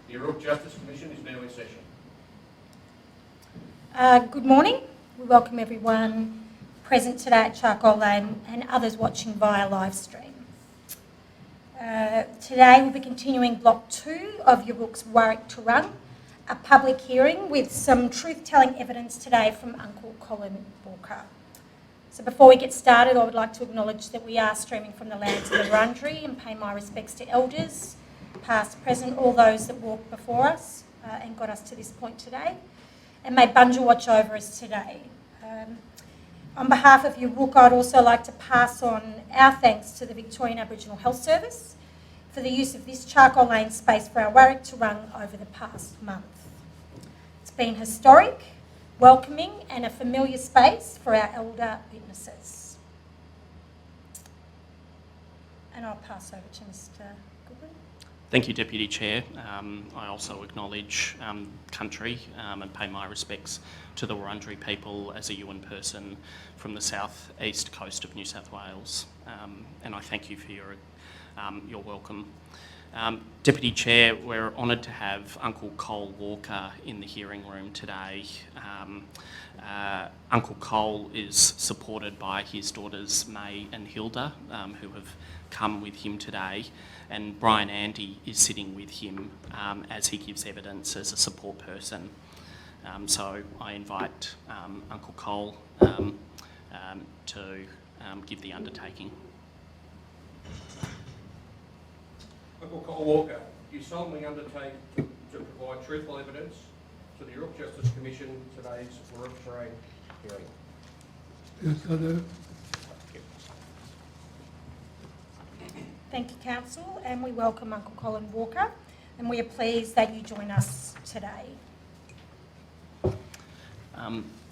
The Yoorrook Justice Commission is now in session. Good morning. We welcome everyone present today at Charcoal Lane and others watching via live stream. Today we'll be continuing Block 2 of Yoorrook's Warwick-Turrung, a public hearing with some truth-telling evidence today from Uncle Colin Walker. So before we get started, I would like to acknowledge that we are streaming from the lands of the Wurundjeri and pay my respects to elders, past, present, all those that walked before us and got us to this point today. And may Bunja watch over us today. On behalf of Yoorrook, I'd also like to pass on our thanks to the Victorian Aboriginal Health Service for the use of this Charcoal Lane space for our Warwick-Turrung over the past month. It's been historic, welcoming and a familiar space for our elder witnesses. And I'll pass over to Mr. Goodwin. Thank you, Deputy Chair. I also acknowledge country and pay my respects to the Wurundjeri people as a Yuin person from the south east coast of New South Wales. And I thank you for your welcome. Deputy Chair, we're honoured to have Uncle Cole Walker in the hearing room today. Uncle Cole is supported by his daughters May and Hilda, who have come with him today, and Brian Andy is sitting with him as he gives evidence as a support person. So I invite Uncle Cole to give the undertaking. Uncle Colin Walker, you solemnly undertake to provide truthful evidence to the Yoorrook Justice Commission today's Warwick-Turrung hearing. Yes, I do. Thank you, Council, and we welcome Uncle Colin Walker, and we are pleased that you join us today.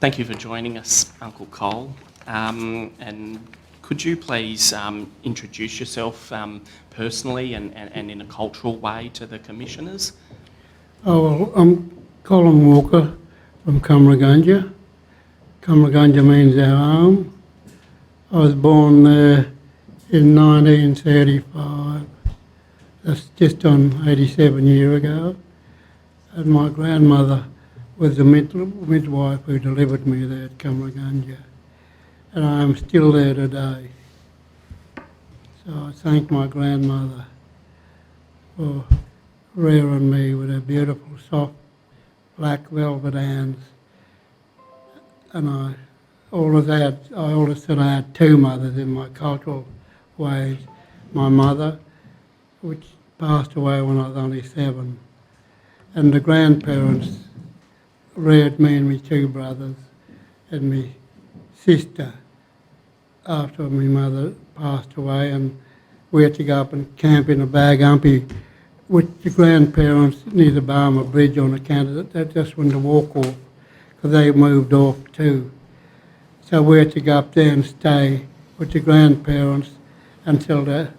Thank you for joining us, Uncle Cole. And could you please introduce yourself personally and in a cultural way to the commissioners? Oh, well, I'm Colin Walker from Cumragunja. Cumragunja means our home. I was born there in 1935. That's just on 87 years ago. And my grandmother was the midwife who delivered me there at Cumragunja. And I am still there today. So I thank my grandmother for rearing me with her beautiful, soft, black velvet hands. And I always said I had two mothers in my cultural ways. My mother, which passed away when I was only 7, and the grandparents reared me and my two brothers and my sister after my mother passed away, and we had to go up and camp in a bag humpy with the grandparents near the Barmer Bridge on account of that just when to walk off, because they moved off too. So we had to go up there and stay with the grandparents until the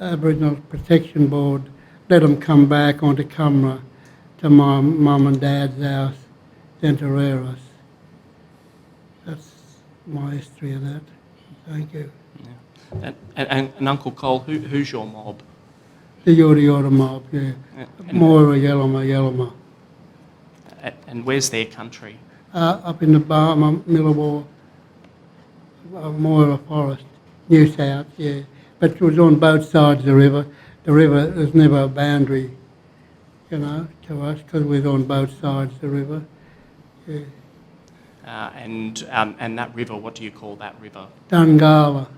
Aboriginal Protection Board let them come back onto Cumra to my mum and dad's house, then to rear us. That's my history of that. Thank you. Yeah. And Uncle Cole, who's your mob? The Yoorrook mob, yeah. Moira Yellama. And where's their country? Up in the Barmer, Millawar, Moira Forest, New South, yeah. But it was on both sides of the river. The river was never a boundary, to us, because we was on both sides of the river. Yeah. And that river, what do you call that river? Dungala.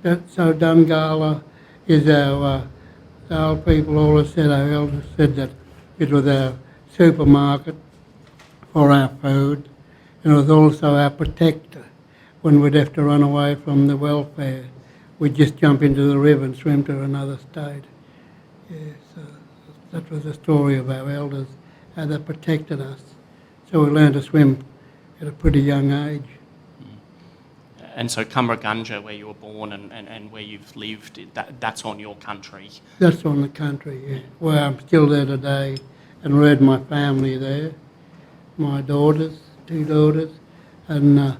So Dungala is our, the old people always said, our elders said that it was our supermarket for our food, and it was also our protector. When we'd have to run away from the welfare, we'd just jump into the river and swim to another state. Yeah, so that was the story of our elders, how they protected us. So we learned to swim at a pretty young age. And so Cumragunja, where you were born and where you've lived, that's on your country? That's on the country, yeah. Where I'm still there today and reared my family there. My daughters, 2 daughters, and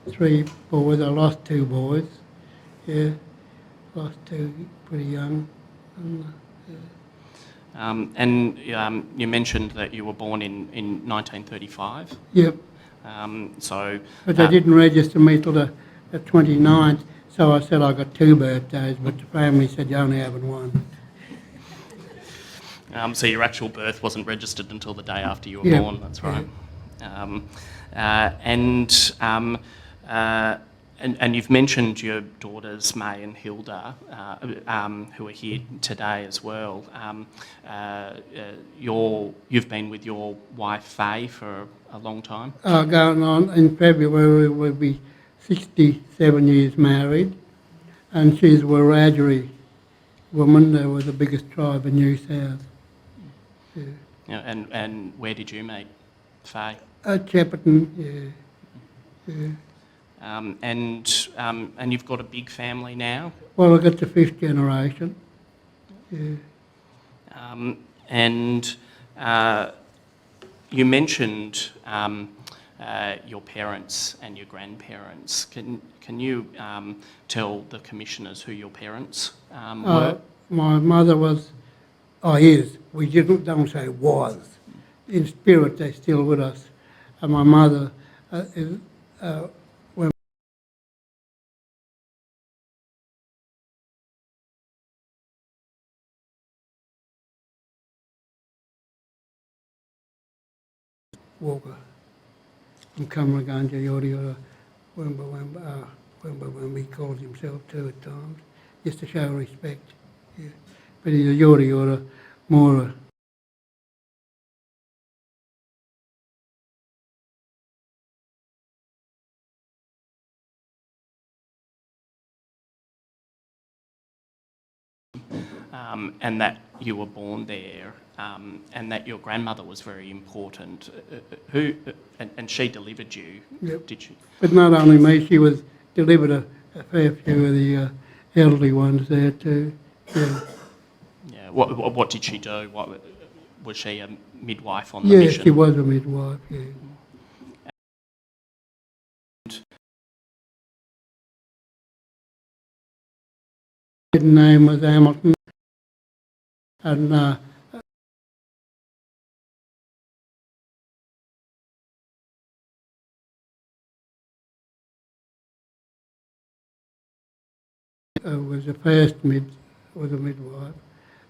3 boys. I lost 2 boys, yeah. Lost 2 pretty young. And, You mentioned that you were born in 1935. Yep. So, But they didn't register me till the 29th, so I said I got 2 birthdays, but the family said you only having 1. so your actual birth wasn't registered until the day after you were Yeah. born. That's right. And you've mentioned your daughters May and Hilda, who are here today as well. You've been with your wife Faye for a long time. Going on in February, we'll be 67 years married, and she's a Wiradjuri woman. They were the biggest tribe in New South. Yeah. Yeah, and where did you meet Faye? At Shepparton, yeah. And you've got a big family now. Well, I got the 5th generation. Yeah. You mentioned your parents and your grandparents. Can you tell the commissioners who your parents were? My mother was, is. We don't say was. In spirit, they're still with us. And my mother when Walker from Cumraganga, Yoorrook, Wemba, he calls himself too at times, just to show respect. Yeah. But he's a Yoorrook, more and that you were born there, and that your grandmother was very important. And she delivered you, Yep. did she? But not only me, she was delivered a fair few of the elderly ones there too. Yeah. Yeah. What did she do? Was she a midwife on the Yes, mission? she was a midwife, yeah. His name was Hamilton, and was the first was a midwife,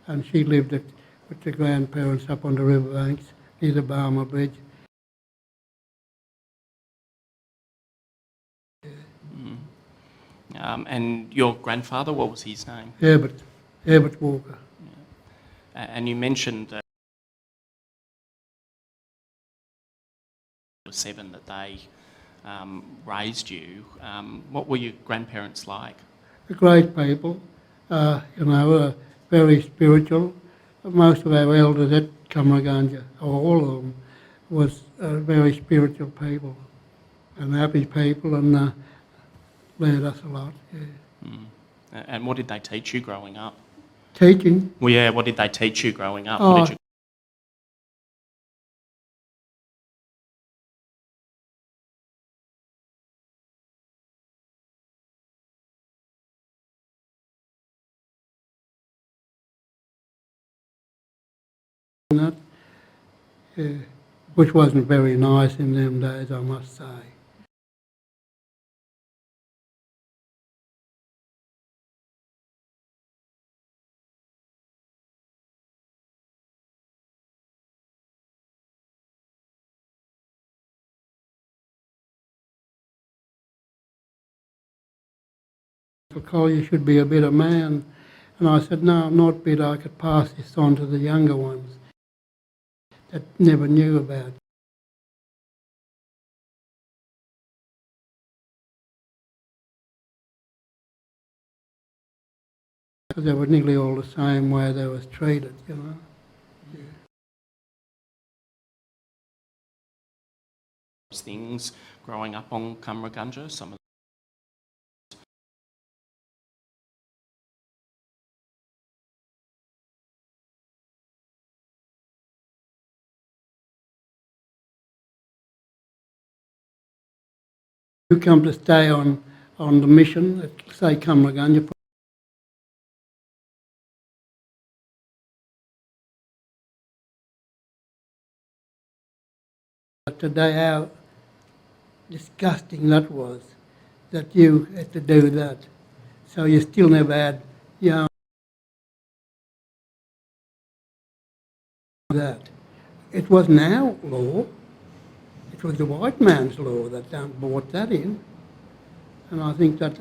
and she lived with the grandparents up on the riverbanks near the Barmer Bridge. And your grandfather, what was his name? Herbert Walker. And you mentioned that it was 7 that they raised you. What were your grandparents like? The great people, very spiritual. Most of our elders at Cumraganga, all of them, was very spiritual people and happy people, and led us a lot. Yeah. And what did they teach you growing up? Teaching. Well, yeah, what did they teach you growing up? Oh, What did you... That, which wasn't very nice in them days, I must say. Cole, you should be a better man. And I said, no, I'm not bitter. I could pass this on to the younger ones that never knew about it. Because they were nearly all the same way they was treated, you know. things growing up on Cumraganga? Some of You come to stay on the mission at, say, Cumraganga, Today, how disgusting that was, that you had to do that. So you still never had your own that. It wasn't our law. It was the white man's law that brought that in. And I think that...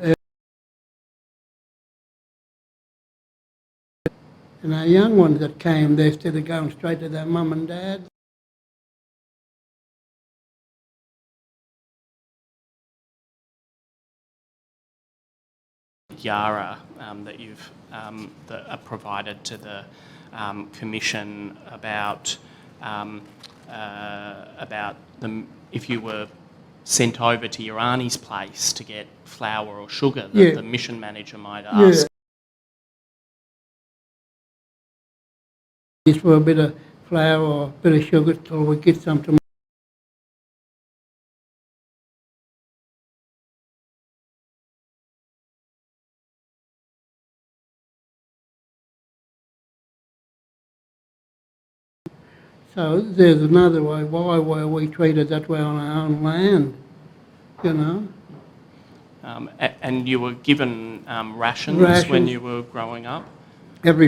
And our young ones that came there, instead of going straight to their mum and dad, Yara that you've that are provided to the commission about them if you were sent over to your auntie's place to get flour or sugar that Yeah. the mission manager might ask. just for a bit of flour or a bit of sugar till we get some tomorrow. So there's another way. Why were we treated that way on our own land? You know? And you were given rations when Rations. you were growing up? Every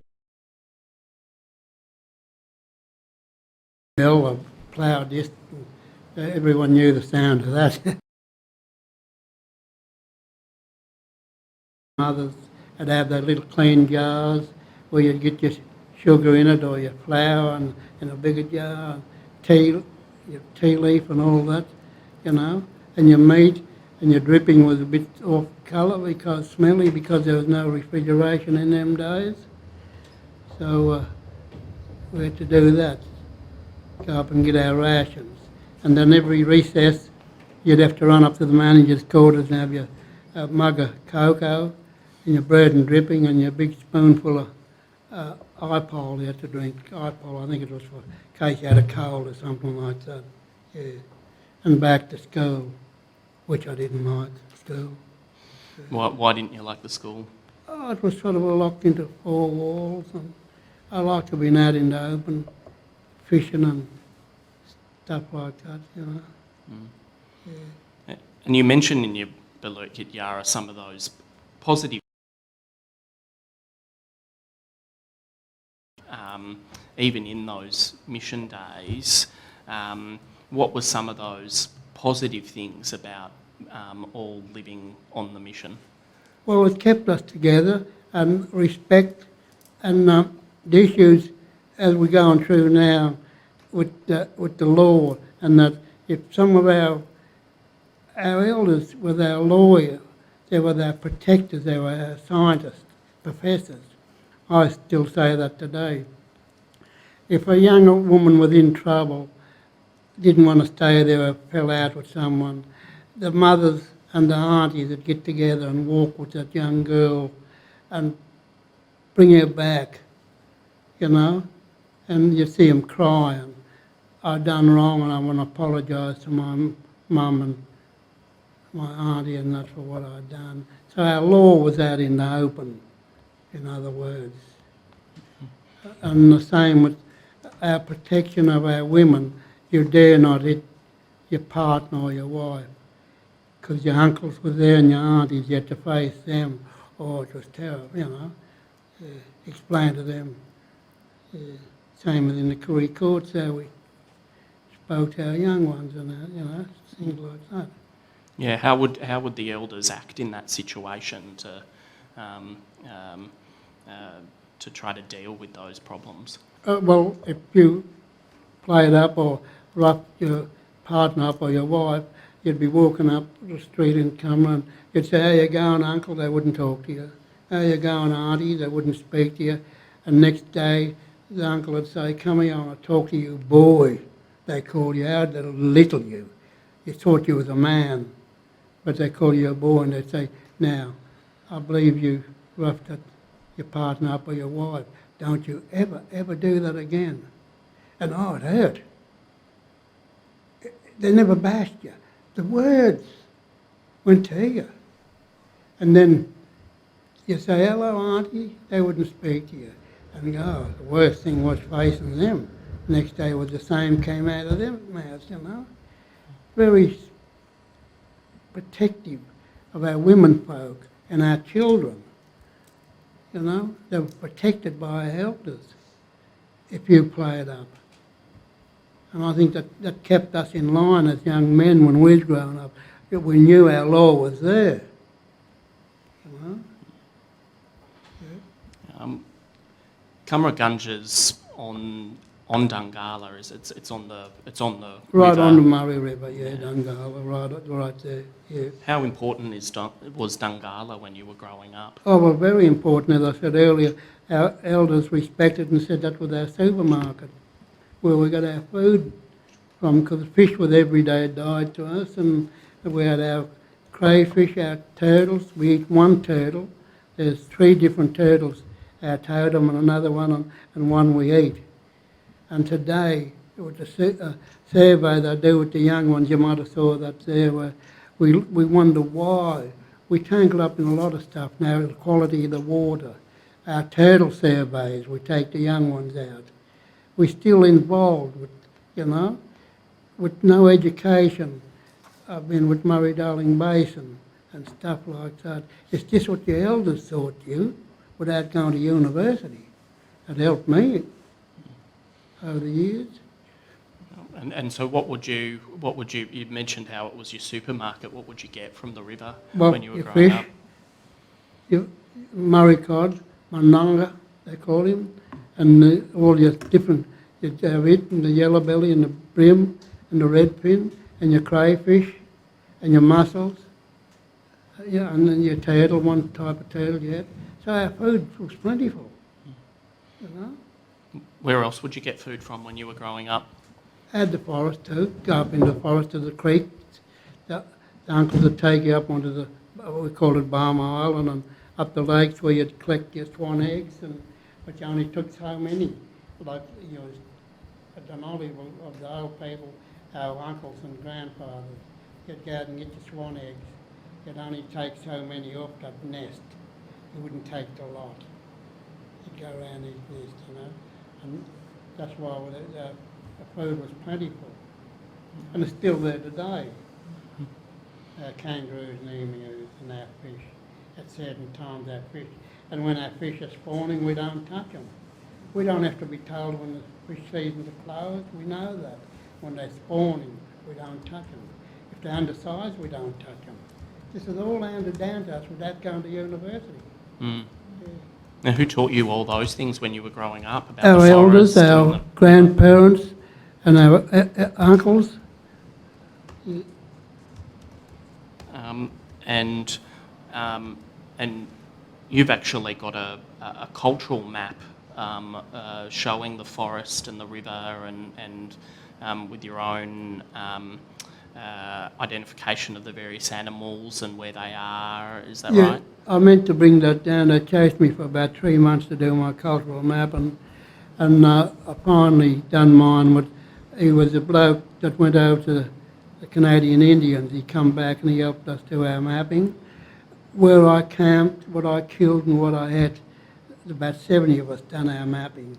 bell of plough disc, everyone knew the sound of that. Mothers would have their little clean jars where you'd get your sugar in it or your flour and in a bigger jar, and your tea leaf and all that, you know, and your meat and your dripping was a bit off colour because smelly because there was no refrigeration in them days. So we had to do that, go up and get our rations. And then every recess you'd have to run up to the manager's quarters and have your mug of cocoa and your bread and dripping and your big spoonful of iPol you had to drink. iPol, I think it was for in case you had a cold or something like that. Yeah. And back to school, which I didn't like, school. Why didn't you like the school? Oh, it was sort of locked into four walls, and I like to be out in the open, fishing and stuff like that, you know. Yeah. And you mentioned in your Yoorrook Yara some of those positive even in those mission days, what were some of those positive things about all living on the mission? Well, it kept us together and respect and the issues as we're going through now with the law, and that if some of our elders were our lawyer, they were our protectors, they were our scientists, professors. I still say that today. If a young woman was in trouble, didn't want to stay there or fell out with someone, the mothers and the aunties would get together and walk with that young girl and bring her back, you know, and you see them crying. I've done wrong and I want to apologise to my mum and my auntie and that for what I'd done. So our law was out in the open, in other words. And the same with our protection of our women. You dare not hit your partner or your wife, because your uncles were there and your aunties, you had to face them. Oh, it was terrible, you know. Explain to them. Same as in the Koori courts, how we spoke to our young ones and that, you know, things like that. Yeah, how would the elders act in that situation to try to deal with those problems? Well, if you played up or roughed your partner up or your wife, you'd be walking up the street in Cumberland and you'd say, "How you going, uncle?" They wouldn't talk to you. "How you going, auntie?" They wouldn't speak to you. And next day, the uncle would say, "Come here, I want to talk to you, boy." They call you out, they'll little you. You thought you was a man, but they call you a boy and they say, "Now, I believe you roughed your partner up or your wife. Don't you ever do that again." And oh, it hurt. They never bashed you. The words went to you. And then you say, "Hello, auntie." They wouldn't speak to you. And oh, the worst thing was facing them. Next day was the same came out of their mouths, you know. very protective of our women folk and our children. You know, they were protected by our elders if you played up. And I think that kept us in line as young men when we was growing up. That we knew our law was there. You know? Cumragunja's on Dungala, it's on the Right river. on the Murray River, yeah, Dungala, right there, yeah. How important was Dungala when you were growing up? Oh, well, very important. As I said earlier, our elders respected and said that was our supermarket, where we got our food from, because fish was everyday diet to us, and we had our crayfish, our turtles. We eat one turtle. There's 3 different turtles, our totem and another one, and one we eat. And today, with the survey they do with the young ones, you might have saw that there, where we wonder why. We tangle up in a lot of stuff now, the quality of the water. Our turtle surveys, we take the young ones out. We're still involved with, you know, with no education. I've been with Murray-Darling Basin and stuff like that. It's just what your elders taught you without going to university. It helped me over the years. And so what would you mentioned how it was your supermarket, what would you get from the river Well, when you were your growing fish, up? your Murray cod, mananga, they call him, and all your different, you have it, and the yellow belly and the brim and the red fin and your crayfish and your mussels, yeah, and then your turtle, one type of turtle you had. So our food was plentiful, you know. Where else would you get food from when you were growing up? Had the forest too, go up in the forest to the creek. The uncles would take you up onto the, we call it Barmer Island, and up the lakes where you'd collect your swan eggs, but you only took so many. Like, you know, at the knowledge of the old people, our uncles and grandfathers, you'd go out and get your swan eggs. You'd only take so many off that nest. You wouldn't take the lot. You'd go around each nest, you know. And that's why the food was plentiful. And it's still there today. Our kangaroos and emus and our fish. At certain times our fish. And when our fish are spawning, we don't touch them. We don't have to be told when the fish seasons are closed. We know that. When they're spawning, we don't touch them. If they're undersized, we don't touch them. This is all handed down to us without going to university. Mm. Yeah. Now, who taught you all those things when you were growing up? About Our the elders, forest and our the- grandparents, and our uncles. And you've actually got a cultural map showing the forest and the river and with your own identification of the various animals and where they are. Is that right? I meant to bring that down. They chased me for about 3 months to do my cultural map, and I finally done mine. But he was a bloke that went over to the Canadian Indians. He come back and he helped us do our mapping. Where I camped, what I killed and what I ate, about 70 of us done our mapping.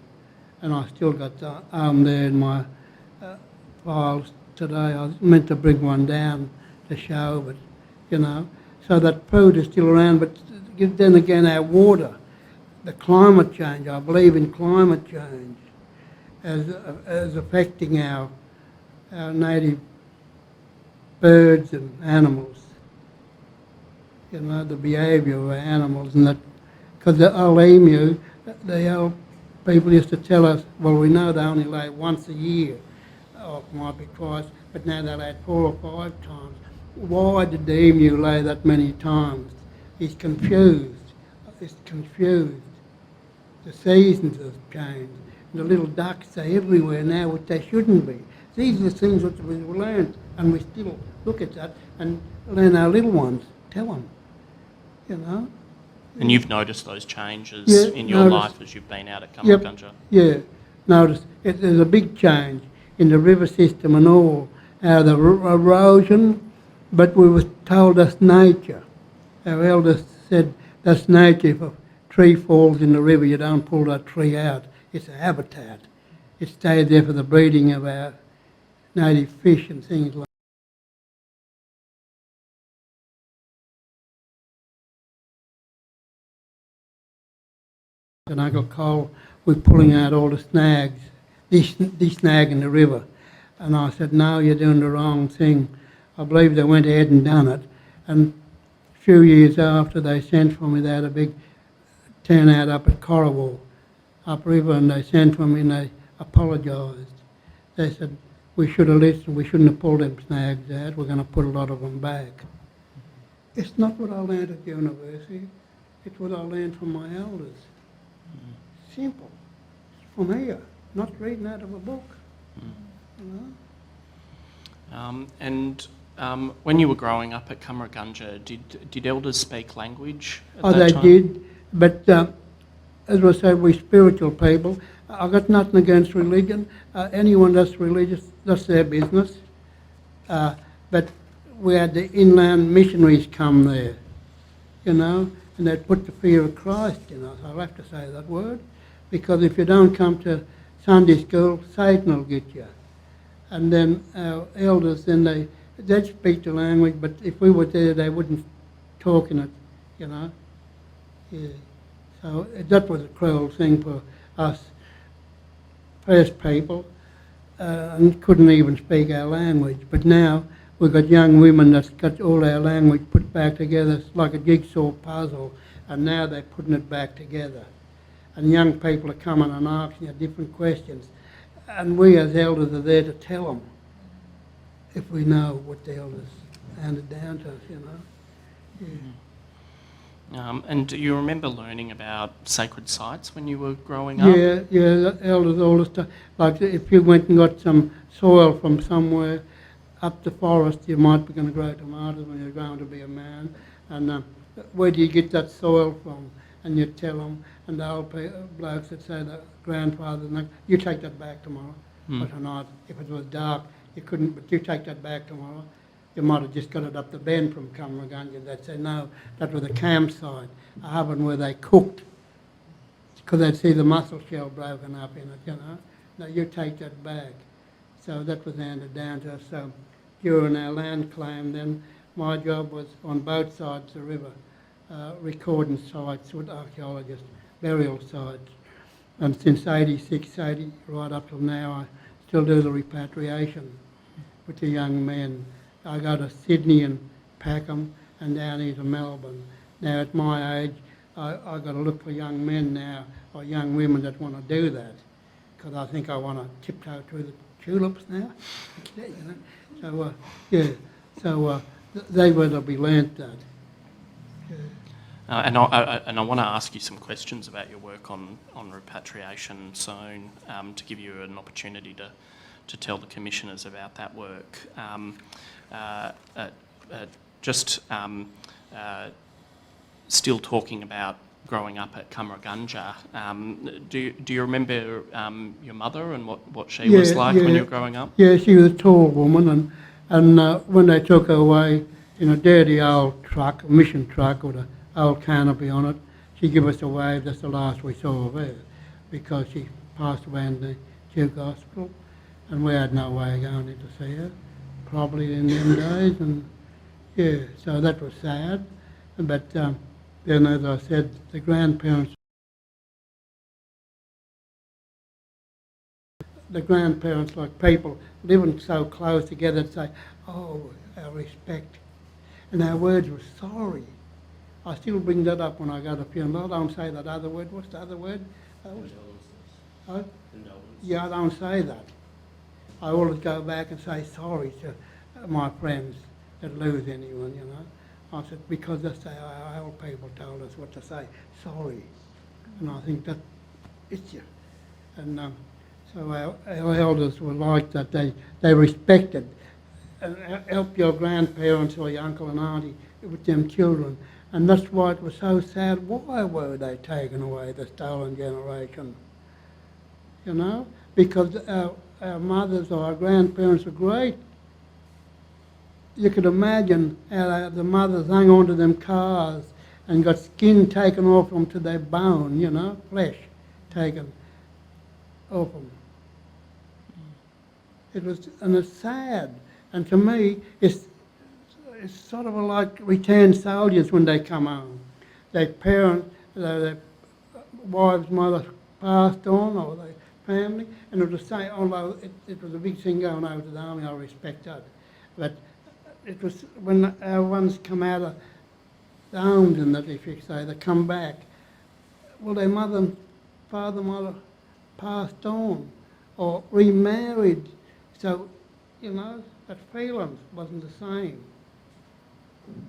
And I still got the arm there in my files today. I was meant to bring one down to show, but, you know. So that food is still around, but then again our water, the climate change, I believe in climate change as affecting our native birds and animals. You know, the behaviour of our animals, and that, because the old emu, the old people used to tell us, well, we know they only lay once a year, or it might be twice, but now they lay 4 or 5 times. Why did the emu lay that many times? He's confused. It's confused. The seasons have changed. The little ducks are everywhere now, which they shouldn't be. These are the things that we learned, and we still look at that and learn our little ones, tell them, you know. And you've noticed those changes in your life as you've been out at Cumragunja? Yeah, notice there's a big change in the river system and all, the erosion, but we were told that's nature. Our elders said that's nature. If a tree falls in the river, you don't pull that tree out. It's a habitat. It stays there for the breeding of our native fish and things like that. and Uncle Cole were pulling out all the snags, de-snagging the river. And I said, no, you're doing the wrong thing. I believe they went ahead and done it. And a few years after they sent for me, they had a big turnout up at Corriwall, upriver, and they sent for me and they apologised. They said, we should have listened, we shouldn't have pulled them snags out, we're going to put a lot of them back. It's not what I learned at university, it's what I learned from my elders. Simple. It's from here, not reading out of a book. You know? When you were growing up at Cumragunja, did elders speak language at Oh, that they time? did, but as I said, we're spiritual people. I've got nothing against religion. Anyone that's religious, that's their business. But we had the inland missionaries come there, you know, and they'd put the fear of Christ in us. I'll have to say that word, because if you don't come to Sunday school, Satan will get you. And then our elders, then they'd speak the language, but if we were there, they wouldn't talk in it, you know. Yeah. So that was a cruel thing for us First People, and couldn't even speak our language. But now we've got young women that's got all our language put back together. It's like a jigsaw puzzle, and now they're putting it back together. And young people are coming and asking you different questions. And we as elders are there to tell them if we know what the elders handed down to us, you know. Yeah. And do you remember learning about sacred sites when you were growing up? Yeah, the elders all the time. Like if you went and got some soil from somewhere up the forest, you might be going to grow tomatoes when you're going to be a man. And where do you get that soil from? And you tell them, and the old blokes that say the grandfathers, you take that back tomorrow. But tonight, if it was dark, you couldn't, but you take that back tomorrow. You might have just got it up the bend from Cumragunja. They'd say, no, that was a campsite, a oven where they cooked, because they'd see the mussel shell broken up in it, you know. No, you take that back. So that was handed down to us. So during our land claim then, my job was on both sides of the river, recording sites with archaeologists, burial sites. And since 86, 80, right up till now, I still do the repatriation with the young men. I go to Sydney and pack them, and down into Melbourne. Now at my age, I've got to look for young men now, or young women that want to do that, because I think I want to tiptoe through the tulips now. You know? So they will be learnt that. And I want to ask you some questions about your work on repatriation soon, to give you an opportunity to tell the commissioners about that work. Still talking about growing up at Cumragunja, do you remember your mother and what she was like when you were growing up? Yeah, she was a tall woman, and when they took her away in a dirty old truck, a mission truck with an old canopy on it, she gave us a wave. That's the last we saw of her, because she passed away in the Duke Hospital, and we had no way of going in to see her, probably in them days, and yeah, so that was sad. But then, as I said, the grandparents, like people living so close together, say, oh, our respect. And our words were sorry. I still bring that up when I go to funerals. I don't say that other word. What's the other word? Yeah, I don't say that. I always go back and say sorry to my friends that lose anyone, you know. I said, because that's our old people told us what to say, sorry. And I think that it's you. And so our elders were like that. They respected and helped your grandparents or your uncle and auntie with them children. And that's why it was so sad. Why were they taken away, the stolen generation? You know? Because our mothers or our grandparents were great. You could imagine how the mothers hung onto them cars and got skin taken off them to their bone, you know, flesh taken off them. And it's sad. And to me, it's sort of like returned soldiers when they come home. Their parents, wife's mother passed on, or the family, and it was the same, although it was a big thing going over to the army, I respect that. But it was when our ones come out of the homes and that, if you say, they come back, well, their mother and mother passed on or remarried. So, that feeling wasn't the same.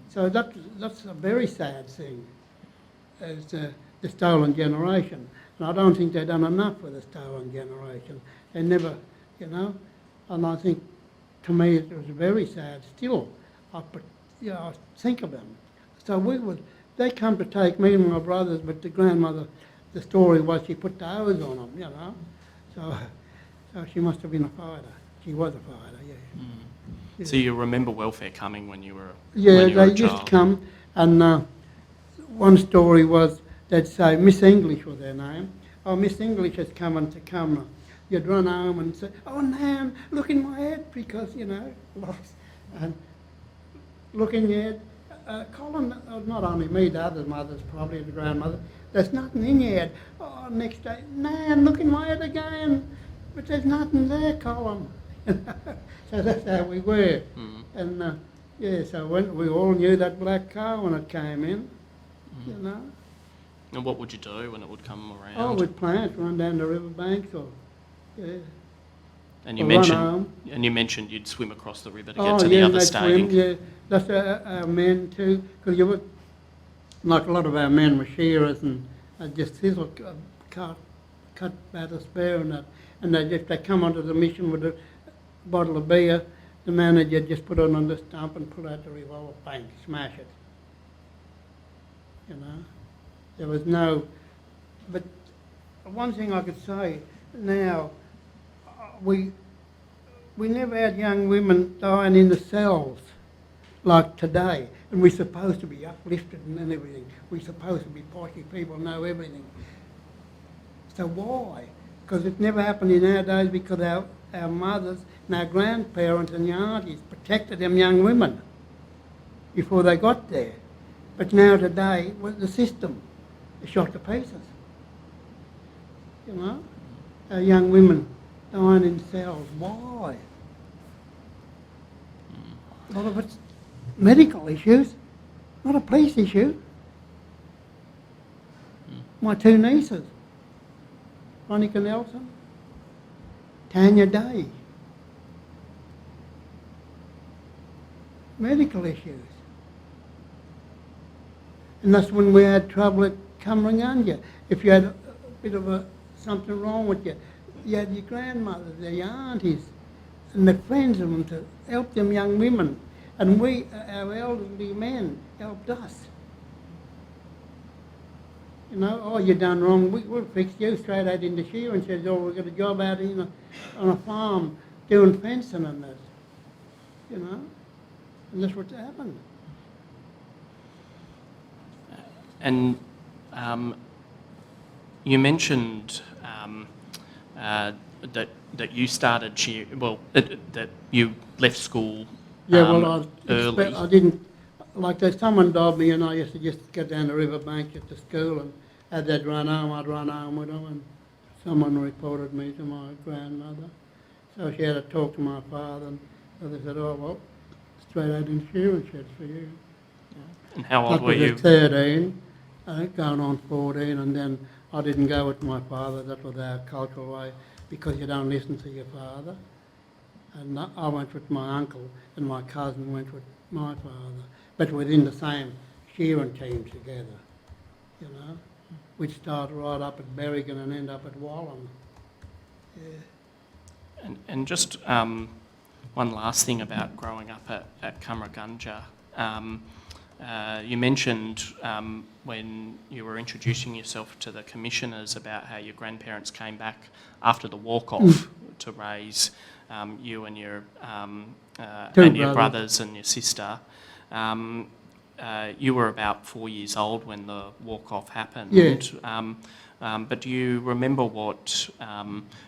So that's a very sad thing, as the stolen generation. And I don't think they've done enough with the stolen generation. They never, and I think, to me, it was very sad still. I think of them. So they come to take me and my brothers, but the grandmother, the story was she put the hose on them, So she must have been a fighter. She was a fighter, yeah. Mm. Yeah. So you remember welfare coming when you were Yeah, when you were they a used child? to come, and one story was they'd say Miss English was their name. Oh, Miss English has come into Cumnor. You'd run home and say, "Oh, Nan, look in my head," because lost. And look in your head. Colin, not only me, the other mothers, probably the grandmother. There's nothing in your head. Oh, next day, Nan, look in my head again. But there's nothing there, Colin. So that's how we were. Mm. And so we all knew that black car when it came in, And what would you do when it would come around? Oh, we'd plant, run down the riverbanks, or and you or run mentioned home. and you mentioned you'd swim across the river to Oh, get to the yeah, other they'd stadium. swim, yeah, that's our men too, because like a lot of our men were shearers and just thistle cut by the spare and that. And if they come onto the mission with a bottle of beer, the manager just put it on the stump and pull out the revolver, bang, smash it. There was no. But one thing I could say now, we never had young women dying in the cells like today, and we're supposed to be uplifted and everything. We're supposed to be poshy people, know everything. So why? Because it never happened in our days, because our mothers and our grandparents and your aunties protected them young women before they got there. But now today, with the system, is shot to pieces. Our young women dying in cells. Why? A lot of it's medical issues, not a police issue. My two nieces, Monica Nelson, Tanya Day. Medical issues. And that's when we had trouble at Cumringanga. If you had a bit of something wrong with you, you had your grandmothers, your aunties, and the friends of them to help them young women. And we, our elderly men, helped us. Oh, you done wrong, we'll fix you straight out into shear, and says, oh, we've got a job out on a farm doing fencing and that. And that's what happened. And you mentioned that you started cheer. Well, that you left school early. I didn't. Like someone died me, and I used to just go down the riverbank at the school, and as they'd run home, I'd run home with them, and someone reported me to my grandmother. So she had to talk to my father, and so they said, oh, well, straight out in shearing sheds for you. And how old were you? 13, going on 14, and then I didn't go with my father. That was our cultural way, because you don't listen to your father. And I went with my uncle, and my cousin went with my father, but within the same shearing team together, We'd start right up at Berrigan and end up at Wallen. Yeah. And just one last thing about growing up at Cumringanga. You mentioned when you were introducing yourself to the commissioners about how your grandparents came back after the walk-off to raise you and your brothers and your sister. You were about 4 years old when the walk-off happened. Yeah. But do you remember what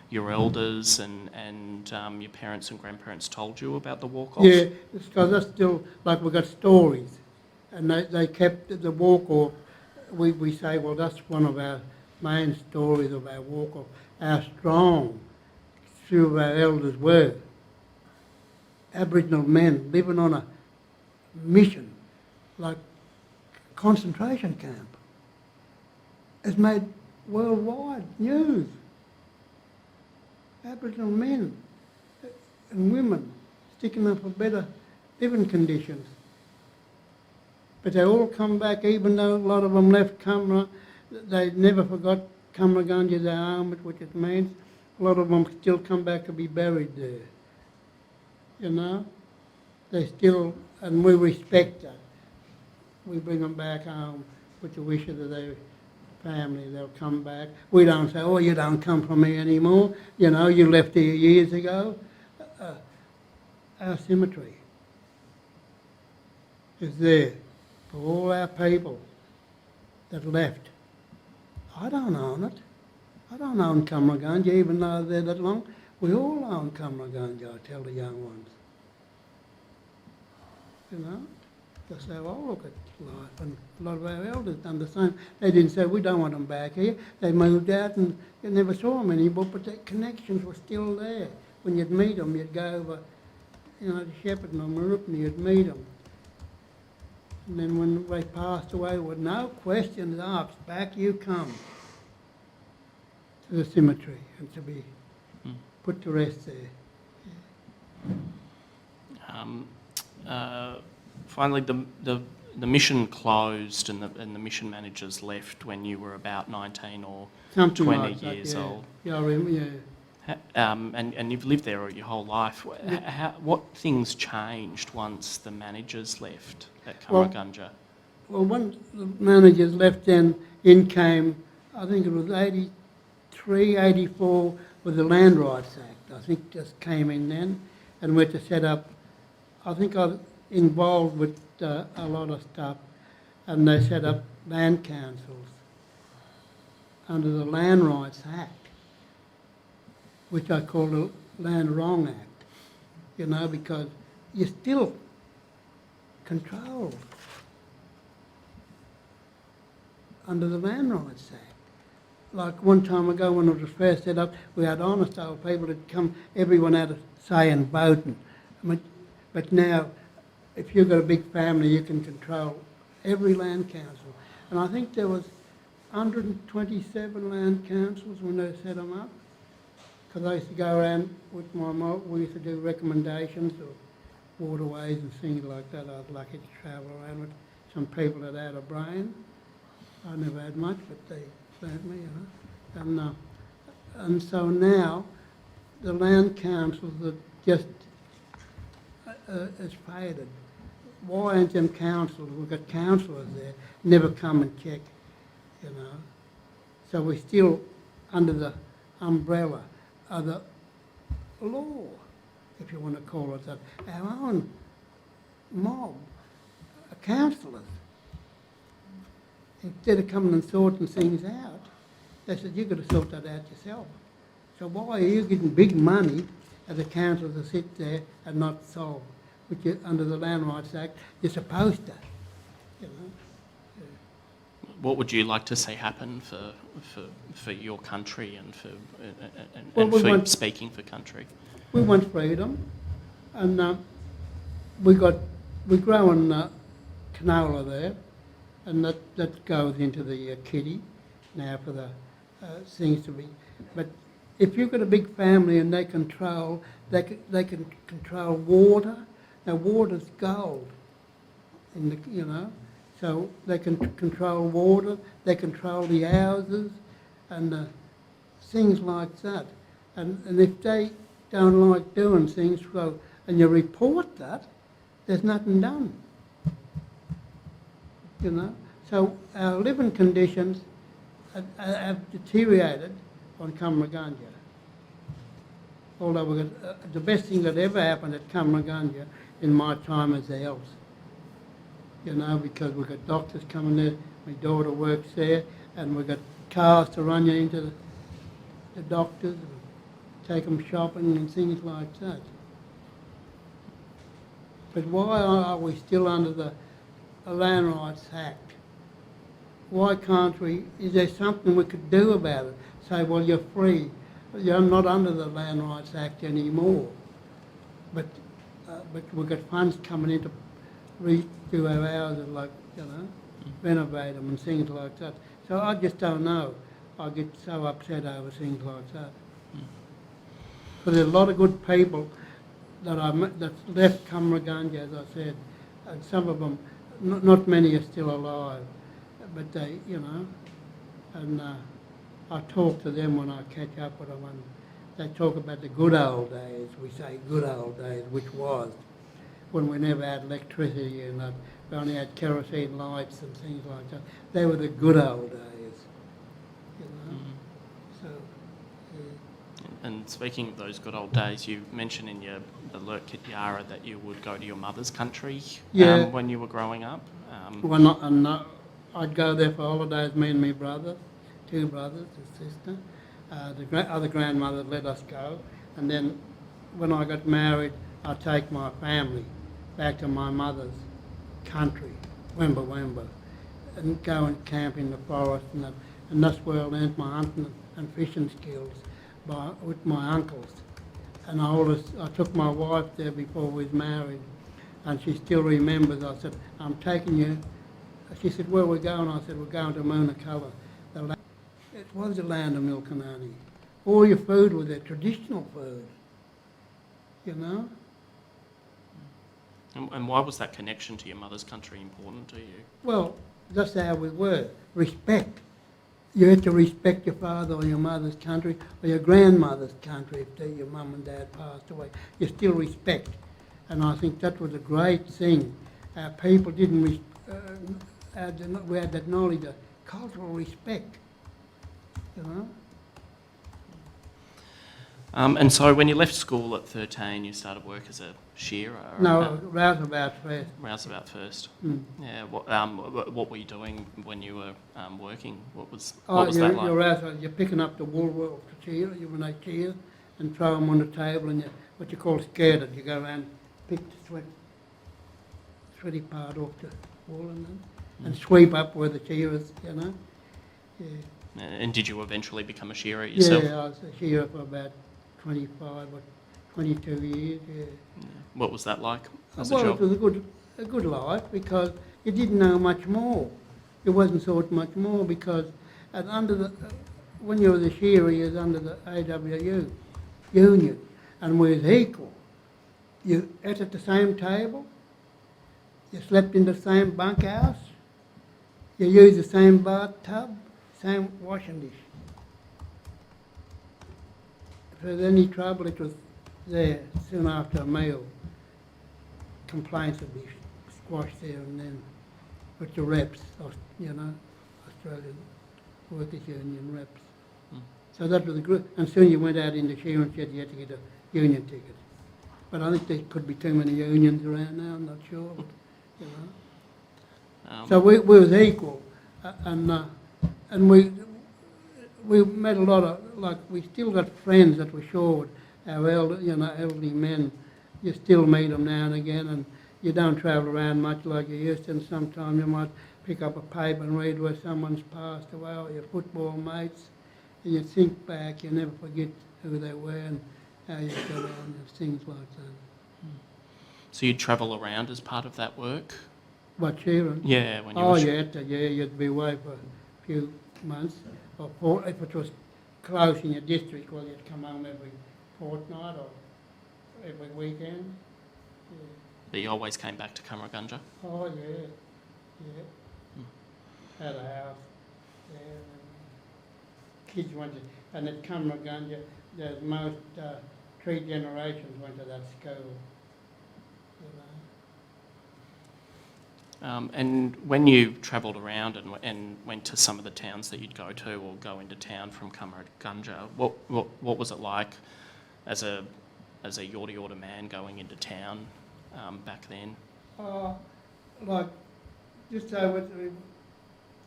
your elders and your parents and grandparents told you about the walk-off? Yeah, because that's still, like, we've got stories, and they kept the walk-off. We say, well, that's one of our main stories of our walk of how strong few of our elders were. Aboriginal men living on a mission like concentration camp has made worldwide news. Aboriginal men and women sticking up for better living conditions. But they all come back, even though a lot of them left Cumra, they never forgot Cumragunja, their home, which it means. A lot of them still come back to be buried there. You know? They still, and we respect that. We bring them back home with the wishes of their family, they'll come back. We don't say, oh, you don't come from here anymore. You know, you left here years ago. Our cemetery is there for all our people that left. I don't own it. I don't own Cumragunja, even though they're that long. We all own Cumragunja, I tell the young ones. You know, that's how I look at life, and a lot of our elders done the same. They didn't say, we don't want them back here. They moved out and you never saw them anymore, but their connections were still there. When you'd meet them, you'd go over, you know, to Shepparton or Mooroopna, you'd meet them. And then when they passed away, with no questions asked, back you come to the cemetery and to be put to rest there. Finally, the mission closed and the mission managers left when you were about 19 or Something 20 like years that, yeah. old. Yeah, I remember, yeah. And you've lived there your whole life. What things changed once the managers left at Cumragunja? Well, once the managers left, then in came, I think it was 83, 84, with the Land Rights Act. I think just came in then, and we had to set up, I think I was involved with a lot of stuff, and they set up land councils under the Land Rights Act, which I call the Land Wrong Act, you know, because you're still controlled under the Land Rights Act. Like one time ago when it was first set up, we had honest old people that come, everyone had a say in voting. But now, if you've got a big family, you can control every land council. And I think there was 127 land councils when they set them up. Because I used to go around with my mum, we used to do recommendations of waterways and things like that. I was lucky to travel around with some people that had a brain. I never had much, but they learnt me, you know. And so now, the land councils are just as faded. Why aren't them councils? We've got councillors there, never come and check, you know. So we're still under the umbrella of the law, if you want to call it that. Our own mob are councillors. Instead of coming and sorting things out, they said, you've got to sort that out yourself. So why are you getting big money as a council to sit there and not solve? Which is, under the Land Rights Act, you're supposed to, you know. Yeah. What would you like to see happen for your country and for speaking for country? We want freedom, and we're growing canola there, and that goes into the kitty now for the things to be. But if you've got a big family and they can control water. Now water's gold, you know, so they can control water, they control the houses, and things like that. And if they don't like doing things, well, and you report that, there's nothing done. You know, so our living conditions have deteriorated on Cumragunja. Although we got, the best thing that ever happened at Cumragunja in my time is the health. You know, because we've got doctors coming there, my daughter works there, and we've got cars to run you into the doctors and take them shopping and things like that. But why are we still under the Land Rights Act? why can't we, is there something we could do about it? Say, well, you're free, you're not under the Land Rights Act anymore, but we've got funds coming in to redo our houses, like, renovate them and things like that. So I just don't know. I get so upset over things like that. But there's a lot of good people that's left Cumraganga, as I said, and some of them, not many are still alive, but they, and I talk to them when I catch up with them, and they talk about the good old days. We say good old days, which was when we never had electricity and we only had kerosene lights and things like that. They were the good old days, So. And speaking of those good old days, you mentioned in the Lurk Kit Yarra that you would go to your mother's country when you were growing up. I'd go there for holidays, me and my brother, two brothers, a sister. The other grandmother let us go. And then when I got married, I'd take my family back to my mother's country, Wemba, and go and camp in the forest. And that's where I learnt my hunting and fishing skills with my uncles. And I took my wife there before we was married, and she still remembers. I said, I'm taking you. She said, where are we going? I said, we're going to Moonaculla. It was the land of milk and honey. All your food was their traditional food, And why was that connection to your mother's country important to you? Well, that's how we were. Respect. You had to respect your father or your mother's country or your grandmother's country if your mum and dad passed away. You still respect. And I think that was a great thing. Our people didn't, we had that knowledge of cultural respect, And so when you left school at 13, you started work as a shearer? No, rouseabout first. Rouseabout first. Mm. Yeah. What were you doing when you were working? What was that like? You're picking up the wool off the chair, when they shear, and throw them on the table, and what you call skirted. You go around, pick the sweaty part off the wool and sweep up where the shearers, Yeah. And did you eventually become a shearer yourself? Yeah, I was a shearer for about 25 or 22 years, What was that like as a Well, job? it was a good life because you didn't know much more. It wasn't thought much more because when you were the shearer, you was under the AWU union, and we was equal. You ate at the same table, you slept in the same bunkhouse, you used the same bathtub, same washing dish. If there was any trouble, it was there soon after a meal. Complaints would be squashed there and then with the reps, Australian Workers Union reps. So that was a group. And soon you went out into shearing shed, you had to get a union ticket. But I think there could be too many unions around now, I'm not sure. But, so we was equal, and we met a lot of, we still got friends that we showed, our elderly men. You still meet them now and again, and you don't travel around much like you used to, and sometimes you might pick up a paper and read where someone's passed away, or your football mates, and you think back, you never forget who they were and how you got on, and things like that. So you'd travel around as part of that work? What, shearing? Yeah, when you were you'd be away for a few months, or if it was close in your district, well, you'd come home every fortnight or every weekend. Yeah. But you always came back to Cumraganga? Oh, yeah. Had a house there. Kids went to, and at Cumraganga, the most 3 generations went to that school. And when you travelled around and went to some of the towns that you'd go to or go into town from Cumraganga, what was it like as a Yorta man going into town back then? Just over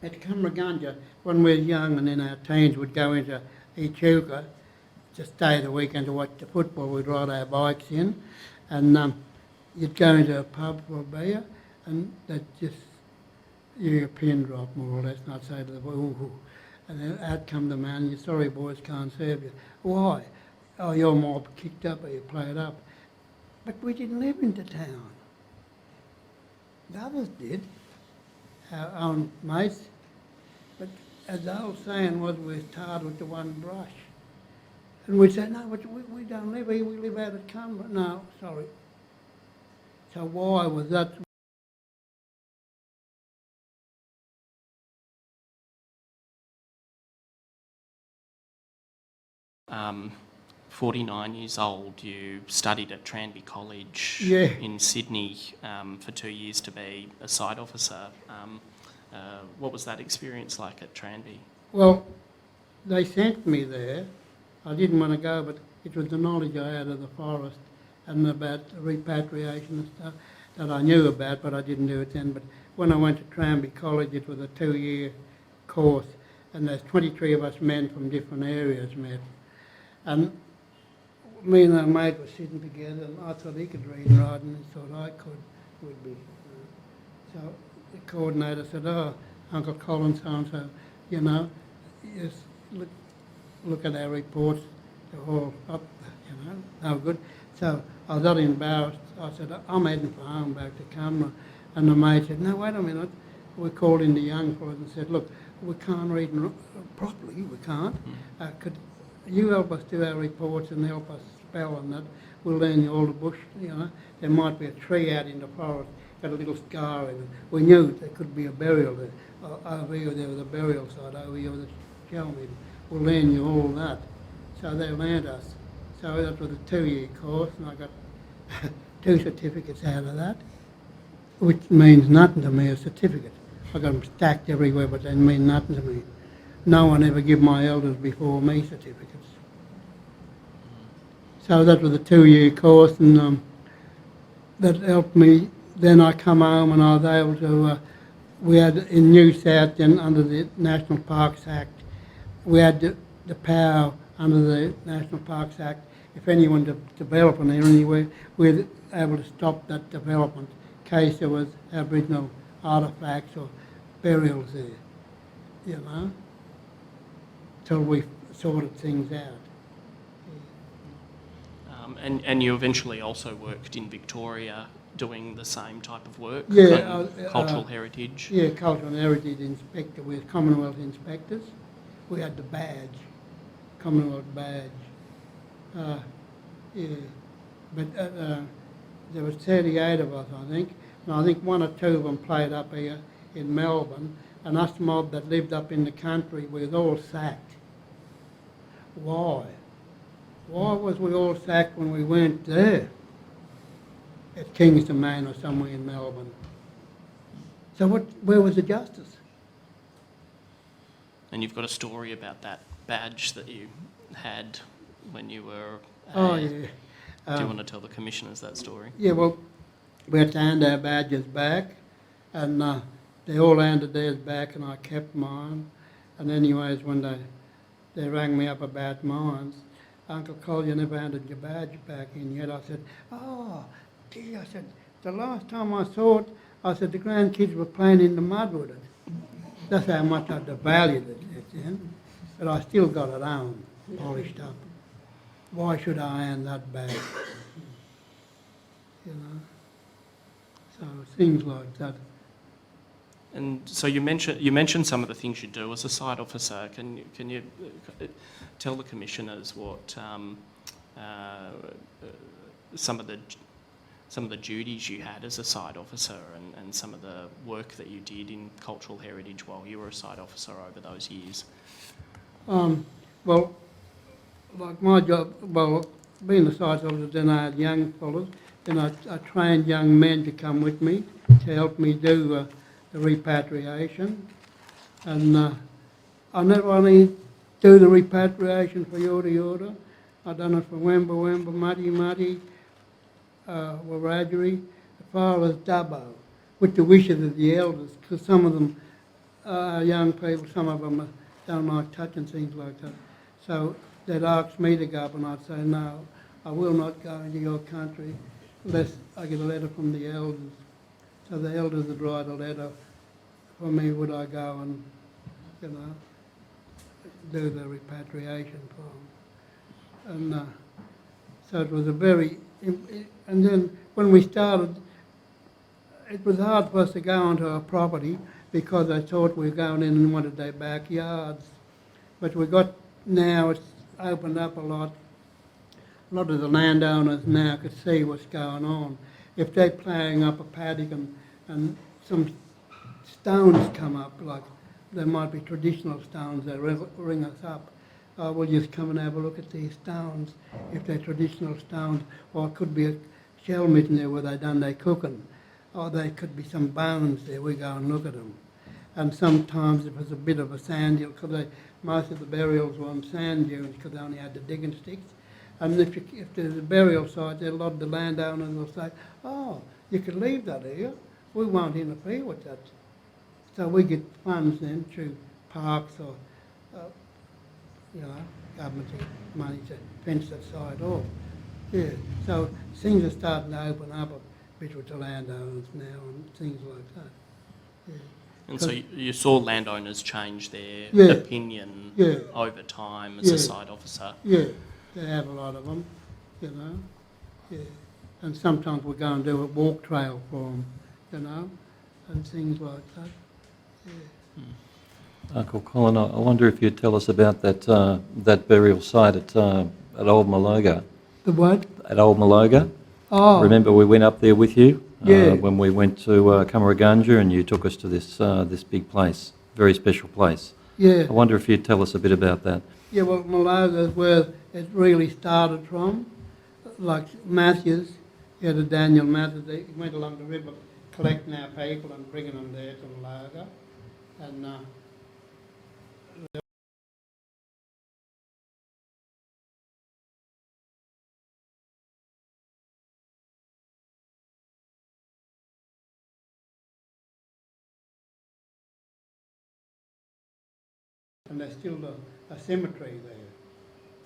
at Cumraganga, when we were young and in our teens, we'd go into Echuca to stay the weekend to watch the football. We'd ride our bikes in, and you'd go into a pub for a beer, and you a pin drop more or less, and I'd say to the boy, ooh, and then out come the man, you're sorry boys, can't serve you. Why? Oh, your mob kicked up or you played up. But we didn't live in the town. The others did, our own mates. But as the old saying was, we're tarred with the one brush. And we'd say, no, but we don't live here, we live out at Cumbria. No, sorry. So why was that? 49 years old, you studied at Tranby College Yeah. in Sydney for 2 years to be a site officer. What was that experience like at Tranby? Well, they sent me there. I didn't want to go, but it was the knowledge I had of the forest and about repatriation and stuff that I knew about, but I didn't do it then. But when I went to Tranby College, it was a 2-year course, and there's 23 of us men from different areas met. And me and our mate were sitting together, and I thought he could read and write, and he thought I would be. So the coordinator said, oh, Uncle Colin, so-and-so, you know, just look at our reports, they're all up, you know, no good. So I was not embarrassed. I said, I'm heading for home back to Cumbria. And the mate said, no, wait a minute. We called in the young fellows and said, look, we can't read properly, we can't. Could you help us do our reports and help us spell and that? We'll learn you all the bush, you know. There might be a tree out in the forest, got a little scar in it. We knew there could be a burial there. Over here there was a burial site, over here was a shell meeting. We'll learn you all that. So they learned us. So that was a 2-year course, and I got 2 certificates out of that, which means nothing to me, a certificate. I got them stacked everywhere, but they mean nothing to me. No one ever give my elders before me certificates. So that was a 2-year course, and that helped me. Then I come home and I was able to, we had in New South, then under the National Parks Act, we had the power under the National Parks Act, if anyone developed an area anywhere, we were able to stop that development in case there was Aboriginal artefacts or burials there, you know, till we sorted things out. And you eventually also worked in Victoria doing the same type of work? Yeah. Cultural heritage? Yeah, cultural heritage inspector. We were Commonwealth inspectors. We had the badge, Commonwealth badge. Yeah, but there was 38 of us, I think. And I think 1 or 2 of them played up here in Melbourne. And us mob that lived up in the country, we was all sacked. Why? Why was we all sacked when we weren't there? At Kingston, Maine or somewhere in Melbourne. So where was the justice? And you've got a story about that badge that you had when you were... Oh, yeah. Do you want to tell the commissioners that story? Yeah, well, we had to hand our badges back, and they all handed theirs back, and I kept mine. And anyways, when they rang me up about mine, Uncle Cole, you never handed your badge back in yet. I said, oh, gee, I said, the last time I saw it, I said, the grandkids were playing in the mud with it. That's how much I devalued it then. But I still got it on, polished up. Why should I hand that back? You know? So things like that. And so you mentioned some of the things you do as a site officer. Can you tell the commissioners what some of the duties you had as a site officer and some of the work that you did in cultural heritage while you were a site officer over those years? Well, like my job, being a site officer, then I had young fellows, then I trained young men to come with me to help me do the repatriation. And I not only do the repatriation for Yoorrook, I've done it for Wemba, Muddy, Wiradjuri, as far as Dubbo, with the wishes of the elders, because some of them are young people, some of them don't like touching things like that. So they'd ask me to go up and I'd say, no, I will not go into your country unless I get a letter from the elders. So the elders would write a letter for me, would I go and, you know, do the repatriation for them. And so it was a very, and then when we started, it was hard for us to go onto our property because they thought we were going in and wanted their backyards. But we got, now it's opened up a lot. A lot of the landowners now could see what's going on. If they're ploughing up a paddock and some stones come up, like there might be traditional stones, they ring us up. We'll just come and have a look at these stones, if they're traditional stones, or it could be a shell mitten there where they've done their cooking, or there could be some bones there, we go and look at them. And sometimes if it's a bit of a sand dune, because most of the burials were on sand dunes because they only had the digging sticks. And if there's a burial site there, a lot of the landowners will say, oh, you can leave that here, we won't interfere with that. So we get funds then through parks or, you know, government money to fence that side off. Yeah, so things are starting to open up a bit with the landowners now and things like that. Yeah. And so you saw landowners change their Yeah. opinion Yeah. over time as Yeah. a site officer. Yeah, they have a lot of them, you know. Yeah, and sometimes we go and do a walk trail for them, you know, and things like that. Yeah. Uncle Colin, I wonder if you'd tell us about that burial site at Old Maloga. The what? At Old Maloga. Oh, Remember we went up there with you Yeah. when we went to Cummeragunga, and you took us to this big place, very special place. yeah. I wonder if you'd tell us a bit about that. Yeah, well, Maloga is where it really started from. Like Matthews, you had a Daniel Matthews, he went along the river collecting our people and bringing them there to Maloga. And there's still a cemetery there.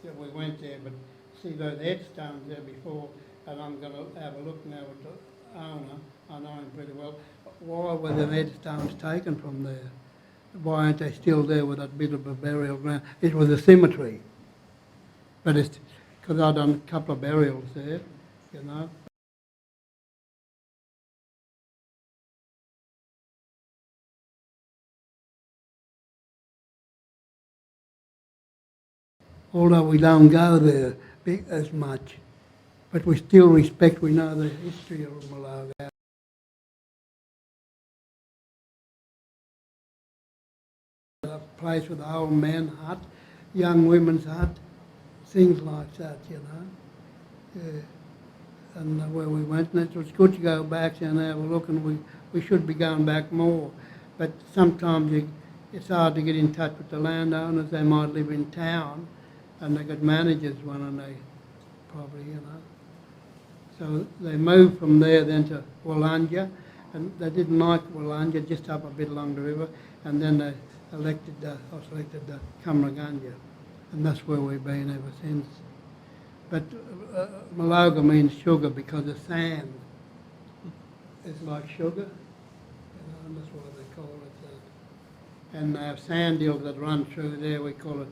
Yeah, we went there, but see those headstones there before, and I'm going to have a look now with the owner. I know him pretty well. Why were the headstones taken from there? Why aren't they still there with that bit of a burial ground? It was a cemetery, but it's because I've done a couple of burials there, you know. Although we don't go there as much, but we still respect, we know the history of Maloga. A place with the old man hut, young women's hut, things like that, you know. Yeah. And where we went, and it was good to go back and have a look, and we should be going back more. But sometimes it's hard to get in touch with the landowners, they might live in town, and they got managers running their property, you know. So they moved from there then to Wollonga, and they didn't like Wollonga, just up a bit along the river, and then they selected the Cummeragunga, and that's where we've been ever since. But Maloga means sugar because the sand is like sugar, you know, and that's why they call it that. And they have sand hills that run through there, we call it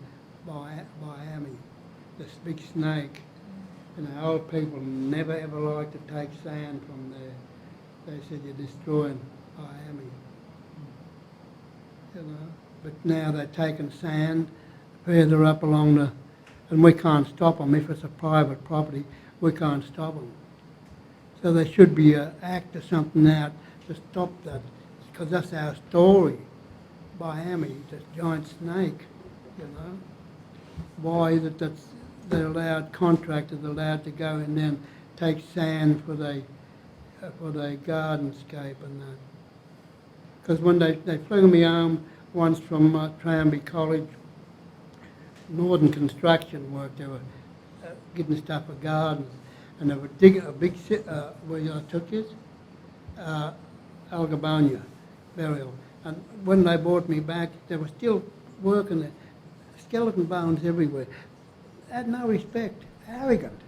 Miami, this big snake. And the old people never ever liked to take sand from there. They said you're destroying Miami. You know, but now they're taking sand further up along the, and we can't stop them. If it's a private property, we can't stop them. So there should be an act or something out to stop that, because that's our story. Miami, this giant snake, you know. Why is it that they're allowed, contractors allowed to go in there and take sand for their gardenscape and that? Because when they flew me home once from Tranby College, Northern Construction work, they were getting stuff for gardens, and they were digging a big, where I took it, Algabonia burial. And when they brought me back, they were still working there. Skeleton bones everywhere. Had no respect, arrogant.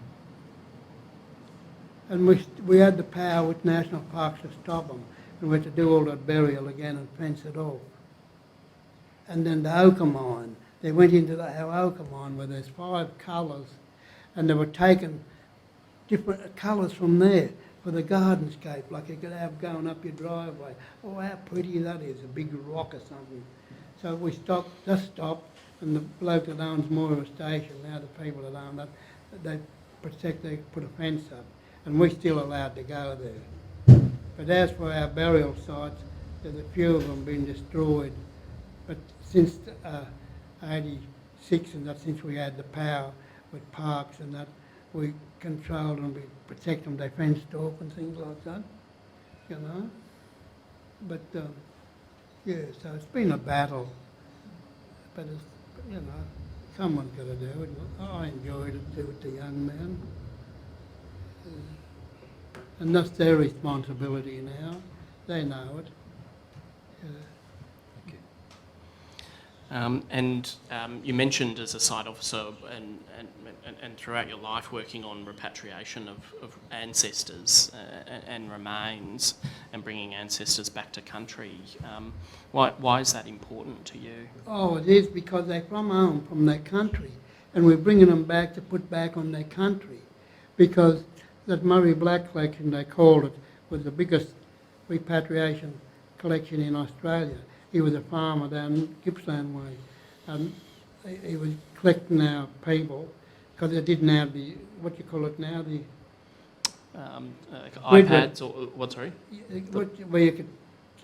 And we had the power with national parks to stop them. and we had to do all that burial again and fence it off. And then the ochre mine, they went into our ochre mine where there's 5 colours, and they were taking different colours from there for the gardenscape, like you could have going up your driveway. Oh, how pretty that is, a big rock or something. So we stopped, and the bloke that owns Moira Station, now the people that own that, they put a fence up, and we're still allowed to go there. But as for our burial sites, there's a few of them been destroyed. But since 86 and that, since we had the power with parks and that, we controlled and we protect them, they fenced off and things like that, you know. But yeah, so it's been a battle, but it's, you know, someone's got to do it. I enjoyed it too with the young men. And that's their responsibility now. They know it. You mentioned as a site officer and throughout your life working on repatriation of ancestors and remains and bringing ancestors back to country. Why is that important to you? Oh, it is because they're from home, from their country, and we're bringing them back to put back on their country. Because that Murray Black collection, they called it, was the biggest repatriation collection in Australia. He was a farmer down Gippsland way, and he was collecting our people because they didn't have the, what you call it now, the iPads or what? Sorry. Where you could.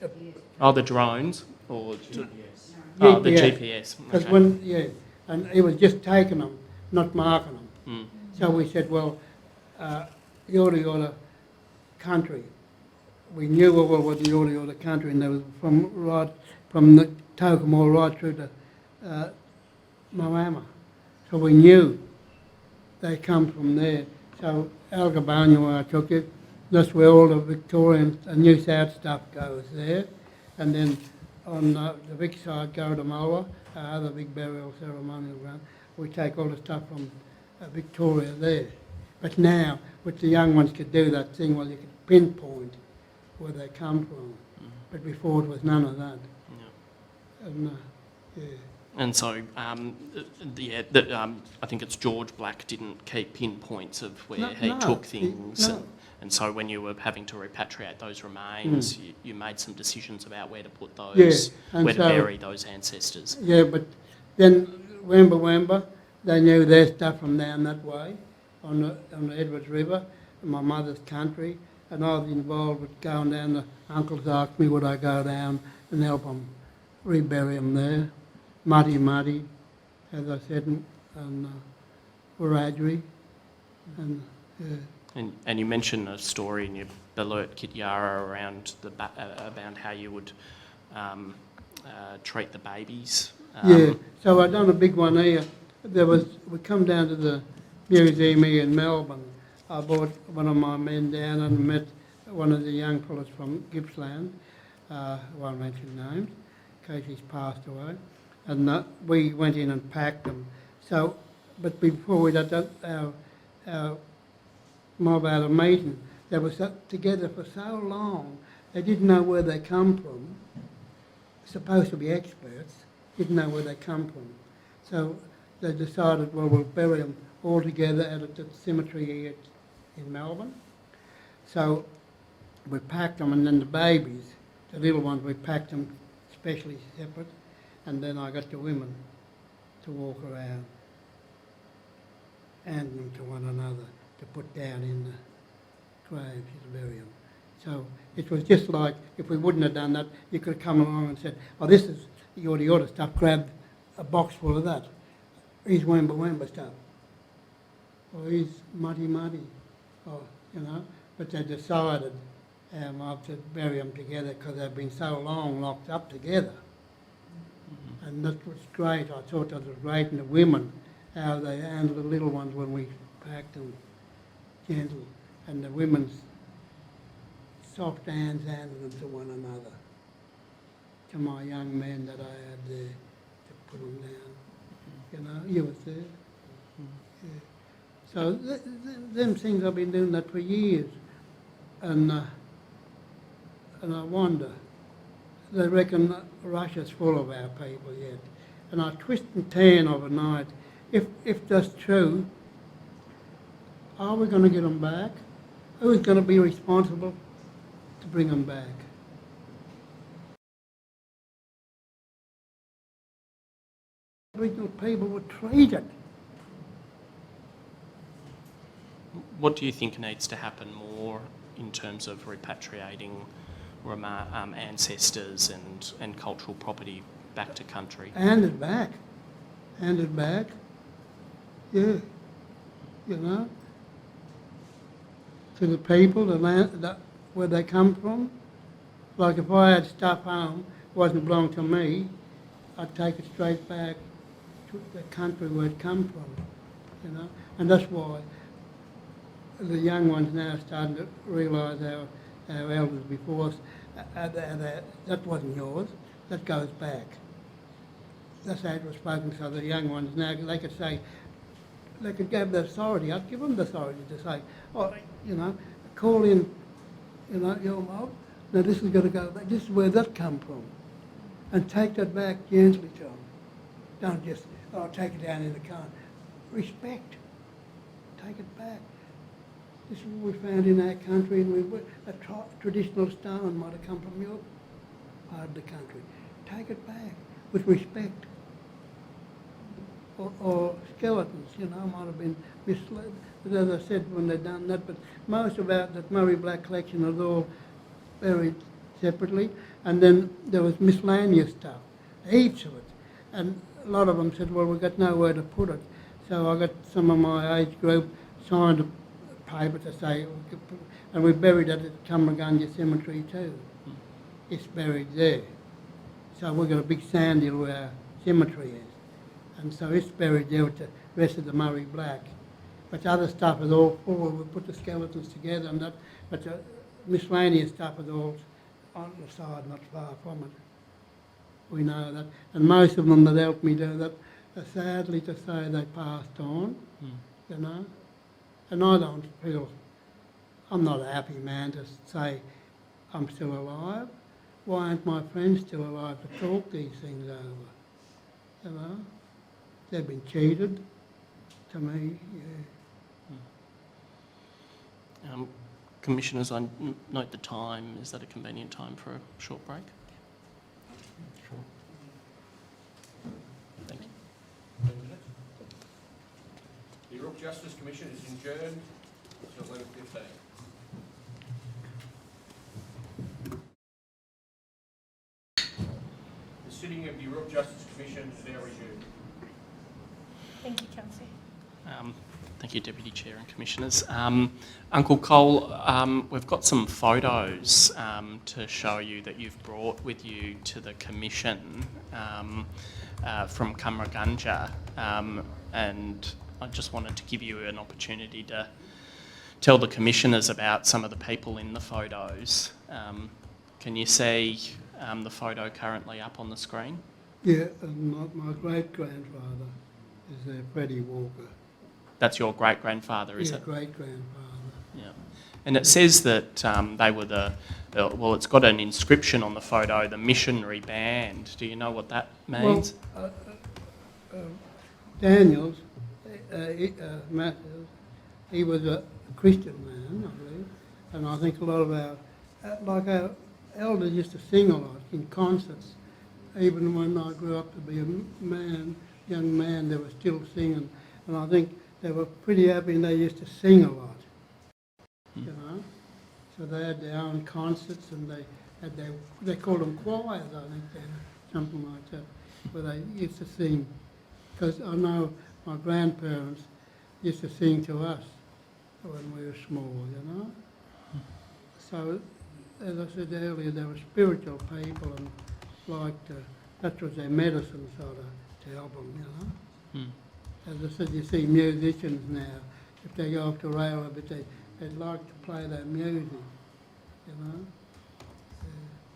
The drones or GPS. The GPS. Because Okay. and he was just taking them, not marking them. Mm. So we said, well, Yoorrook country. We knew what was the Yoorrook country, and there was from the Tokamo right through to Moama. So we knew they come from there. So Algabanya, where I took it, that's where all the Victorian and New South stuff goes there. And then on the Vic side, go to Moa, our other big burial ceremonial ground. We take all the stuff from Victoria there. But now, with the young ones could do that thing where you could pinpoint where they come from. But before it was none of that. Yeah. And, yeah. And so, I think it's George Black didn't keep pinpoints of where he took things. And so when you were having to repatriate those remains, you made some decisions about where to put those, where to bury those ancestors. Yeah, but then Wemba, they knew their stuff from down that way, on the Edwards River, in my mother's country, and I was involved with going down. The uncles asked me would I go down and help them rebury them there. Muddy, as I said, and Wiradjuri, and yeah. And you mentioned a story in your Balut Kityara around about how you would treat the babies. Yeah, so I done a big one here. We come down to the museum here in Melbourne. I brought one of my men down and met one of the young fellas from Gippsland. I won't mention names in case he's passed away. And we went in and packed them. So, but before we did that, our mob had a meeting. They were together for so long, they didn't know where they come from. Supposed to be experts, didn't know where they come from. So they decided, well, we'll bury them all together at the cemetery here in Melbourne. So we packed them, and then the babies, the little ones, we packed them specially separate. And then I got the women to walk around, hand them to one another to put down in the graves to bury them. So it was just like, if we wouldn't have done that, you could have come along and said, oh, this is Yoorrook stuff, grab a box full of that. Here's Wemba stuff. Or here's Muddy. Or, you know, but they decided to bury them together because they've been so long locked up together. And that was great. I thought that was great. And the women, how they handled the little ones when we packed them, gentle. And the women's soft hands handed them to one another. To my young men that I had there to put them down. You know, you was there. Yeah. So them things, I've been doing that for years. And and I wonder, they reckon that Russia's full of our people yet. And I twist and turn overnight. If that's true, are we going to get them back? Who's going to be responsible to bring them back? Aboriginal people were treated. What do you think needs to happen more in terms of repatriating ancestors and cultural property back to country? Handed back. Handed back. Yeah. You know? To the people, the land, where they come from. Like if I had stuff home, wasn't belong to me, I'd take it straight back to the country where it come from. You know? And that's why the young ones now are starting to realise our elders before us, that wasn't yours, that goes back. That's how it was spoken, so the young ones now, they could say, they could give the authority, I'd give them the authority to say, oh, you know, call in, you know, your mob, now this is going to go back, this is where that come from. And take that back gently to them. Don't just, oh, take it down in the car. Respect. Take it back. This is what we found in our country, and a traditional stone might have come from your part of the country. Take it back with respect. Or skeletons, you know, might have been misled. But as I said, when they've done that, but most of that Murray Black collection was all buried separately. And then there was miscellaneous stuff, heaps of it. And a lot of them said, well, we've got nowhere to put it. So I got some of my age group signed a paper to say, and we buried it at Cumragunja Cemetery too. It's buried there. So we've got a big sand hill where our cemetery is. And so it's buried there with the rest of the Murray Black. But the other stuff is all full. We put the skeletons together and that, but the miscellaneous stuff is all on the side, not far from it. We know that. And most of them that helped me do that, sadly to say, they passed on, you know. And I don't feel, I'm not a happy man to say I'm still alive. Why aren't my friends still alive to talk these things over? You know? They've been cheated, to me, yeah. Commissioners, I note the time. Is that a convenient time for a short break? Sure. Thank you. 10 minutes. The Yoorrook Justice Commission is adjourned until 11:15. The sitting of the Yoorrook Justice Commission is now resumed. Thank you, Councillor. Thank you, Deputy Chair and Commissioners. Uncle Cole, we've got some photos to show you that you've brought with you to the Commission from Cumragunja, and I just wanted to give you an opportunity to tell the Commissioners about some of the people in the photos. Can you see the photo currently up on the screen? Yeah, and my great-grandfather is there, Freddie Walker. That's your great-grandfather, is Yeah, it? great-grandfather. Yeah. And it says that they were well, it's got an inscription on the photo, the missionary band. Do you know what that means? Well, Daniels, Matthews, he was a Christian man, I believe, and I think a lot of our elders used to sing a lot in concerts. Even when I grew up to be a young man, they were still singing, and I think they were pretty happy and they used to sing a lot, you know. So they had their own concerts and they had they called them choirs, I think, then, something like that, where they used to sing. Because I know my grandparents used to sing to us when we were small, you know. So, as I said earlier, they were spiritual people and liked that was their medicine, sort of, to help them, you know. As I said, you see musicians now, if they go off to rail a bit, they'd like to play their music, you know.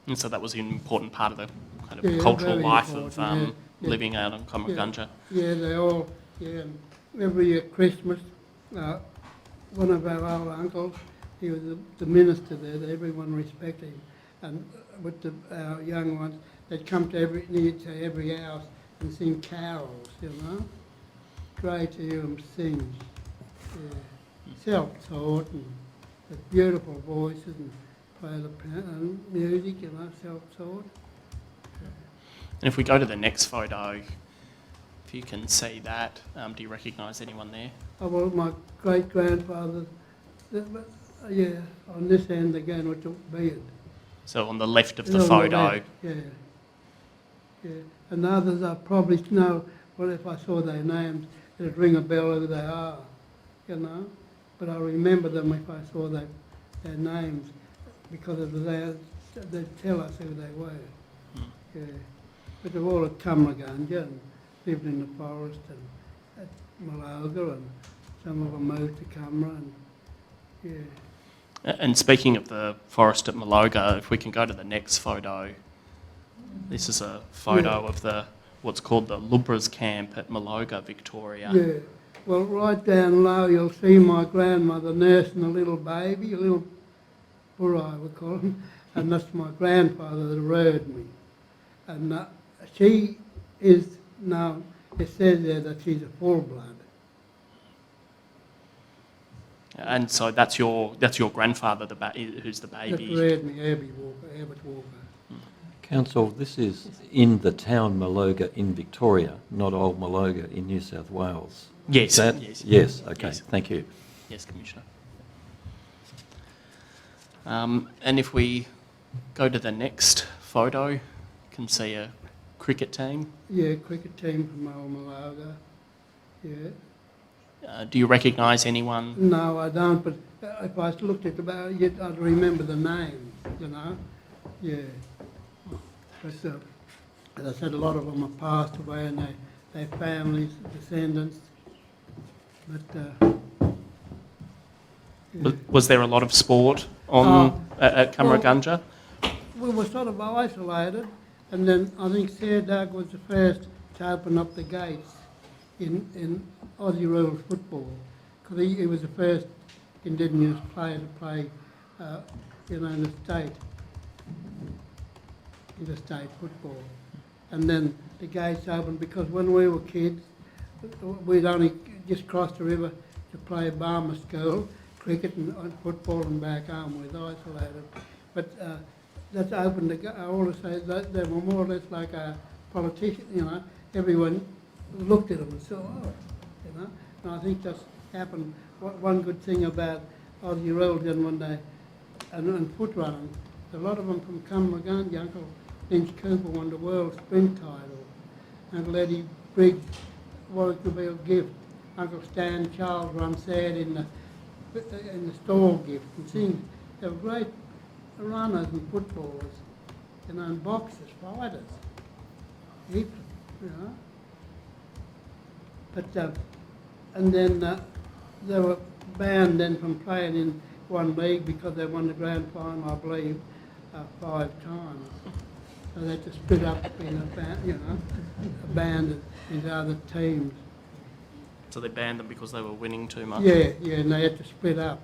And so that was an important part of the kind of Yeah, cultural very life of important, yeah. living out on Cumragunja. Yeah, they all, yeah. Every year Christmas, one of our old uncles, he was the minister there, everyone respected him. and with our young ones, they'd come to every house and sing carols, you know. Great to hear them sing. Yeah. Self-taught and with beautiful voices and play the piano, music, you know, self-taught. And if we go to the next photo, if you can see that, do you recognise anyone there? Oh, well, my great-grandfather, yeah, on this end again with the beard. So on the left of the On photo. left, yeah. Yeah. And others I probably know, well, if I saw their names, it'd ring a bell who they are, you know. But I remember them if I saw their names, because they'd tell us who they were. Yeah. But they're all at Cumraganga and lived in the forest and at Maloga, and some of them moved to Cumra, and yeah. And speaking of the forest at Maloga, if we can go to the next photo. This is a photo of what's called the Lubras camp at Maloga, Victoria. Yeah. Well, right down low you'll see my grandmother nursing a little baby, a little burai we call him, and that's my grandfather that reared me. And she is now, it says there that she's a full blood. And so that's your grandfather, who's the That baby. reared me, Herbert Walker. Council, this is in the town Maloga in Victoria, not Old Maloga in New South Wales. Yes. Is that? Yes. Yes, okay, Yes. thank you. Yes, Commissioner. And if we go to the next photo, you can see a cricket team. Yeah, cricket team from Old Maloga. Yeah. Do you recognise anyone? No, I don't, but if I looked at I'd remember the names, you know. Yeah. But as I said, a lot of them have passed away and their families, descendants. But yeah. Was there a lot of sport on at Cumraganga? We were sort of isolated, and then I think Doug was the first to open up the gates in Aussie rules football, because he was the first Indigenous player to play, in the state football. And then the gates opened, because when we were kids, we'd only just crossed the river to play Barmer school, cricket and football, and back home. We were isolated. But that's opened the I always say that they were more or less like a politician, you know. Everyone looked at them and saw, oh, you know. And I think that's happened. One good thing about Aussie rules and foot running, a lot of them from Cumraganga. Uncle Lynch Cooper won the world sprint title. Uncle Eddie Briggs, Warwick Gift. Uncle Stan Charles runs sad in the stall gift and things. They were great runners and footballers, you know, and boxers, fighters, heaps, you know. But and then they were banned then from playing in one league because they won the grand final, I believe, 5 times. So they had to split up in band into other teams. So they banned them because they were winning too much? Yeah, and they had to split up.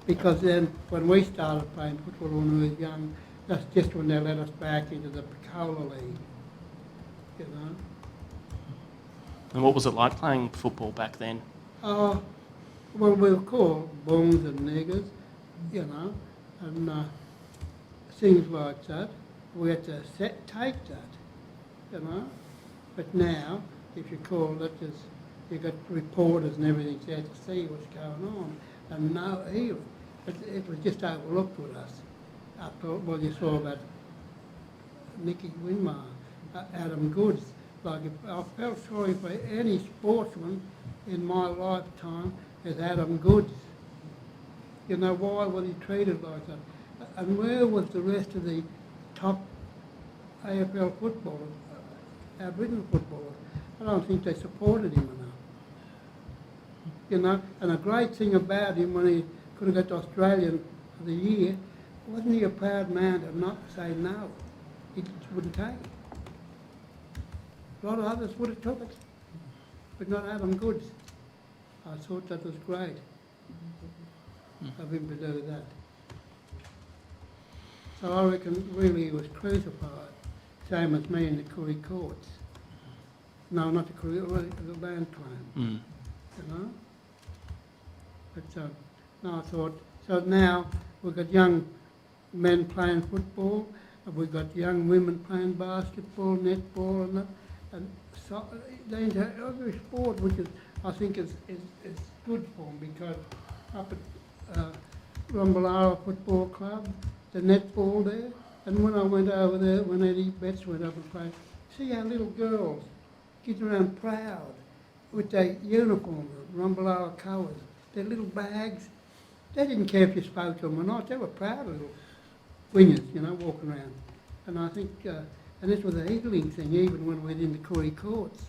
Because then, when we started playing football when we were young, that's just when they let us back into the Picola League, you know. And what was it like playing football back then? Well, we were called bungs and niggers, you know, and things like that. We had to take that, you know. But now, if you call it, you've got reporters and everything there to see what's going on, and no hearing. But it was just overlooked with us. Well, you saw about Nicky Winmar, Adam Goods. Like, I felt sorry for any sportsman in my lifetime as Adam Goods. You know, why was he treated like that? And where was the rest of the top AFL footballers, Aboriginal footballers? I don't think they supported him enough. You know, and a great thing about him, when he could have got to Australian for the year, wasn't he a proud man to not say no? He just wouldn't take it. A lot of others would have took it, but not Adam Goods. I thought that was great of him to do that. So I reckon really he was crucified, same as me in the Koori courts. No, not the Koori, the land claim, you know. But no, I thought, so now we've got young men playing football, and we've got young women playing basketball, netball, and that, and so they into every sport, which is I think is good for them, because up at Rumballara Football Club, the netball there, and when I went over there, when Eddie Betts went up and played, see how little girls get around proud with their uniforms, Rumballara colours, their little bags. They didn't care if you spoke to them or not. They were proud little wingers, you know, walking around. And I think, and this was an eagling thing, even when we were in the Koori courts.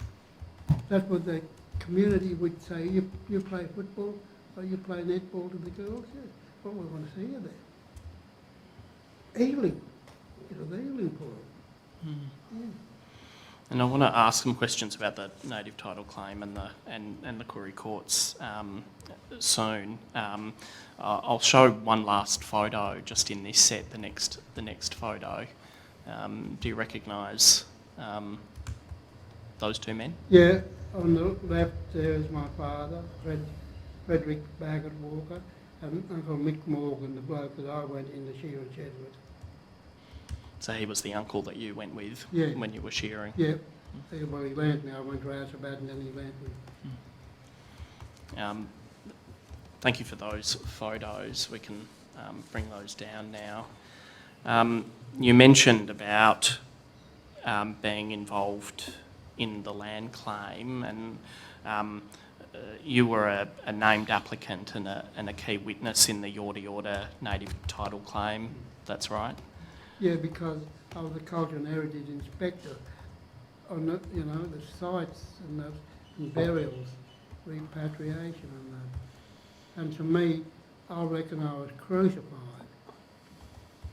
That's what the community would say, you play football or you play netball to the girls? Yeah, well, we want to see you there. Eagling. It was eagling for them. Yeah. And I want to ask some questions about the native title claim and the Koori courts soon. I'll show one last photo just in this set. The next photo. Do you recognise those two men? Yeah, on the left there is my father, Frederick Baggett Walker, and Uncle Mick Morgan, the bloke that I went into shear at Chedworth. So he was the uncle that you went with when you were shearing? Yeah. Well, he lent me. I went to Asabat and then he lent me. Thank you for those photos. We can bring those down now. You mentioned about being involved in the land claim, and you were a named applicant and a key witness in the Yoorrook native title claim. That's right? Yeah, because I was a culture and heritage inspector on the, you know, the sites and the burials, repatriation and that. And to me, I reckon I was crucified,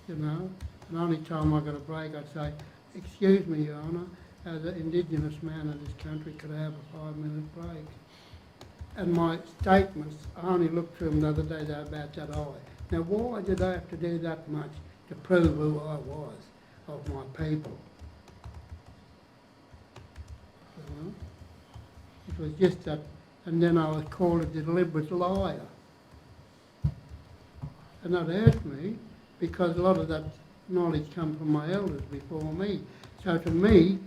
you know. And only time I got a break, I'd say, excuse me, Your Honour, as an Indigenous man of this country, could I have a 5-minute break? And my statements, I only looked through them the other day, they're about that high. Now, why did I have to do that much to prove who I was, of my people? You know? It was just that, and then I was called a deliberate liar. And that hurt me, because a lot of that knowledge come from my elders before me. So to me,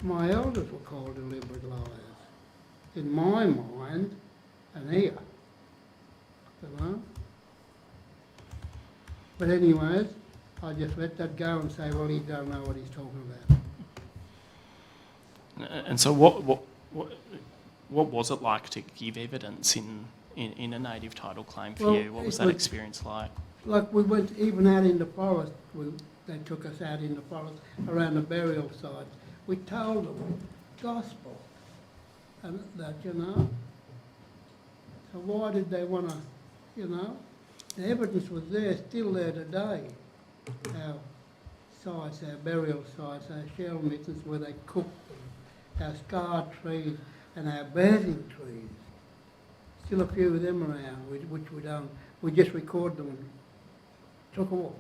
my elders were called deliberate liars, in my mind and here, you know. But anyways, I just let that go and say, well, he don't know what he's talking about. And so what was it like to give evidence in a native title claim for you? What was that experience like? Like we went even out in the forest, they took us out in the forest around the burial site. We told them gospel and that, you know. So why did they want to, you know? The evidence was there, still there today. Our sites, our burial sites, our shell mittens where they cooked them, our scar trees and our birthing trees. Still a few of them around, which we don't, we just record them and took off.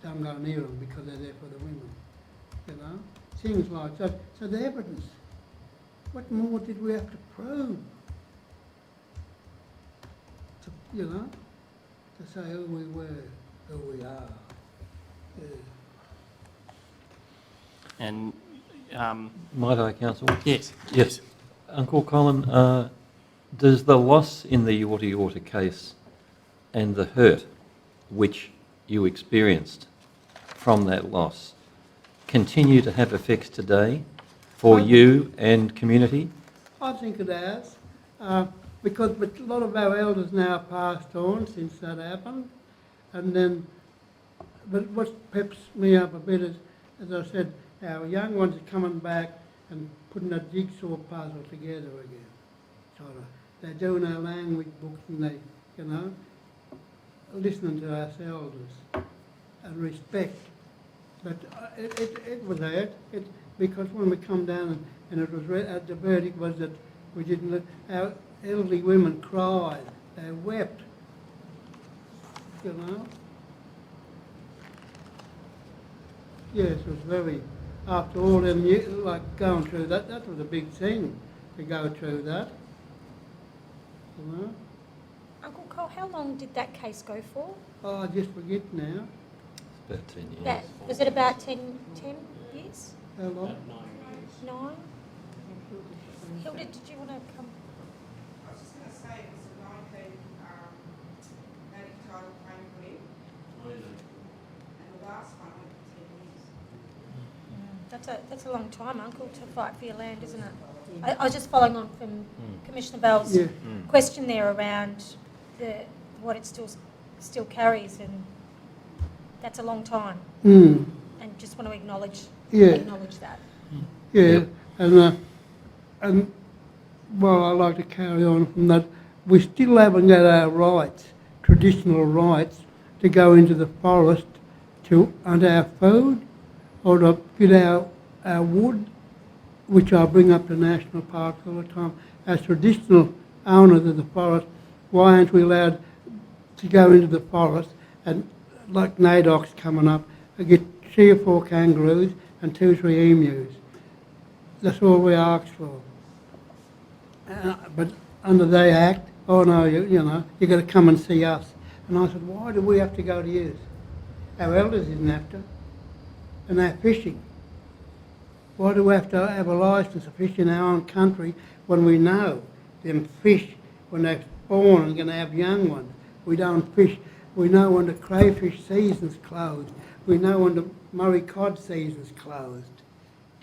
Don't go near them because they're there for the women, you know. Things like that. So the evidence, what more did we have to prove? To, you know, to say who we were, who we are. Yeah. And Might I, Council? yes. Yes. Uncle Colin, does the loss in the Yoorrook case and the hurt which you experienced from that loss continue to have effects today for you and community? I think it has, because a lot of our elders now passed on since that happened, and then, but what peps me up a bit is, as I said, our young ones are coming back and putting that jigsaw puzzle together again. Sort of, they're doing our language books and they, you know, listening to us elders and respect. But it was hard, because when we come down and it was read, the verdict was that we didn't, our elderly women cried, they wept, you know. Yes, it was very, after all them years, like going through that, that was a big thing to go through that. You know? Uncle Cole, how long did that case go for? Oh, I just forget now. It's about 10 years. That, was it about 10 years? How long? 9? Hilda, did you want to come? I was just going to say it was a 19 native title claim put in, and the last one went for 10 years. That's a long time, Uncle, to fight for your land, isn't it? I was just following on from Commissioner Bell's Yeah. question there around what it still carries, and that's a long time. Mm. And just want to acknowledge Yeah. that. Yeah, and well, I like to carry on from that. We still haven't got our rights, traditional rights, to go into the forest to hunt our food or to get our wood, which I bring up to national parks all the time. As traditional owners of the forest, why aren't we allowed to go into the forest and, like NAIDOC's coming up, I get 3 or 4 kangaroos and 2 or 3 emus. That's all we ask for. But under the Act, oh no, you know, you've got to come and see us. And I said, why do we have to go to you? Our elders didn't have to. And they're fishing. Why do we have to have a licence to fish in our own country when we know them fish, when they're born and going to have young ones? We don't fish. We know when the crayfish season's closed. We know when the Murray cod season's closed.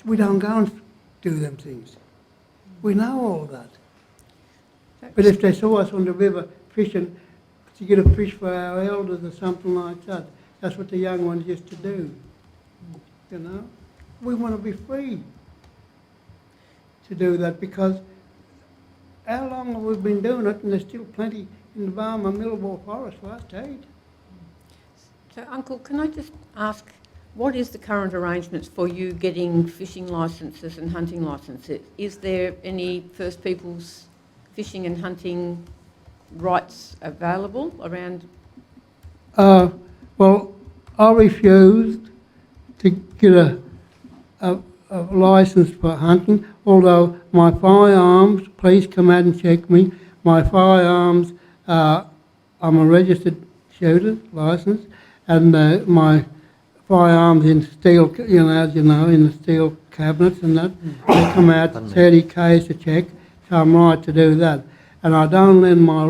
We don't go and do them things. We know all that. But if they saw us on the river fishing to get a fish for our elders or something like that, that's what the young ones used to do. You know? We want to be free to do that, because how long have we been doing it, and there's still plenty in the Barmer Millwall Forest for us to eat. So, Uncle, can I just ask, what is the current arrangements for you getting fishing licences and hunting licences? Is there any First Peoples fishing and hunting rights available around? Well, I refused to get a licence for hunting, although my firearms, please come out and check me, my firearms, I'm a registered shooter licence, and my firearms in steel, you know, as you know, in the steel cabinets and that, they come out 30 Ks to check, so I'm right to do that. And I don't lend my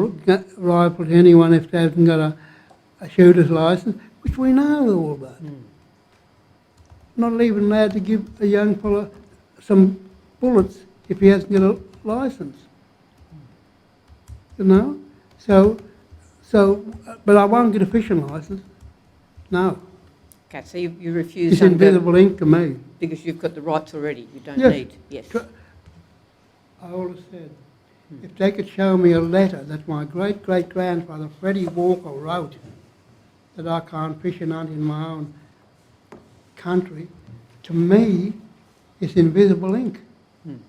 rifle to anyone if they haven't got a shooter's licence, which we know all that. Not even allowed to give a young fella some bullets if he hasn't got a licence. You know? But I won't get a fishing licence. No. Okay, so you refuse It's invisible ink to me. because you've got the rights already, you don't Yes. need, yes. I always said, if they could show me a letter that my great-great-grandfather Freddie Walker wrote that I can't fish and hunt in my own country, to me, it's invisible ink. You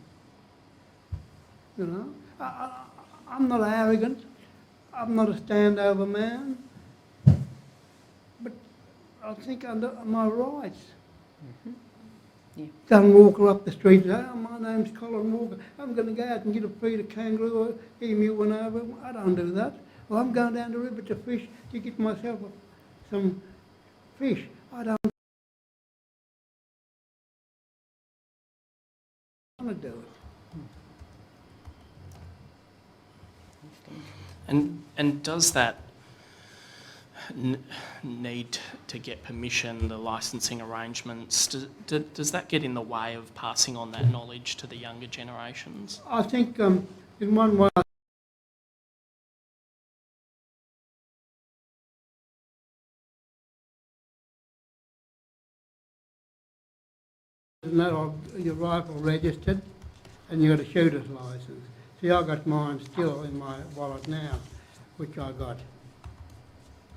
know? I'm not arrogant. I'm not a standover man. But I think under my rights. Yeah. Don't walk her up the street and say, oh, my name's Colin Walker. I'm going to go out and get a feed of kangaroo or emu whenever. I don't do that. Well, I'm going down the river to fish to get myself some fish. I don't want to do it. And does that need to get permission, the licensing arrangements, does that get in the way of passing on that knowledge to the younger generations? I think in one way, your rifle registered and you got a shooter's licence. See, I got mine still in my wallet now, which I got.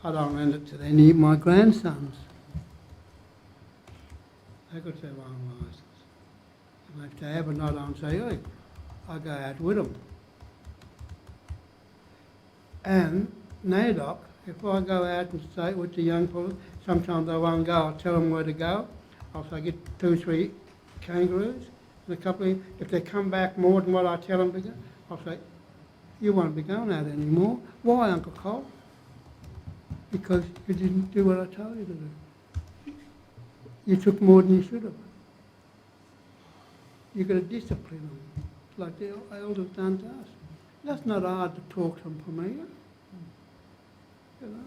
I don't lend it to any of my grandsons. They got their own licence. And if they haven't, I don't say, hey, I go out with them. And NAIDOC, if I go out and stay with the young fellas, sometimes I won't go, I'll tell them where to go. I'll say get 2 or 3 kangaroos and a couple of, if they come back more than what I tell them to go, I'll say, you won't be going out anymore. Why, Uncle Cole? Because you didn't do what I told you to do. You took more than you should have. You've got to discipline them, like the elders done to us. That's not hard to talk to them from here, you know.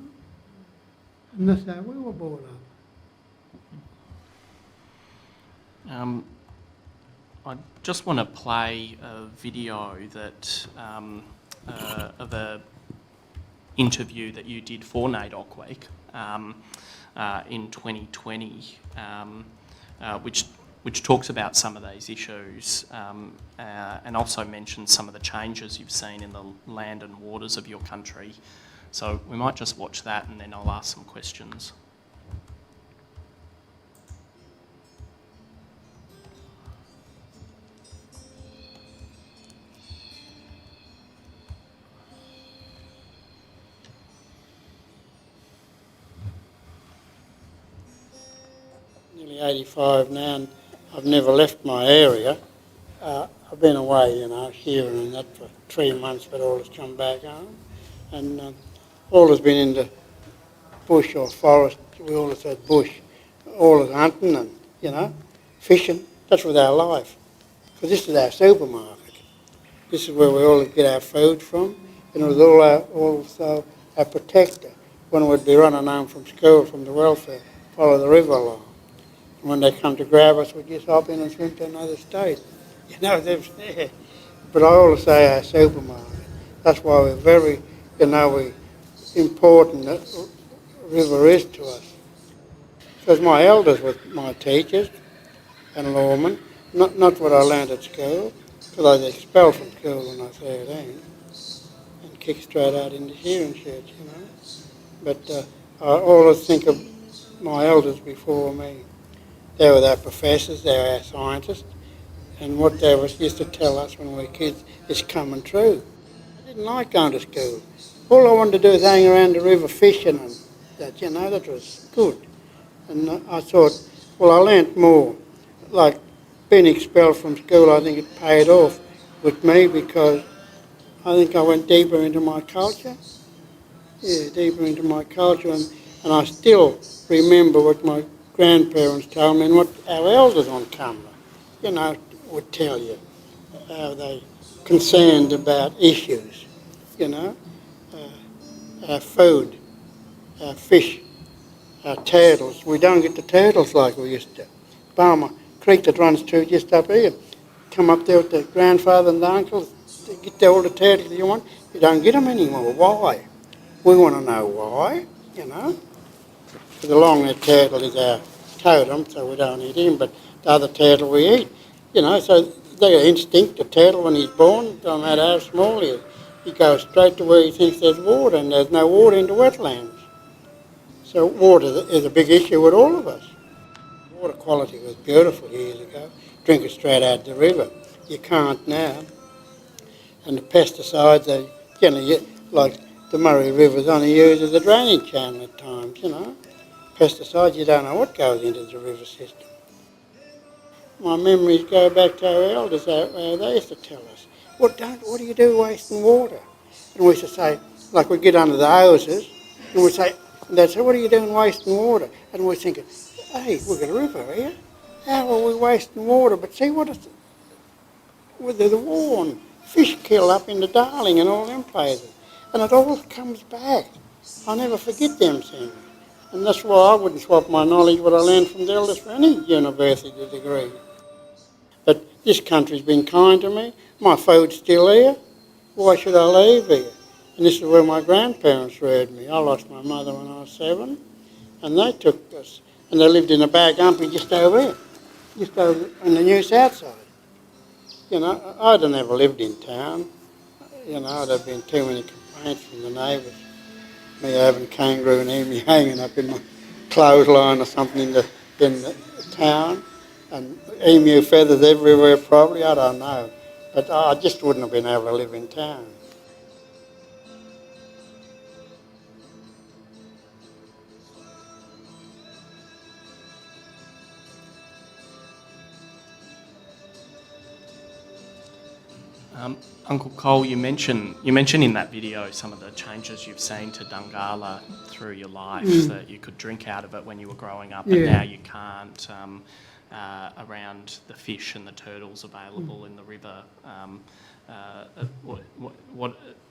And that's how we were brought up. I just want to play a video that of a interview that you did for NAIDOC Week in 2020, which talks about some of these issues and also mentions some of the changes you've seen in the land and waters of your country. So we might just watch that and then I'll ask some questions. Nearly 85 now, and I've never left my area. I've been away, you know, here and that for 3 months, but always come back home. And always been in the bush or forest. We always said bush. Always hunting and, you know, fishing. That's with our life. Because this is our supermarket. This is where we always get our food from. And it was also our protector. When we'd be running home from school, from the welfare, follow the river along. And when they come to grab us, we'd just hop in and swim to another state. You know, yeah. But I always say our supermarket. That's why we're very, you know, important that river is to us. Because my elders were my teachers and lawmen, not what I learned at school, because I was expelled from school when I was 13 and kicked straight out into shearing sheds, you know. But I always think of my elders before me. They were our professors, they were our scientists, and what they used to tell us when we were kids is coming true. I didn't like going to school. All I wanted to do was hang around the river fishing and that, you know, that was good. And I thought, well, I learnt more. Like being expelled from school, I think it paid off with me because I think I went deeper into my culture. Yeah, deeper into my culture, and I still remember what my grandparents told me and what our elders on camera, you know, would tell you, how they concerned about issues, you know, our food, our fish, our turtles. We don't get the turtles like we used to. Barmer Creek that runs through just up here. Come up there with the grandfather and the uncles, get all the turtles you want. You don't get them anymore. Why? We want to know why, you know. The long-necked turtle is our totem, so we don't eat him, but the other turtle we eat. You know, so they got instinct. The turtle, when he's born, no matter how small he is, he goes straight to where he thinks there's water, and there's no water in the wetlands. So water is a big issue with all of us. Water quality was beautiful years ago. Drink it straight out of the river. You can't now. And the pesticides, they generally, like the Murray River's only used as a drainage channel at times, you know. Pesticides, you don't know what goes into the river system. My memories go back to our elders, how they used to tell us, what do you do wasting water? And we used to say, like we'd get under the hoses, and we'd say, and they'd say, what are you doing wasting water? And we're thinking, hey, we've got a river here. How are we wasting water? But see what it's, with the war and fish kill up in the Darling and all them places. And it all comes back. I'll never forget them things. And that's why I wouldn't swap my knowledge, what I learned from the elders, for any university degree. But this country's been kind to me. My food's still here. Why should I leave here? And this is where my grandparents reared me. I lost my mother when I was 7, and they took us. And they lived in a bag humpy just over here, just over on the New South side. You know, I'd have never lived in town. You know, there'd been too many complaints from the neighbours. Me having kangaroo and emu hanging up in my clothesline or something in the town, and emu feathers everywhere probably, I don't know. But I just wouldn't have been able to live in town. Uncle Cole, you mentioned in that video some of the changes you've seen to Dungala through your life, that you could drink out of it when you were growing up, and now you can't, around the fish and the turtles available in the river.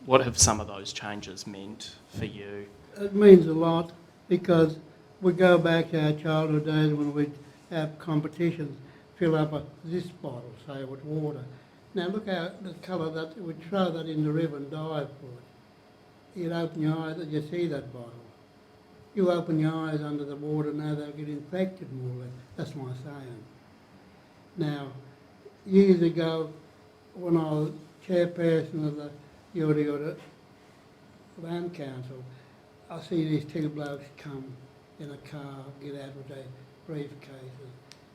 What have some of those changes meant for you? It means a lot, because we go back to our childhood days when we'd have competitions, fill up this bottle, say, with water. Now look how the colour that, we'd throw that in the river and dive for it. You'd open your eyes and you see that bottle. You open your eyes under the water, now they'll get infected more or less. That's my saying. Now, years ago, when I was chairperson of the Yoorrook Land Council, I see these two blokes come in a car, get out with their briefcases,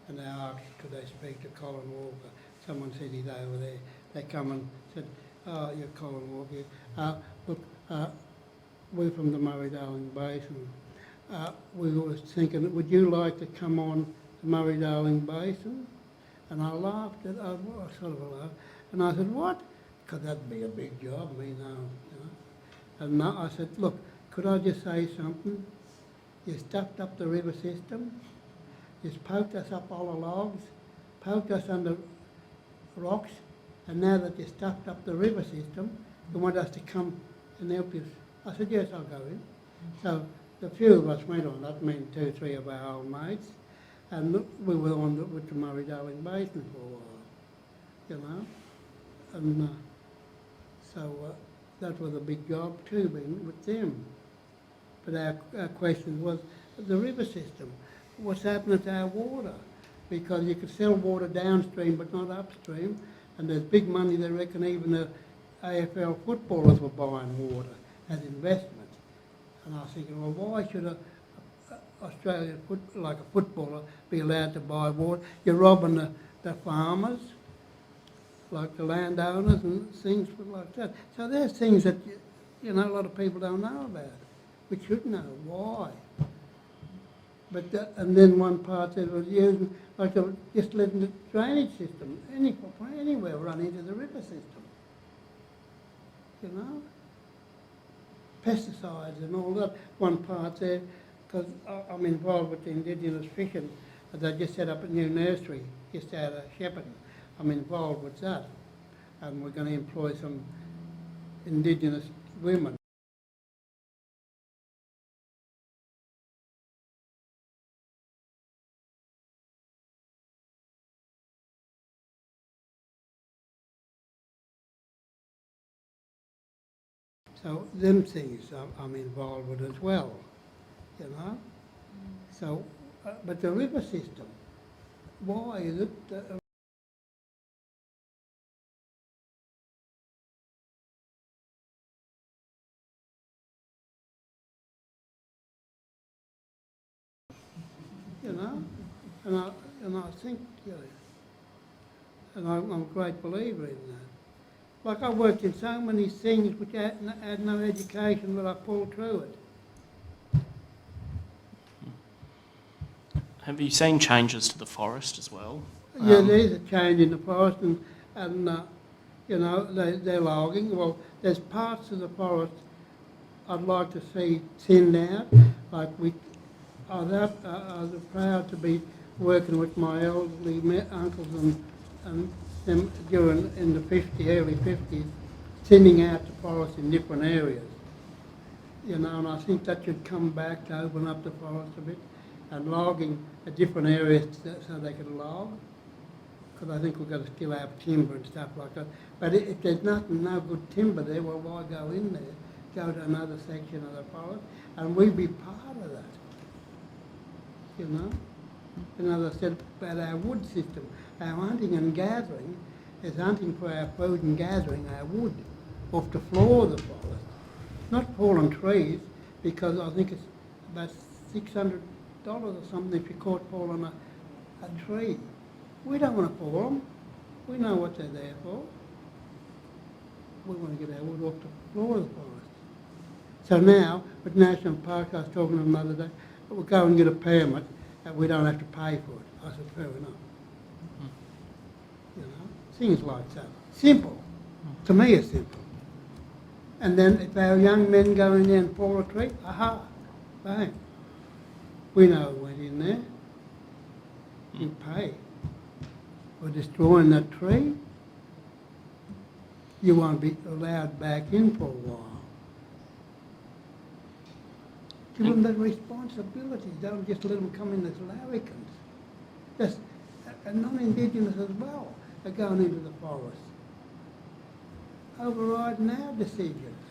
and they asked could they speak to Colin Walker. Someone said he's over there. They come and said, "Oh, you're Colin Walker. Look, we're from the Murray-Darling Basin. We were thinking, would you like to come on the Murray-Darling Basin?" And I laughed at, I sort of laughed, and I said, "What? Because that'd be a big job, me now." And I said, "Look, could I just say something? You stuffed up the river system. You poked us up all the logs, poked us under rocks, and now that you stuffed up the river system, you want us to come and help you." I said, "Yes, I'll go in." So the few of us went on, that meant 2 or 3 of our old mates, and we were on with the Murray-Darling Basin for a while, you know. And so that was a big job too, being with them. But our question was the river system. What's happening to our water? Because you could sell water downstream but not upstream, and there's big money, they reckon even the AFL footballers were buying water as investment. And I was thinking, well, why should a Australian like a footballer be allowed to buy water? You're robbing the farmers, like the landowners and things like that. So there's things that you know a lot of people don't know about. We should know why. But and then one part said was using, like they were just letting the drainage system anywhere run into the river system. You know? Pesticides and all that. One part there, because I'm involved with the indigenous fishing, they just set up a new nursery just out of Shepparton. I'm involved with that. And we're going to employ some indigenous women. So them things I'm involved with as well, you know. So, but the river system, why is it? You know, and I think, you know, and I'm a great believer in that. Like I worked in so many things which I had no education, but I pulled through it. Have you seen changes to the forest as well? Yeah, there's a change in the forest, and you know, they're logging. Well, there's parts of the forest I'd like to see thinned out. Like I was proud to be working with my elderly uncles and them during in the early 50s, thinning out the forest in different areas. You know, and I think that should come back to open up the forest a bit, and logging at different areas so they can log. Because I think we've got to still have timber and stuff like that. But if there's no good timber there, well, why go in there? Go to another section of the forest, and we'd be part of that. You know? And as I said about our wood system, our hunting and gathering is hunting for our food and gathering our wood off the floor of the forest. Not fallen trees, because I think it's about $600 or something if you're caught falling a tree. We don't want to fall them. We know what they're there for. We want to get our wood off the floor of the forest. So now, with National Park, I was talking to them the other day, we'll go and get a permit and we don't have to pay for it. I said, fair enough. You know, things like that. Simple. To me, it's simple. And then if our young men go in there and pull a tree, aha, bang. We know who went in there. You pay. For destroying that tree, you won't be allowed back in for a while. Give them the responsibility. Don't just let them come in as larrikins. Just, and non-Indigenous as well are going into the forest. Overriding our decisions,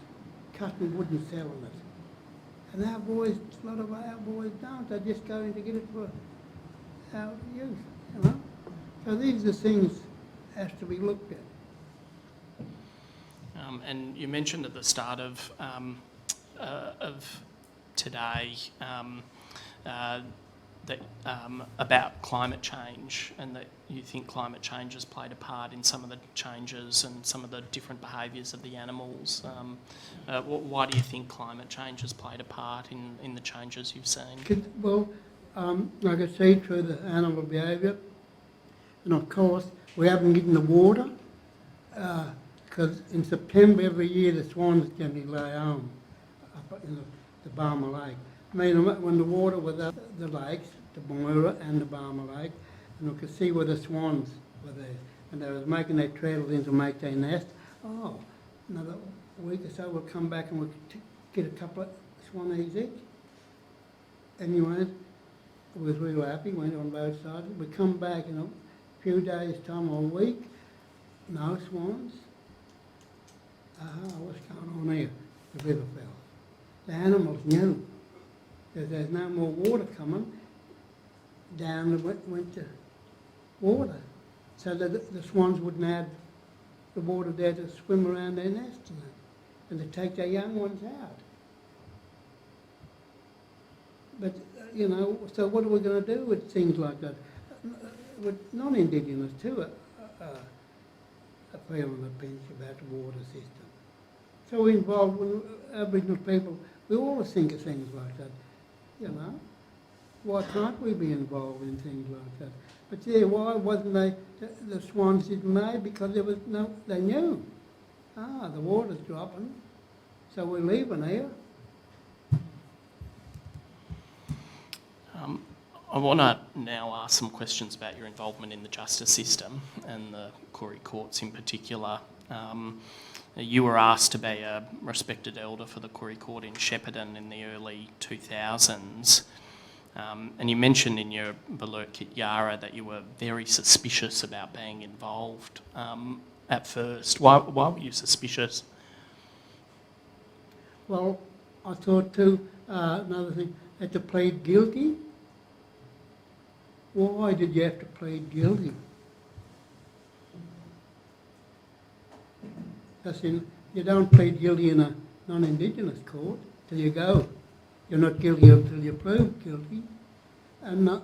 cutting wood and selling it. And our boys, a lot of our boys don't. They're just going to get it for our youth, you know. So these are things has to be looked at. And you mentioned at the start of today that about climate change, and that you think climate change has played a part in some of the changes and some of the different behaviours of the animals. Why do you think climate change has played a part in the changes you've seen? Well, like I say, through the animal behaviour, and of course we haven't given the water, because in September every year the swans generally lay home up in the Barmer Lake. I mean, when the water was up the lakes, the Moira and the Barmer Lake, and we could see where the swans were there, and they was making their trails in to make their nest. Oh, another week or so we'll come back and we'll get a couple of swannies each. Anyway, we was real happy, went on both sides. We come back in a few days' time or a week, no swans. What's going on here? The river fell. The animals knew that there's no more water coming. Down went the water, so that the swans wouldn't have the water there to swim around their nest and to take their young ones out. But, you know, so what are we going to do with things like that? With non-Indigenous too, are feeling a pinch about the water system. So we're involved with Aboriginal people. We always think of things like that, you know. Why can't we be involved in things like that? But yeah, why wasn't the swans didn't lay? Because there was no, they knew. The water's dropping, so we're leaving here. I want to now ask some questions about your involvement in the justice system and the Koori courts in particular. You were asked to be a respected elder for the Koori court in Shepparton in the early 2000s. And you mentioned in your Balurt Kit Yara that you were very suspicious about being involved at first. Why were you suspicious? Well, I thought too, another thing, had to plead guilty. Why did you have to plead guilty? As in, you don't plead guilty in a non-Indigenous court till you go. You're not guilty until you're proved guilty. And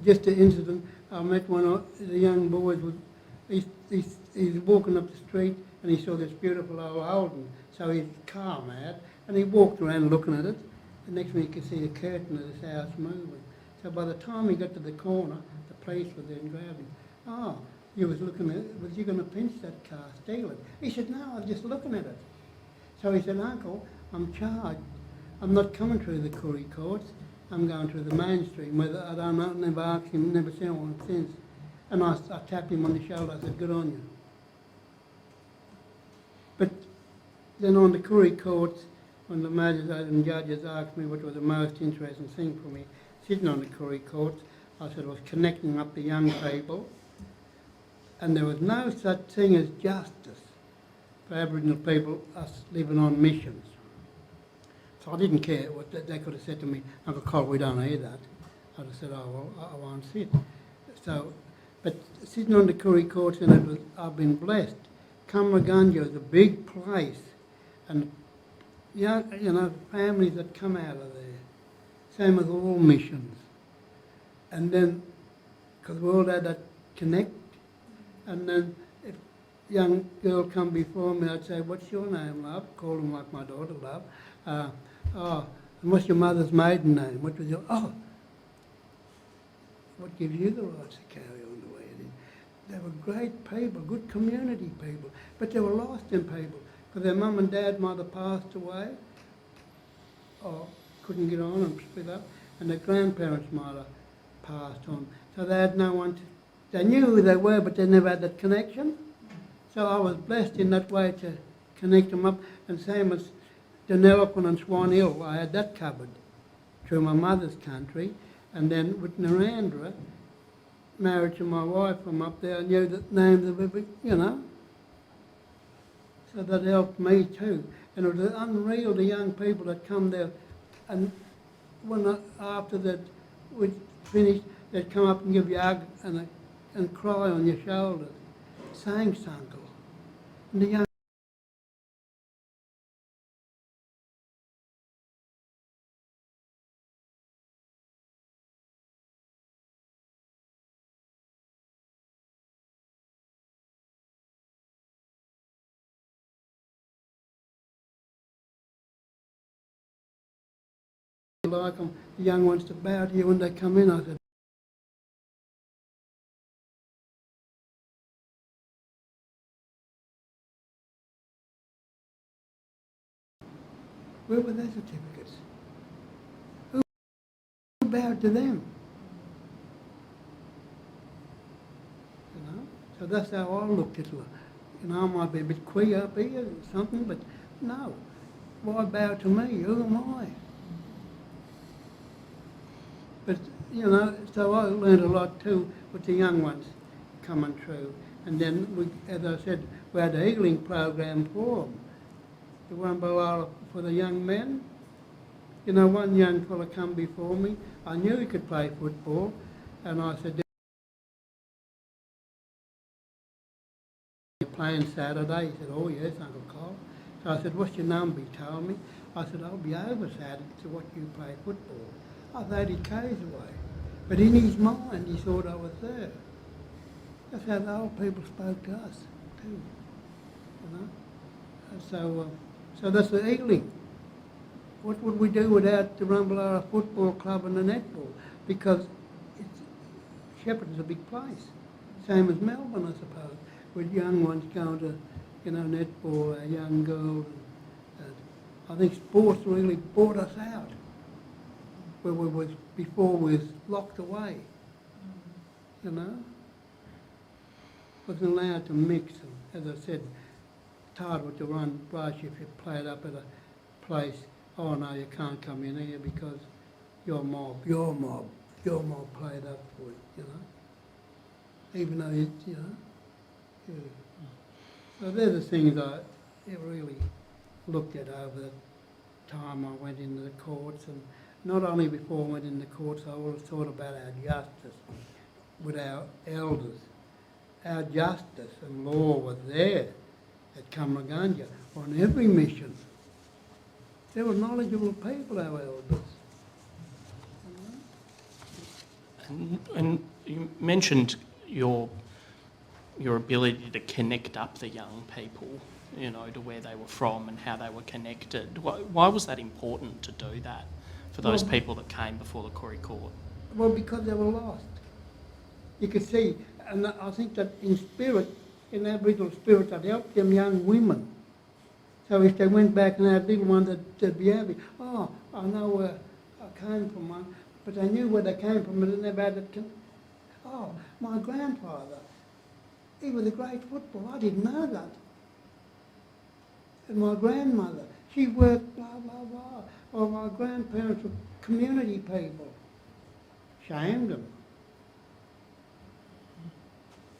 just an incident, I met one of the young boys, he's walking up the street and he saw this beautiful old Holden, so he's car mad, and he walked around looking at it, and next minute you could see the curtain of this house moving. So by the time he got to the corner, the police were there and grabbed him. You was looking at it, was you going to pinch that car, steal it? He said, no, I was just looking at it. So he said, Uncle, I'm charged. I'm not coming through the Koori courts. I'm going through the mainstream. Whether I don't know, never asked him, never seen one since. And I tapped him on the shoulder. I said, good on you. But then on the Koori courts, when the magistrates and judges asked me what was the most interesting thing for me, sitting on the Koori courts, I said I was connecting up the young people. And there was no such thing as justice for Aboriginal people, us living on missions. So I didn't care what they could have said to me, Uncle Colin, we don't hear that. I'd have said, oh, well, I won't sit. So, but sitting on the Koori courts, and I've been blessed. Kamragunja is a big place, and young, families that come out of there, same as all missions. And then, because we all had that connect, and then if a young girl come before me, I'd say, what's your name, love? Call them like my daughter, love. And what's your mother's maiden name? What was your, what gives you the right to carry on the way it is? They were great people, good community people, but they were lost in people because their mum and dad might have passed away or couldn't get on and split up, and their grandparents might have passed on. So they had no one to, they knew who they were, but they never had that connection. So I was blessed in that way to connect them up, and same as Deniliquin and Swan Hill, I had that covered through my mother's country, and then with Narandra, married to my wife from up there, I knew the names of every, you know. So that helped me too. And it was unreal, the young people that come there, and after that we'd finished, they'd come up and give you a hug and cry on your shoulders. Thanks, Uncle. And the young like them, the young ones to bow to you when they come in. I said, where were their certificates? Who bowed to them? You know? So that's how I looked at it. You know, I might be a bit queer up here or something, but no. Why bow to me? Who am I? But, you know, so I learned a lot too with the young ones coming through. And then, we, as I said, we had a healing program for them. The one for the young men. You know, one young fella come before me. I knew he could play football. And I said, "You're playing Saturday?" He said, "Oh yes, Uncle Colin." So I said, "What's your number?" He told me. I said, "I'll be over Saturday to watch you play football." I was 80 k's away. But in his mind, he thought I was there. That's how the old people spoke to us, too. You know? And so that's the healing. What would we do without the Rumballara Football Club and the netball? Because Shepparton's a big place. Same as Melbourne, I suppose, with young ones going to, you know, netball, young girls. And I think sports really brought us out. Where we was before we was locked away, you know. Wasn't allowed to mix, and as I said, titled to run brush if you played up at a place. Oh no, you can't come in here because your mob played up for it, you know. Even though it's, you know. Yeah. So they're the things I really looked at over the time I went into the courts, and not only before I went in the courts, I always thought about our justice with our elders. Our justice and law was there at Kamraganja on every mission. They were knowledgeable people, our elders. And you mentioned your ability to connect up the young people, you know, to where they were from and how they were connected. Why was that important to do that for those people that came before the Koori Court? Well, because they were lost. You could see, and I think that in spirit, in Aboriginal spirit, that helped them young women. So if they went back and had little ones, they'd be happy. Oh, I know where I came from, one, but they knew where they came from, and they never had it. Oh, my grandfather, he was a great footballer. I didn't know that. And my grandmother, she worked, blah, blah, blah. Or my grandparents were community people. Shamed them.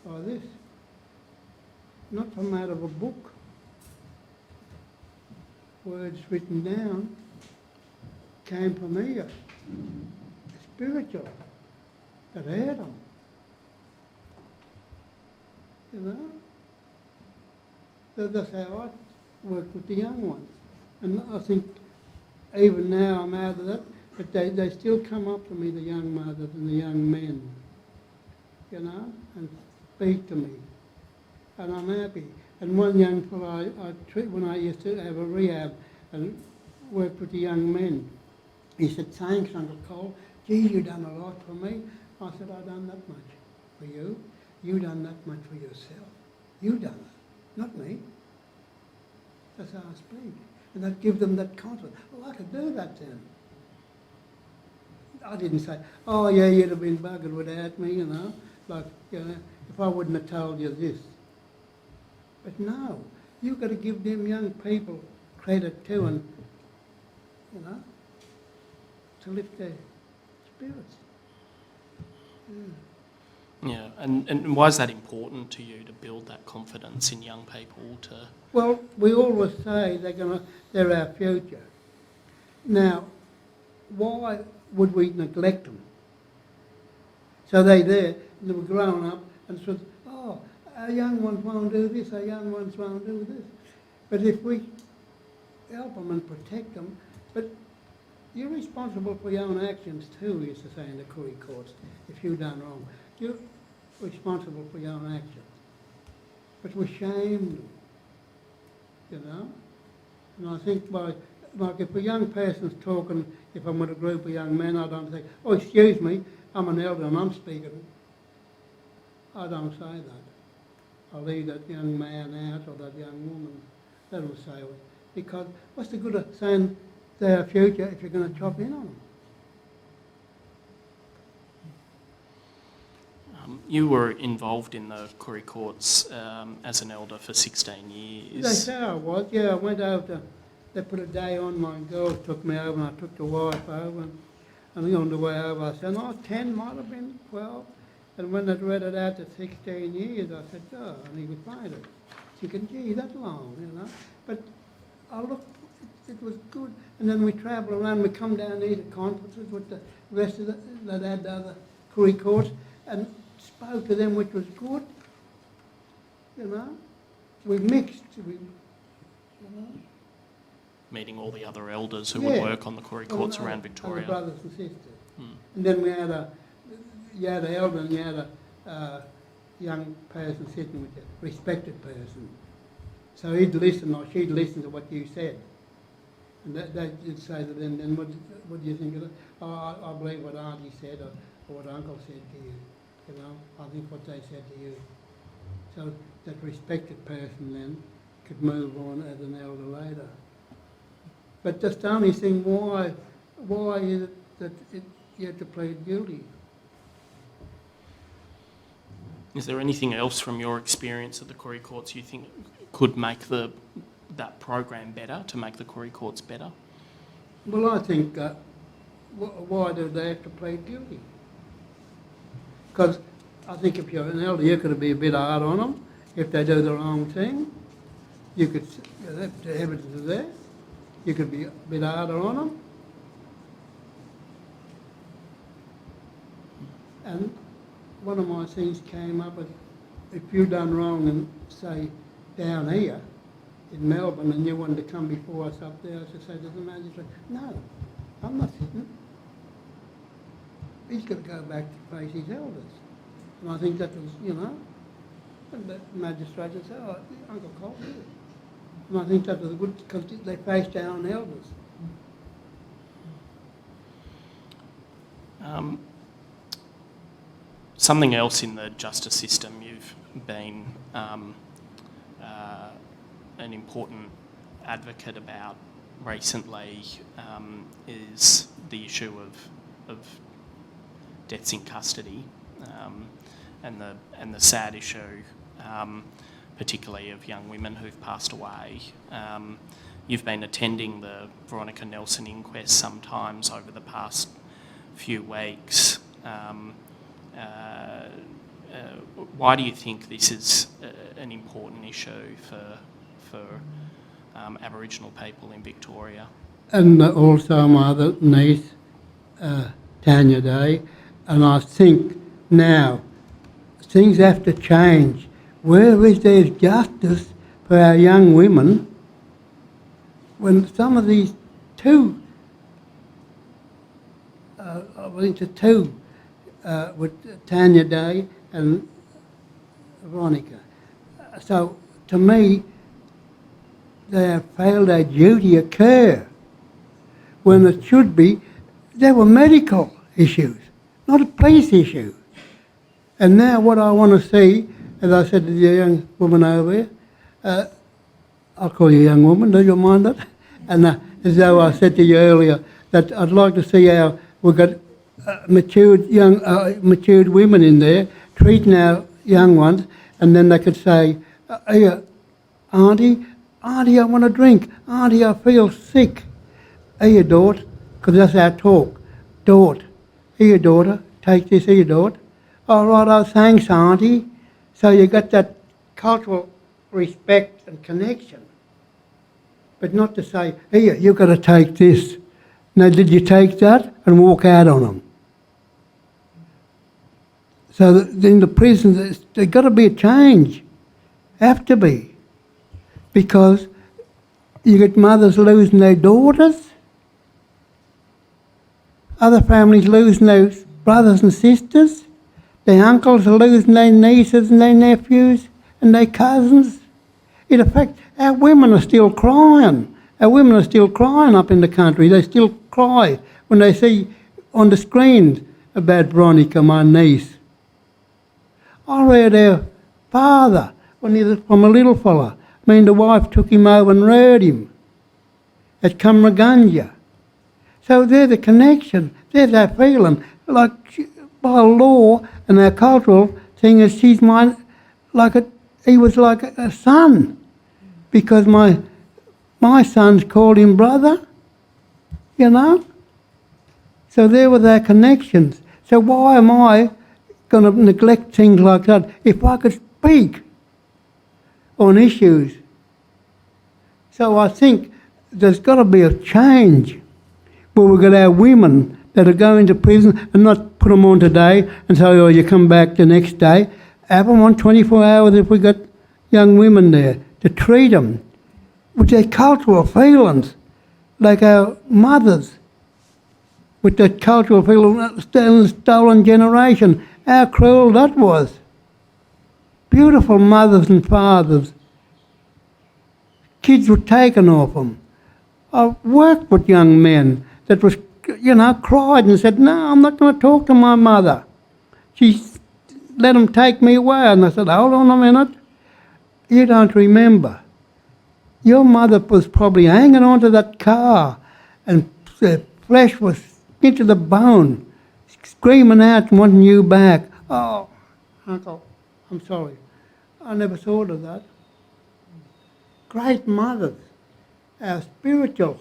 By this. Not from out of a book. Words written down came from here. Spiritual. That heard them. You know? So that's how I work with the young ones. And I think even now I'm out of that, but they still come up to me, the young mothers and the young men, you know, and speak to me. And I'm happy. And one young fellow, when I used to have a rehab and worked with the young men, he said, "Thanks, Uncle Cole. Gee, you've done a lot for me." I said, "I've done that much for you. You done that much for yourself. You done it, not me. That's how I speak. And that gives them that confidence. Oh, I could do that then. I didn't say, oh yeah, you'd have been buggered without me, you know. Like, you know, if I wouldn't have told you this. But no, you've got to give them young people credit too, and, you know, to lift their spirits. Yeah, and why is that important to you to build that confidence in young people to... Well, we always say they're our future. Now, why would we neglect them? So they're there, and they were growing up, and said, oh, our young ones won't do this, our young ones won't do this. But if we help them and protect them, but you're responsible for your own actions too, we used to say in the Koori courts, if you've done wrong. You're responsible for your own actions. But we shamed them, you know. And I think like if a young person's talking, if I'm with a group of young men, I don't think, oh, excuse me, I'm an elder and I'm speaking. I don't say that. I'll leave that young man out or that young woman. They will say it. Because what's the good of saying they're our future if you're going to chop in on them? You were involved in the Koori courts as an elder for 16 years. They say I was, yeah. I went over they put a day on, my girls took me over and I took the wife over. And on the way over I said, oh, 10 might have been 12. And when I'd read it out to 16 years, I said, oh, and he was fine. Thinking, gee, that's long, you know. But I looked, it was good. And then we travel around, we come down here to conferences with the rest of that had the other Koori courts and spoke to them, which was good, you know. We mixed, you know. Meeting all the other elders who would work on the Koori courts around And Victoria. the brothers and sisters. And then you had an elder and you had a young person sitting with a respected person. So he'd listen or she'd listen to what you said. And they'd say to them, then what do you think of it? Oh, I believe what Auntie said or what Uncle said to you. You know, I think what they said to you. So that respected person then could move on as an elder later. But just the only thing, why is it that you have to plead guilty? Is there anything else from your experience at the Koori courts you think could make that program better, to make the Koori courts better? Well, I think, why do they have to plead guilty? Because I think if you're an elder, you could be a bit hard on them if they do the wrong thing. You could, the evidence is there. You could be a bit harder on them. And one of my things came up with, if you've done wrong and say down here in Melbourne and you wanted to come before us up there, I should say to the magistrate, no, I'm not sitting. He's got to go back to face his elders. And I think that was, you know, and the magistrate would say, oh, Uncle Colin did it. And I think that was good because they faced their own elders. Something else in the justice system you've been an important advocate about recently is the issue of deaths in custody and the sad issue, particularly of young women who've passed away. You've been attending the Veronica Nelson inquest sometimes over the past few weeks. Why do you think this is an important issue for Aboriginal people in Victoria? And also my other niece, Tanya Day, and I think now things have to change. Where is there justice for our young women when some of these two, I think the two, with Tanya Day and Veronica. So to me, they have failed their duty of care when it should be, they were medical issues, not a police issue. And now what I want to see, as I said to the young woman over there, I'll call you a young woman, do you mind that? And as though I said to you earlier, that I'd like to see how we've got matured women in there treating our young ones, and then they could say, here, Auntie, I want a drink. Auntie, I feel sick. Here, daughter, because that's our talk. Daughter, here, daughter, take this here, daughter. All right, oh, thanks, Auntie. So you got that cultural respect and connection. But not to say, here, you've got to take this. Now, did you take that and walk out on them? So that in the prisons, there's got to be a change. Have to be. Because you get mothers losing their daughters, other families losing their brothers and sisters, their uncles are losing their nieces and their nephews and their cousins. In effect, our women are still crying. Our women are still crying up in the country. They still cry when they see on the screens about Veronica, my niece. I read her father when he was from a little fella. I mean, the wife took him over and reared him at Cumragunja. So there's a connection. There's that feeling. Like by law and our cultural thing is he was like a son. Because my sons called him brother, you know. So there were their connections. So why am I going to neglect things like that? If I could speak on issues. So I think there's got to be a change where we've got our women that are going to prison and not put them on today and say, oh, you come back the next day. Have them on 24 hours if we've got young women there to treat them with their cultural feelings, like our mothers, with that cultural feeling, stolen generation. How cruel that was. Beautiful mothers and fathers. Kids were taken off them. I worked with young men that was, cried and said, no, I'm not going to talk to my mother. She let them take me away. And I said, hold on a minute. You don't remember. Your mother was probably hanging onto that car and the flesh was into the bone, screaming out and wanting you back. Oh, Uncle, I'm sorry. I never thought of that. Great mothers, our spiritual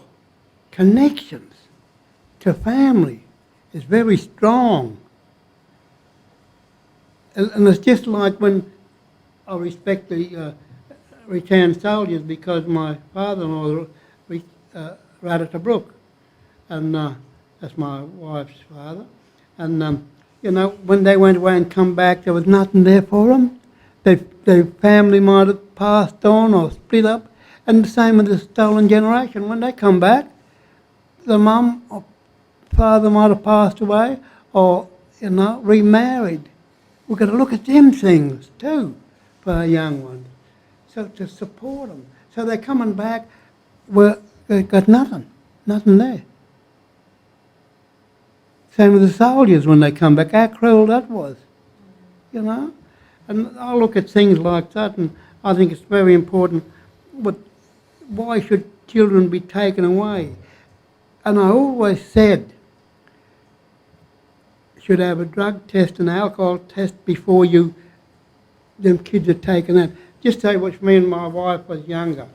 connections to family is very strong. And it's just like when I respect the returned soldiers, because my father-in-law Brook, and that's my wife's father. And, when they went away and come back, there was nothing there for them. Their family might have passed on or split up. And the same with the stolen generation. When they come back, the mum or father might have passed away or, remarried. We've got to look at them things too for our young ones. So to support them. So they're coming back, they've got nothing there. Same with the soldiers when they come back, how cruel that was, And I look at things like that and I think it's very important. But why should children be taken away? And I always said, should have a drug test and alcohol test before them kids are taken out. Just say which me and my wife was younger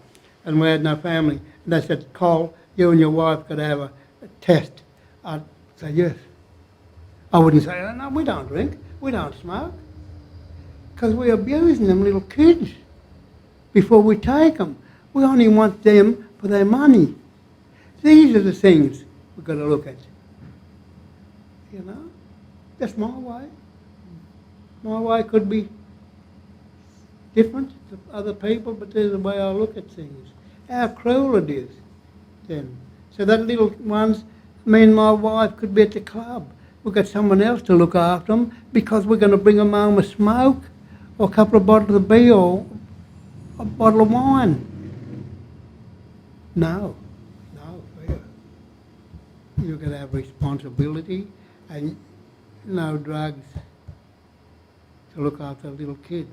and we had no family. And they said, Cole, you and your wife got to have a test. I'd say, yes. I wouldn't say, oh, no, we don't drink, we don't smoke. Because we're abusing them little kids before we take them. We only want them for their money. These are the things we've got to look at. That's my way. My way could be different to other people, but there's the way I look at things. How cruel it is then. So that little ones, me and my wife could be at the club. We've got someone else to look after them because we're going to bring them home a smoke or a couple of bottles of beer or a bottle of wine. No, fair. You've got to have responsibility and no drugs. to look after a little kid.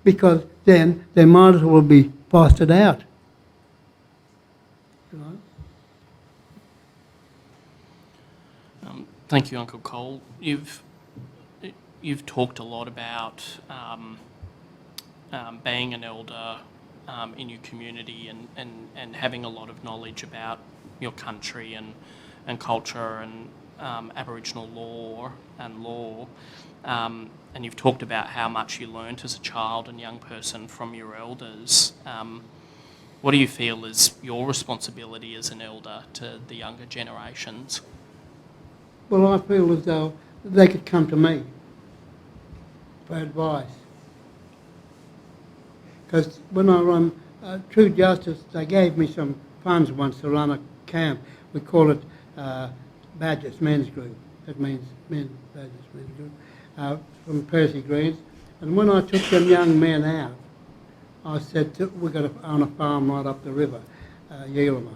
Because then they might as well be fostered out. You know? Thank you, Uncle Cole. You've talked a lot about being an elder in your community and having a lot of knowledge about your country and culture and Aboriginal law and law. And you've talked about how much you learnt as a child and young person from your elders. What do you feel is your responsibility as an elder to the younger generations? Well, I feel as though they could come to me for advice. Because when I run True Justice, they gave me some funds once to run a camp. We call it Badgers Men's Group. That means Badgers Men's Group, from Percy Greens. And when I took them young men out, I said, we've got on a farm right up the river, Yoorrook.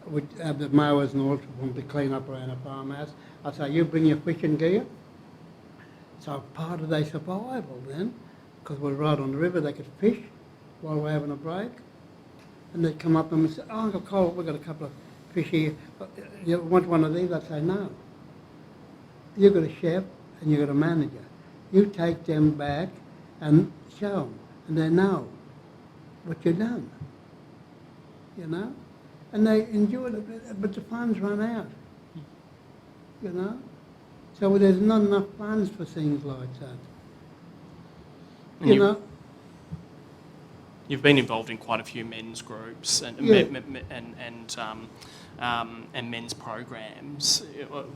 We have the mowers and all to clean up around the farmhouse. I say, you bring your fishing gear. So part of their survival then, because we're right on the river, they could fish while we're having a break. And they'd come up and say, oh, Uncle Cole, we've got a couple of fish here. You want one of these? I'd say, no. You've got a chef and you've got a manager. You take them back and show them, and they know what you've done, you know? And they enjoy it, but the funds run out, you know? So there's not enough funds for things like that, you know? You've been involved in quite a few men's groups and men's programs.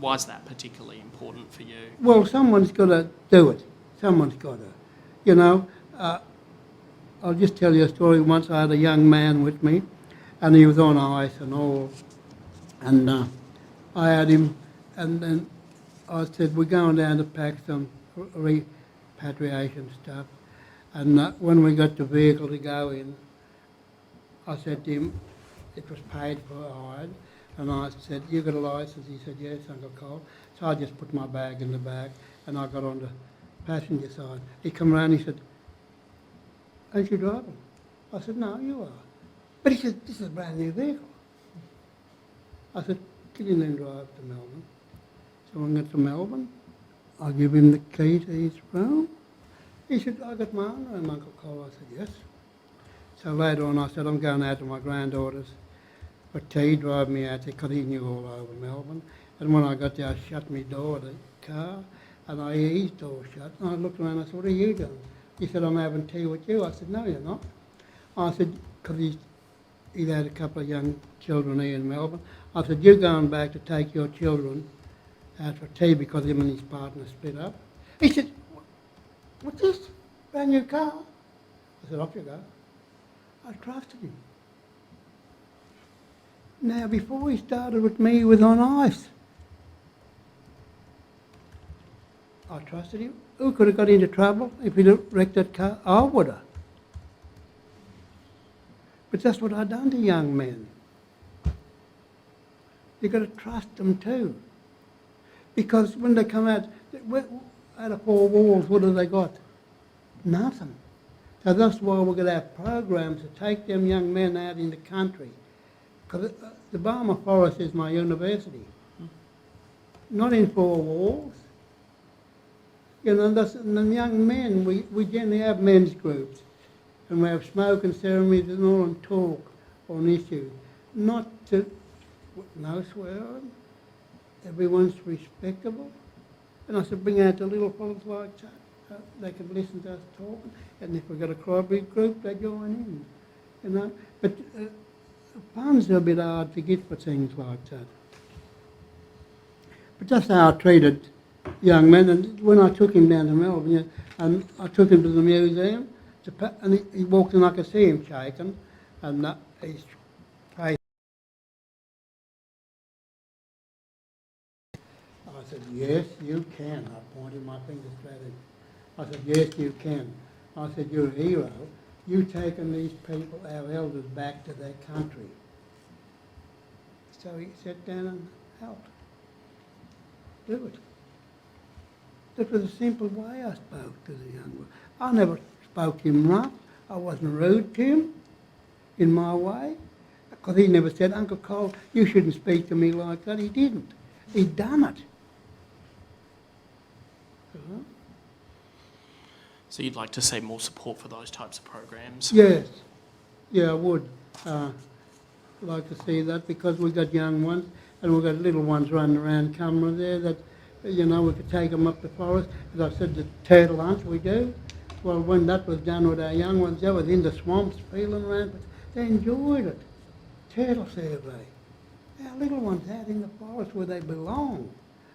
Why is that particularly important for you? Well, someone's got to do it. Someone's got to, you know? I'll just tell you a story. Once I had a young man with me, and he was on ice and all, and I had him, and then I said, we're going down to pack some repatriation stuff, and when we got the vehicle to go in, I said to him, it was paid for, hired, and I said, you got a licence? He said, yes, Uncle Cole. So I just put my bag in the back, and I got on the passenger side. He come around, he said, aren't you driving? I said, no, you are. But he said, this is a brand new vehicle. I said, can you then drive to Melbourne? So when I get to Melbourne, I give him the key to his room. He said, I got my own room, Uncle Cole. I said, yes. So later on I said, I'm going out to my granddaughter's for tea, drive me out there, because he knew all over Melbourne. And when I got there, I shut my door of the car, and I hear his door shut. And I looked around and I said, what are you doing? He said, I'm having tea with you. I said, no, you're not. I said, because he'd had a couple of young children here in Melbourne. I said, you're going back to take your children out for tea because him and his partner split up. He said, what's this? Brand new car? I said, off you go. I trusted him. Now, before he started with me, he was on ice. I trusted him. Who could have got into trouble if he'd have wrecked that car? I would have. But that's what I've done to young men. You've got to trust them too. Because when they come out of four walls, what have they got? Nothing. So that's why we're going to have programs to take them young men out in the country. Because the Barmah Forest is my university. Not in four walls. You know, and the young men, we generally have men's groups. And we have smoking ceremonies and all, and talk on issues. Not to, no swearing. Everyone's respectable. And I said, bring out the little fellas like that. They can listen to us talking. And if we've got a cry group, they join in. You know. But funds are a bit hard to get for things like that. But that's how I treated young men. And when I took him down to Melbourne, and I took him to the museum, and he walked in, I could see him shaking, and his face. I said, yes, you can. I pointed my finger straight at him. I said, yes, you can. I said, you're a hero. You've taken these people, our elders, back to their country. So he sat down and helped do it. That was a simple way I spoke to the young one. I never spoke to him rough. I wasn't rude to him in my way. Because he never said, Uncle Cole, you shouldn't speak to me like that. He didn't. He'd done it. So you'd like to see more support for those types of programs? Yes. Yeah, I would like to see that, because we've got young ones and we've got little ones running around Cumberland there that, you know, we could take them up the forest. As I said, the turtle hunts we do. Well, when that was done with our young ones, they was in the swamps feeling around, but they enjoyed it. Turtle survey. Our little ones out in the forest where they belong,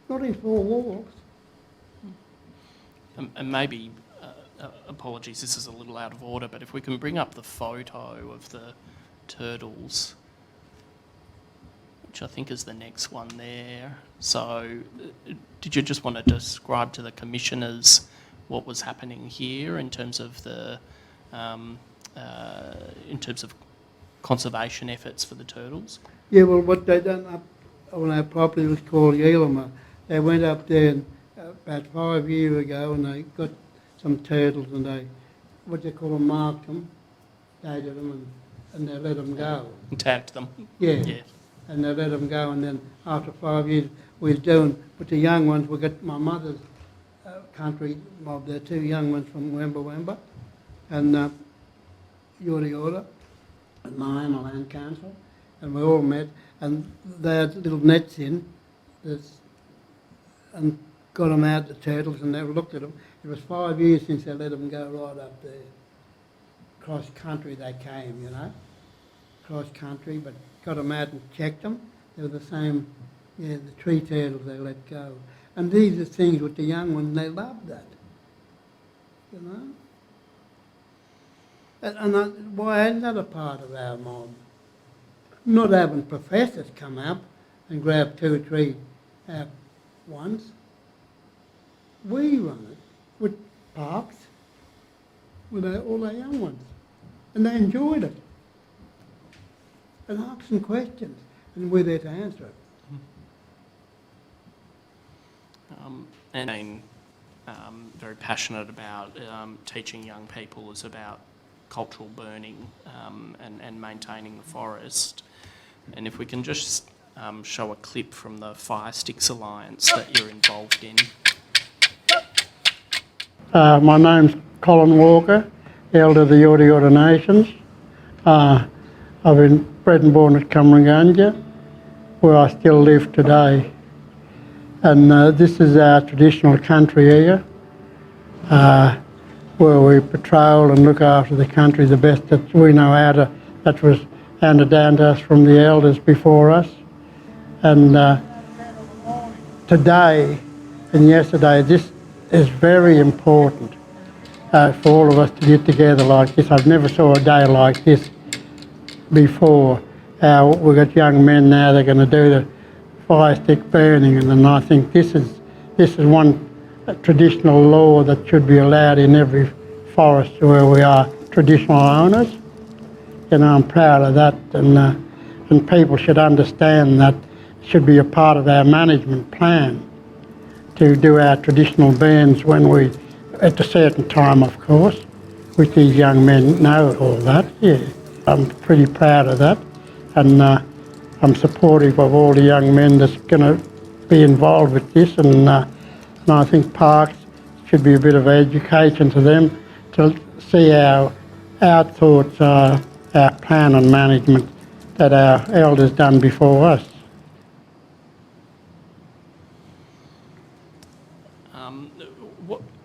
not in four walls. And maybe, apologies, this is a little out of order, but if we can bring up the photo of the turtles, which I think is the next one there. So, did you just want to describe to the commissioners what was happening here in terms of the, in terms of conservation efforts for the turtles? Yeah, well, what they done up on our property was called Yoorrook. They went up there about 5 years ago and they got some turtles and they, what they call them, marked them, dated them and they let them go. And tagged them? Yeah. Yeah. And they let them go, and then after 5 years we was doing, with the young ones, we got my mother's country mob there, 2 young ones from Wemba and Yoorrook and mine, a land council, and we all met, and they had little nets in, and got them out, the turtles, and they looked at them. It was 5 years since they let them go right up there. Cross country they came, you know, cross country, but got them out and checked them. They were the same, yeah, the tree turtles they let go. And these are things with the young ones, they love that, you know. And why isn't that a part of our mob? Not having professors come up and grab 2 or 3 at once. We run it with parks, with all our young ones. And they enjoyed it. And asking questions, and we're there to answer it. And being very passionate about teaching young people is about cultural burning and maintaining the forest. And if we can just show a clip from the Fire Sticks Alliance that you're involved in. My name's Colin Walker, elder of the Yoorrook Nations. I've been bred and born at Cumberland, where I still live today. And this is our traditional country here, where we patrol and look after the country the best that we know how to. That was handed down to us from the elders before us. And today and yesterday, this is very important for all of us to get together like this. I've never saw a day like this before. We've got young men now, they're going to do the fire stick burning, and then I think this is one traditional law that should be allowed in every forest where we are traditional owners. And I'm proud of that, and people should understand that it should be a part of our management plan to do our traditional burns when we, at a certain time of course, which these young men know all that, yeah. I'm pretty proud of that, and I'm supportive of all the young men that's going to be involved with this, and I think parks should be a bit of education to them to see our thoughts, our plan and management that our elders done before us.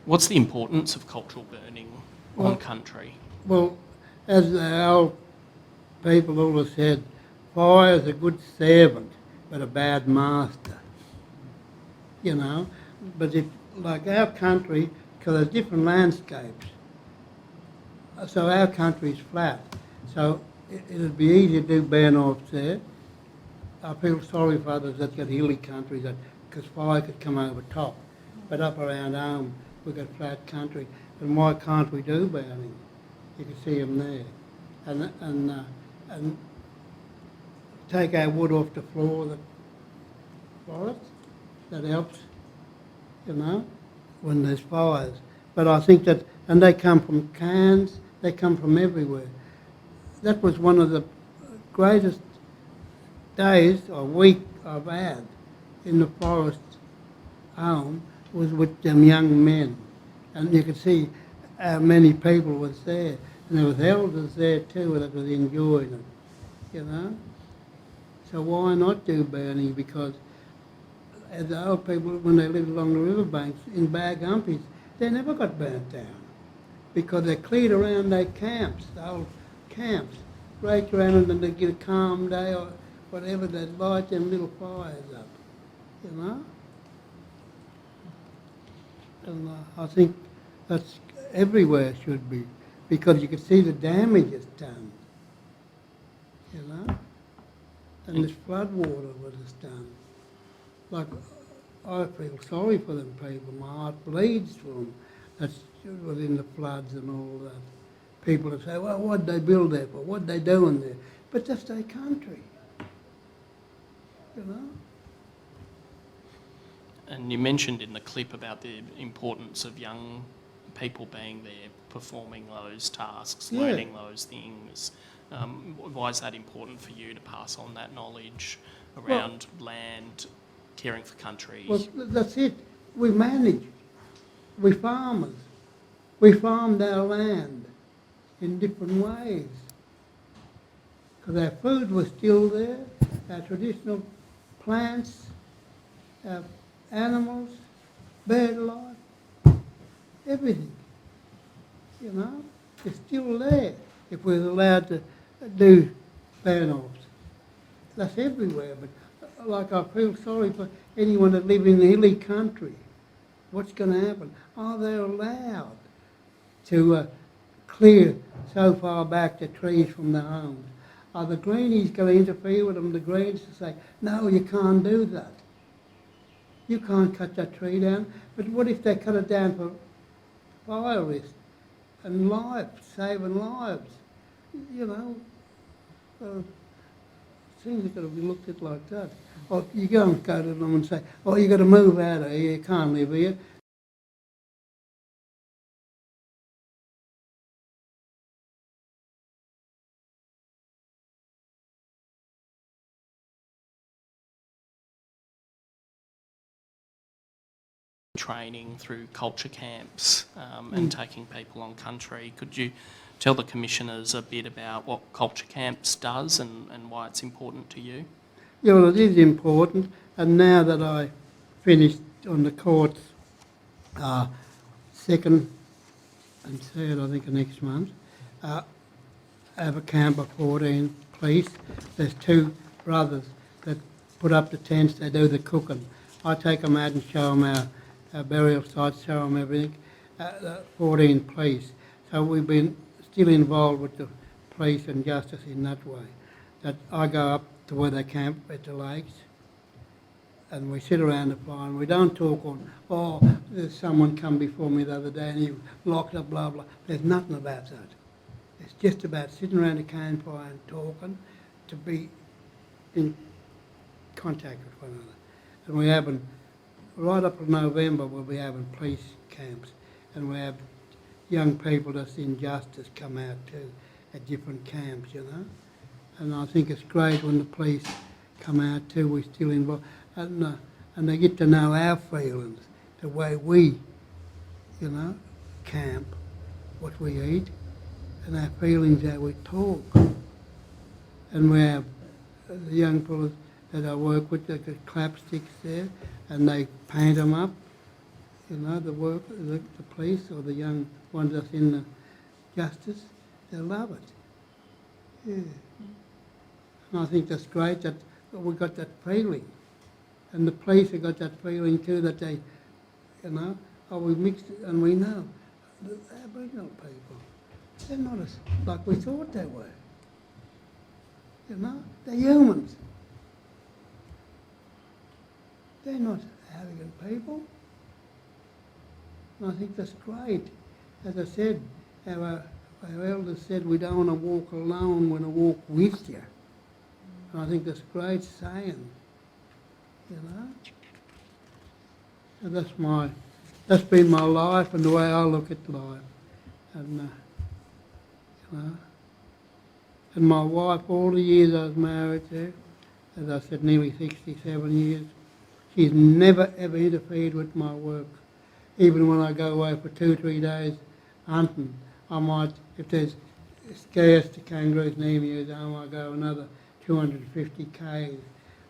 What's the importance of cultural burning on country? Well, as our people always said, fire is a good servant, but a bad master. You know, but if, like our country, because there's different landscapes, so our country's flat, so it'd be easy to do burn-offs there. I feel sorry for others that got hilly country, because fire could come over top. But up around home, we've got flat country, and why can't we do burning? You can see them there, and take our wood off the floor of the forest. That helps, you know. when there's fires. But I think that, and they come from Cairns, they come from everywhere. That was one of the greatest days or week I've had in the forest home, was with them young men. And you could see how many people was there. And there was elders there too that was enjoying it, you know. So why not do burning? Because as the old people, when they lived along the riverbanks in bag humpies, they never got burnt down because they cleared around their camps, the old camps, raked around and then they get a calm day or whatever, they'd light them little fires up, you know. And I think that's everywhere should be, because you can see the damage it's done, you know. And this flood water what it's done. Like, I feel sorry for them people. My heart bleeds for them. That's within the floods and all that. People that say, well, what'd they build there for? What'd they doing there? But that's their country, you know. And you mentioned in the clip about the importance of young people being there, performing those tasks, Yeah. learning those things. Why is that important for you to pass on that knowledge around land, caring for country? Well, that's it. We manage. We farmers. We farmed our land in different ways. Because our food was still there, our traditional plants, our animals, bird life, everything. You know, it's still there if we're allowed to do burn-offs. That's everywhere, but like I feel sorry for anyone that live in the hilly country. What's going to happen? Are they allowed to clear so far back the trees from their homes? Are the greenies going to interfere with them, the Greens, to say, no, you can't do that. You can't cut that tree down. But what if they cut it down for fire risk and life, saving lives? You know, things have got to be looked at like that. Or you go to them and say, oh, you've got to move out of here, you can't live here. Training through culture camps and taking people on country. Could you tell the commissioners a bit about what culture camps does and why it's important to you? Yeah, well, it is important. And now that I finished on the courts, second and third, I think, next month, I have a camp of 14 police. There's 2 brothers that put up the tents, they do the cooking. I take them out and show them our burial sites, show them everything. 14 police. So we've been still involved with the police and justice in that way. That I go up to where they camp at the lakes and we sit around the fire and we don't talk on, oh, there's someone come before me the other day and he locked up, blah, blah. There's nothing about that. It's just about sitting around a campfire and talking, to be in contact with one another. And we're having, right up to November, we'll be having police camps, and we have young people that's in justice come out too at different camps, you know. And I think it's great when the police come out too, we're still involved, and they get to know our feelings, the way we, you know, camp, what we eat, and our feelings, how we talk. And we have the young people that I work with, they got clapsticks there, and they paint them up, you know, the police or the young ones that's in the justice, they love it. Yeah. And I think that's great that we got that feeling. And the police have got that feeling too, that they, you know, oh, we mixed it, and we know the Aboriginal people, they're not as like we thought they were. You know, they're humans. They're not arrogant people. And I think that's great. As I said, our elders said we don't want to walk alone, we want to walk with you. And I think that's a great saying, you know. And that's my that's been my life and the way I look at life. And, you know, and my wife, all the years I was married to, as I said, nearly 67 years, she's never ever interfered with my work. Even when I go away for 2 or 3 days hunting, I might, if there's scarce to kangaroos and emus, I might go another 250 k's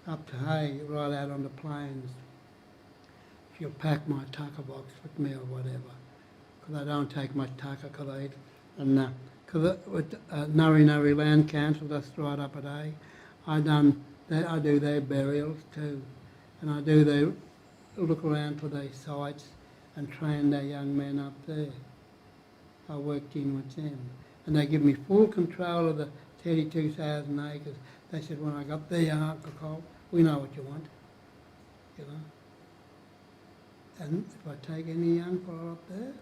up to hay, right out on the plains. She'll pack my tucker box with me or whatever, because I don't take much tucker, because I eat, and because with Nurri Land Council, that's right up at hay, I do their burials too, and I do their look around for their sites and train their young men up there. I worked in with them, and they give me full control of the 32,000 acres. They said, when I got there, young Uncle Cole, we know what you want, you know. And if I take any young fellow up there,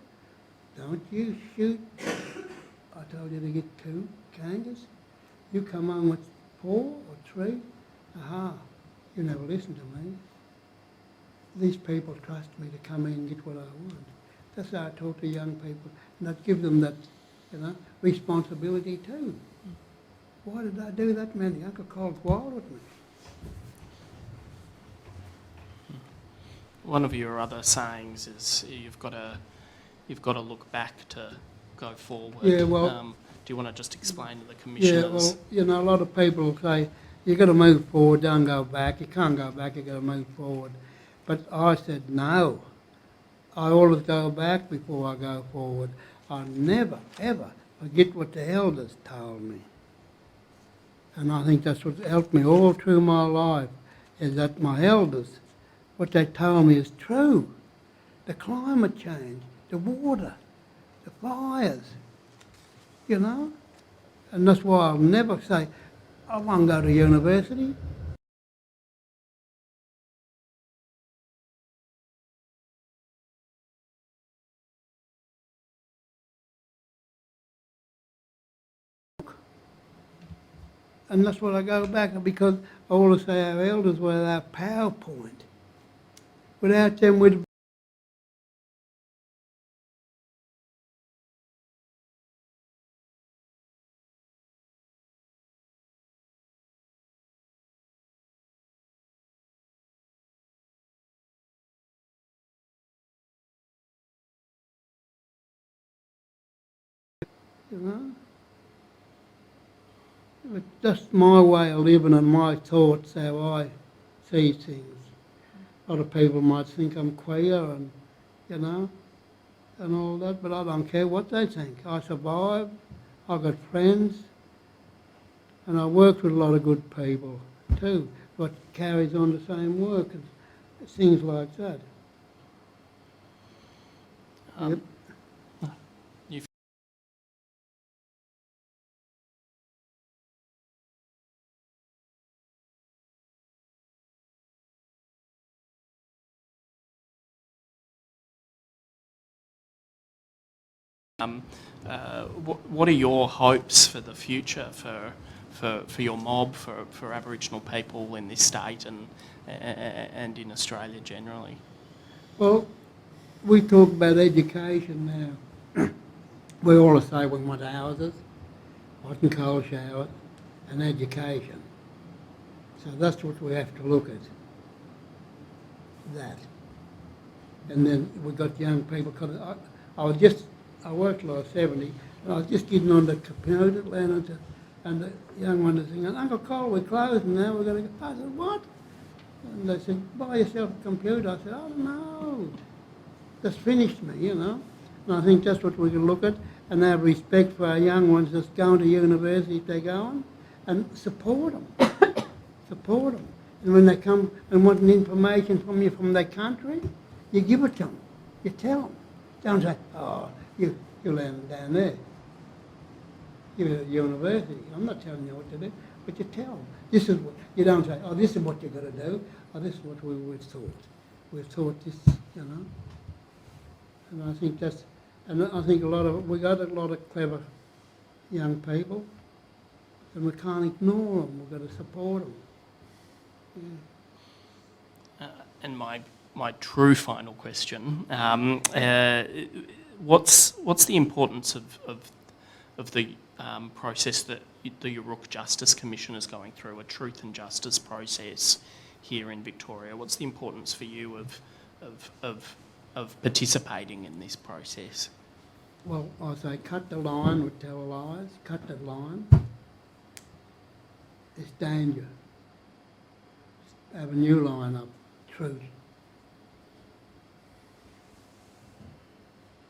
don't you shoot. I told you to get 2 kangas. You come on with 4 or 3, you never listen to me. These people trust me to come in and get what I want. That's how I talk to young people, and that gives them that, you know, responsibility too. Why did I do that, man? Uncle Cole's wild with me. One of your other sayings is you've got to look back to go forward. Yeah, well, do you want to just explain to the commissioners? yeah, well, you know, a lot of people say you've got to move forward, don't go back. You can't go back, you've got to move forward. But I said no. I always go back before I go forward. I never, ever forget what the elders told me. And I think that's what helped me all through my life, is that my elders, what they told me is true. The climate change, the water, the fires, you know. And that's why I'll never say, I won't go to university. And that's what I go back, because I always say our elders were our PowerPoint. Without them, we'd you know. It's just my way of living and my thoughts, how I see things. A lot of people might think I'm queer and, you know, and all that, but I don't care what they think. I survive, I've got friends, and I work with a lot of good people too, what carries on the same work and things like that. Yep. You've what are your hopes for the future for your mob, for Aboriginal people in this state and in Australia generally? Well, we talk about education now. We all say we want houses, hot and cold showers, and education. So that's what we have to look at. That. And then we've got young people, because I worked till I was 70, and I was just getting on the computer, and the young one was saying, Uncle Cole, we're closing now, we're going to go. I said, what? And they said, buy yourself a computer. I said, oh no, that's finished me, you know. And I think that's what we can look at, and have respect for our young ones that's going to university if they're going, and support them. Support them. And when they come and want information from you from their country, you give it to them. You tell them. Don't say, oh, you land down there. You're at university. I'm not telling you what to do, but you tell them. This is what, you don't say, oh, this is what you're going to do, or this is what we've thought. We've thought this, you know. And I think that's, and I think we got a lot of clever young people, and we can't ignore them. We've got to support them. Yeah. And my my true final question. What's the importance of the process that the Yoorrook Justice Commission is going through, a truth and justice process here in Victoria? What's the importance for you of participating in this process? Well, I say cut the line with tell lies, cut the line. It's danger. Have a new line up, truth.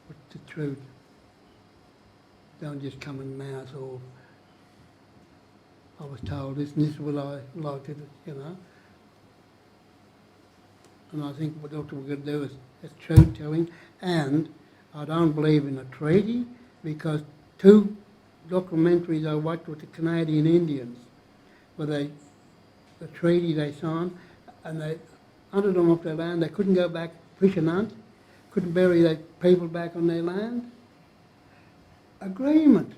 What's the truth? Don't just come and mouth off. I was told this and this is what I like to do, you know. And I think what we're going to do is truth telling, and I don't believe in a treaty because 2 documentaries I watched with the Canadian Indians, where the treaty they signed, and they hunted them off their land. They couldn't go back fish and hunt, couldn't bury their people back on their land. Agreement.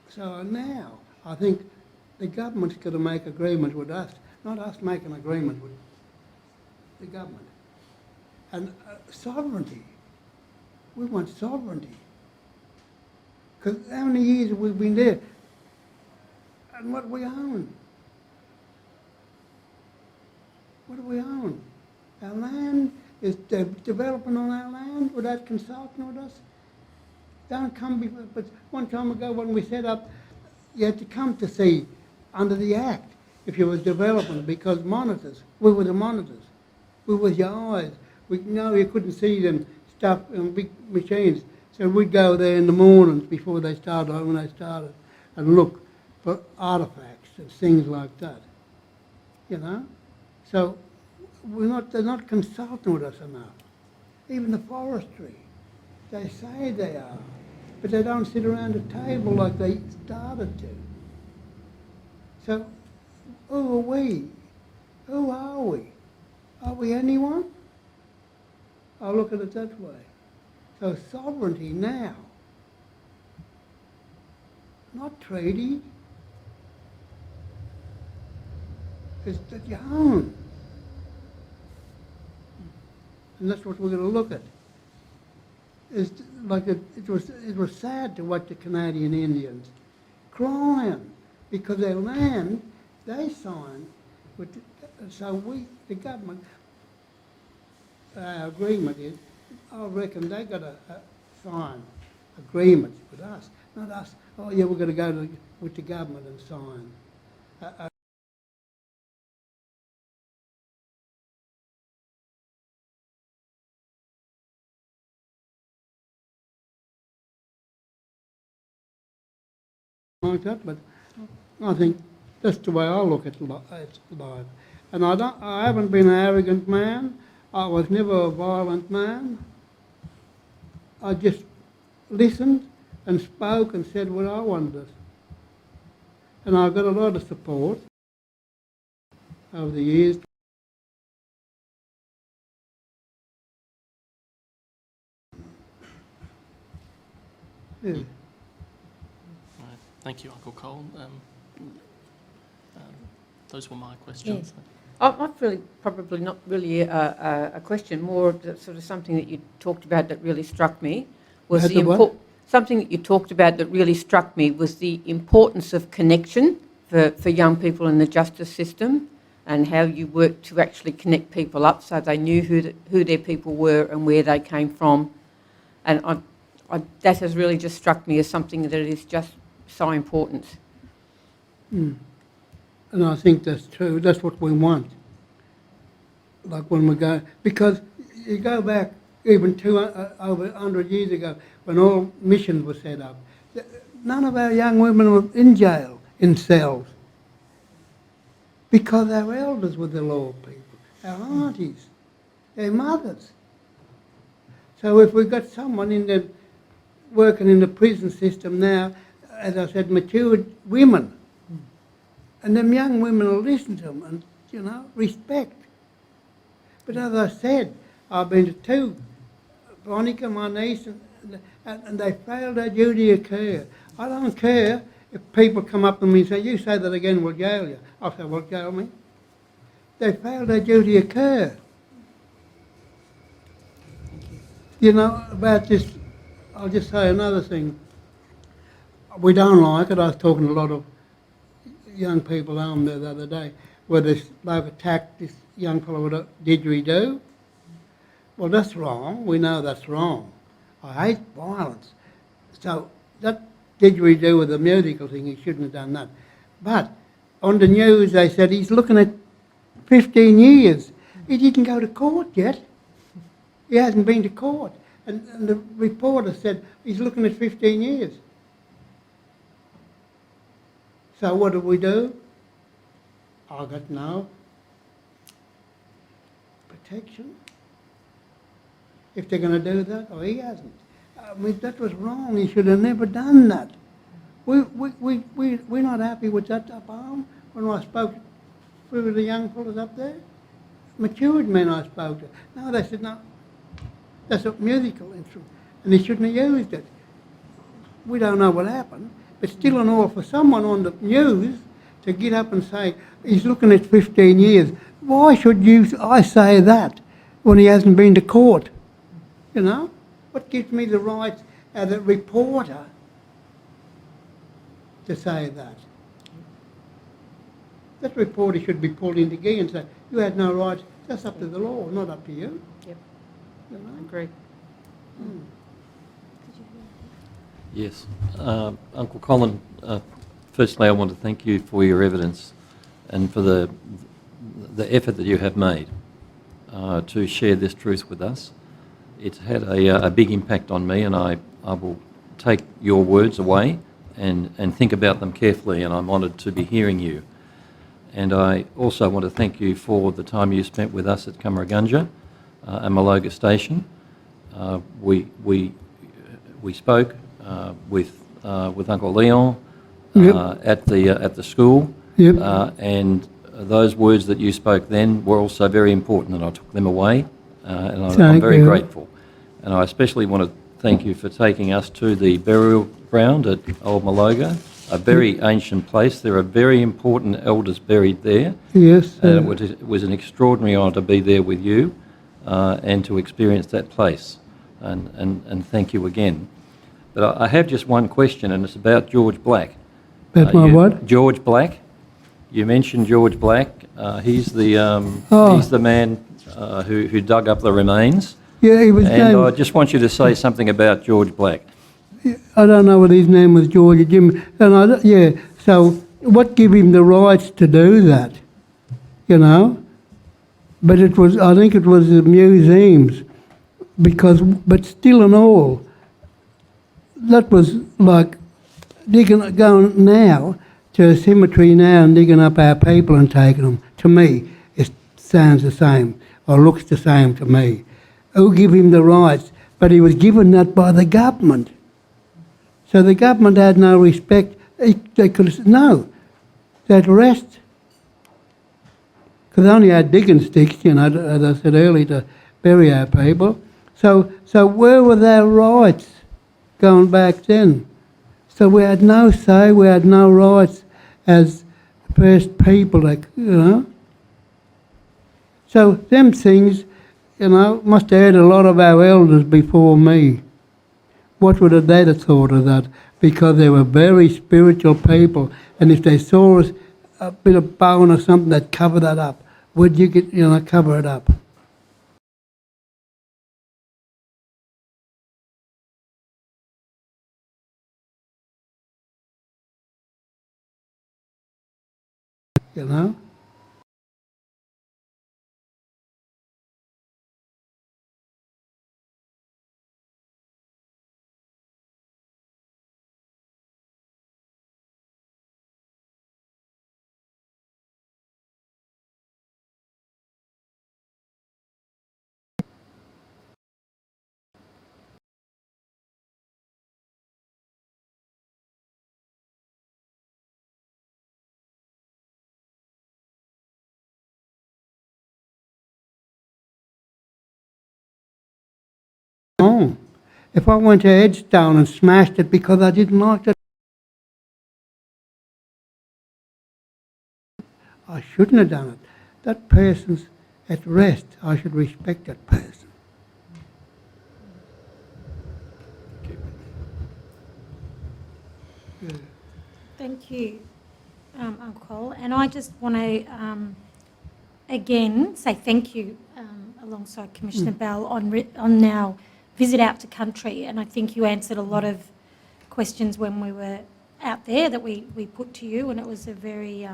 So now I think the government's got to make agreement with us, not us making agreement with the government. And sovereignty. We want sovereignty. Because how many years have we been there? And what do we own? What do we own? Our land is developing on our land without consulting with us. Don't come before, but one time ago when we set up, you had to come to see under the Act if you was developing because monitors, we were the monitors. We was your eyes. We know you couldn't see them stuff in big machines. So we'd go there in the mornings before they started, when they started, and look for artefacts and things like that. You know? So they're not consulting with us enough. Even the forestry, they say they are, but they don't sit around a table like they started to. So who are we? Who are we? Are we anyone? I look at it that way. So sovereignty now, not treaty, it's that you own. And that's what we're going to look at. It's like it was sad to watch the Canadian Indians crying because their land, they signed with, so we, the government, agreement is, I reckon they got to sign agreements with us, not us. Oh yeah, we're going to go with the government and sign. Like that, but I think that's the way I look at life. And I haven't been an arrogant man. I was never a violent man. I just listened and spoke and said what I wanted. And I've got a lot of support over the years. Yeah. Thank you, Uncle Cole. Those were my questions. Yes. I've really, probably not really a question, more of sort of something that you talked about that really struck me was something that you talked about that really struck me was the importance of connection for young people in the justice system and how you worked to actually connect people up so they knew who their people were and where they came from. And that has really just struck me as something that is just so important. Mm. And I think that's true. That's what we want. Like when we go, because you go back even over 100 years ago when all missions were set up, none of our young women were in jail, in cells, because our elders were the law people, our aunties, their mothers. So if we've got someone in the working in the prison system now, as I said, matured women, and them young women will listen to them and, you know, respect. But as I said, I've been to 2, Veronica, my niece, and they failed their duty of care. I don't care if people come up to me and say, you say that again, we'll jail you. I'll say, well, jail me. They failed their duty of care. You know, about this, I'll just say another thing. We don't like it. I was talking to a lot of young people home there the other day, where this bloke attacked this young fellow with a didgeridoo. Well, that's wrong. We know that's wrong. I hate violence. So that didgeridoo with the musical thing, he shouldn't have done that. But on the news they said he's looking at 15 years. He didn't go to court yet. He hasn't been to court. And the reporter said he's looking at 15 years. So what do? I got no protection. If they're going to do that, or he hasn't. I mean, that was wrong. He should have never done that. We're not happy with that up home. When I spoke with the young fellas up there, matured men I spoke to. No, they said, no, that's a musical instrument, and he shouldn't have used it. We don't know what happened, but still and all, for someone on the news to get up and say, he's looking at 15 years, why should I say that when he hasn't been to court? You know? What gives me the right as a reporter to say that? That reporter should be pulled into gear and say, you had no right. That's up to the law, not up to you. Yep, You know? I agree. Yes. Uncle Colin, firstly I want to thank you for your evidence and for the effort that you have made to share this truth with us. It's had a big impact on me, and I will take your words away and think about them carefully, and I'm honoured to be hearing you. And I also want to thank you for the time you spent with us at Cummeragunja and Maloga Station. We spoke with Uncle Leon at the school, and those words that you spoke then were also very important, and I took them away, and I'm very grateful. And I especially want to thank you for taking us to the burial ground at Old Maloga, a very ancient place. There are very important elders buried there. Yes. And it was an extraordinary honour to be there with you and to experience that place. And thank you again. But I have just one question, and it's about George Black. About my what? George Black. You mentioned George Black. He's the man who dug up the remains. Yeah, he was And named, I just want you to say something about George Black. I don't know whether his name was George or Jim. And so what gave him the rights to do that? You know? But I think it was the museums, but still and all, that was like going now to a cemetery now and digging up our people and taking them. To me, it sounds the same, or looks the same to me. Who give him the rights? But he was given that by the government. So the government had no respect. They could have said, no, they'd rest. Because they only had digging sticks, you know, as I said earlier, to bury our people. So where were their rights going back then? So we had no say, we had no rights as First People, like, you know. So them things, you know, must have had a lot of our elders before me. What would they have thought of that? Because they were very spiritual people, and if they saw us a bit of bone or something, they'd cover that up. Would you get, cover it up? You know? Oh, if I went to Edstone and smashed it because I didn't like it, I shouldn't have done it. That person's at rest. I should respect that person. Thank you, Uncle Col. And I just want to, again, say thank you alongside Commissioner Bell on our visit out to country. And I think you answered a lot of questions when we were out there that we put to you, and it was a very,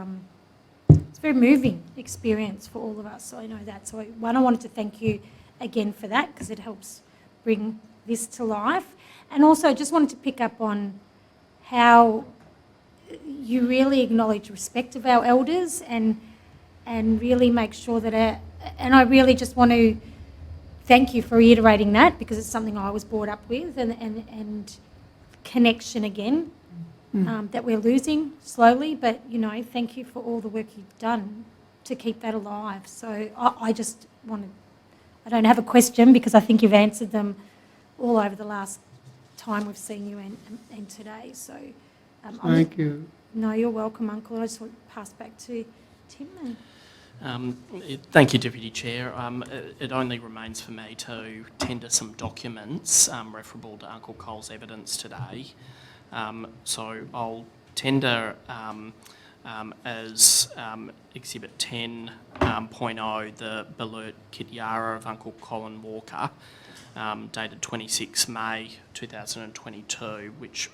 it's a very moving experience for all of us. So I know that. So I wanted to thank you again for that, because it helps bring this to life. And also just wanted to pick up on how you really acknowledge respect of our elders and really make sure that and I really just want to thank you for reiterating that, because it's something I was brought up with, and connection again that we're losing slowly. But, you know, thank you for all the work you've done to keep that alive. So I just wanted, I don't have a question, because I think you've answered them all over the last time we've seen you and today. So Thank you. No, you're welcome, Uncle. I just want to pass back to Tim then. Thank you, Deputy Chair. It only remains for me to tender some documents referable to Uncle Col's evidence today. So I'll tender as Exhibit 10.0 the Balert Kityara of Uncle Colin Walker, dated 26 May 2022, which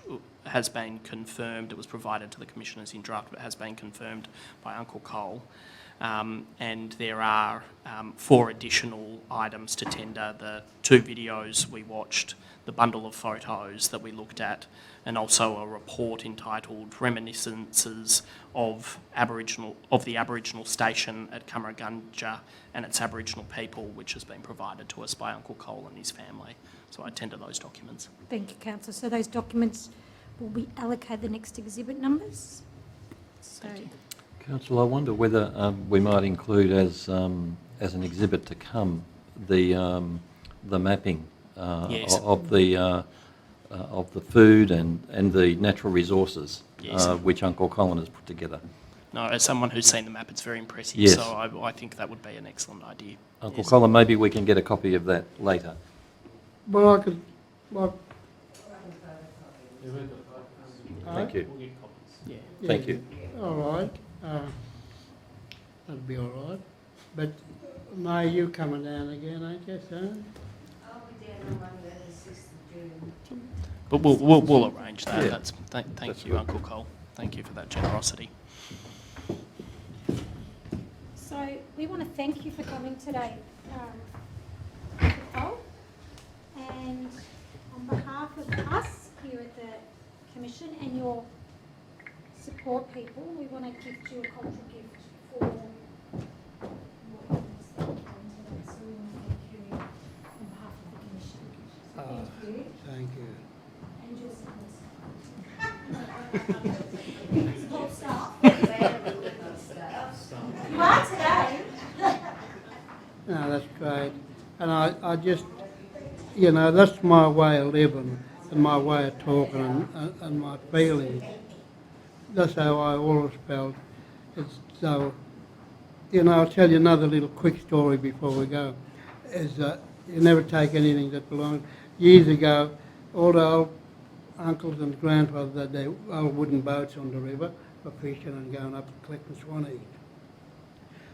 has been confirmed. It was provided to the Commissioners in draft, but has been confirmed by Uncle Col. And there are 4 additional items to tender: the 2 videos we watched, the bundle of photos that we looked at, and also a report entitled Reminiscences of the Aboriginal Station at Cummeragunja and its Aboriginal People, which has been provided to us by Uncle Col and his family. So I tender those documents. Thank you, Councillor. So those documents will be allocated the next exhibit numbers. So, Thank you. Councillor, I wonder whether we might include as an exhibit to come the mapping Yes. of the food and the natural resources Yes. which Uncle Colin has put together. No, as someone who's seen the map, it's very impressive. Yes. So I think that would be an excellent idea. Uncle Yes. Colin, maybe we can get a copy of that later. Well, I could, like, Thank you. Yeah. Thank you. all right, that'd be all right. But May, you coming down again, ain't you, son? I'll be down on Monday, the 6th of June. But we'll arrange that. Yeah. Thank That's you, good. Uncle Col. Thank you for that generosity. so we want to thank you for coming today, Uncle Col. And on behalf of us here at the Commission and your support people, we want to gift you a cultural gift for what you've said today. So we want to thank you on behalf of the Commission. So thank you. Thank you. And your support staff. You are today. No, that's great. And I just, you know, that's my way of living and my way of talking and my feelings. That's how I always felt. It's so, you know, I'll tell you another little quick story before we go, is that you never take anything that belongs. Years ago, all the old uncles and grandfathers had their old wooden boats on the river for fishing and going up and collecting swannies.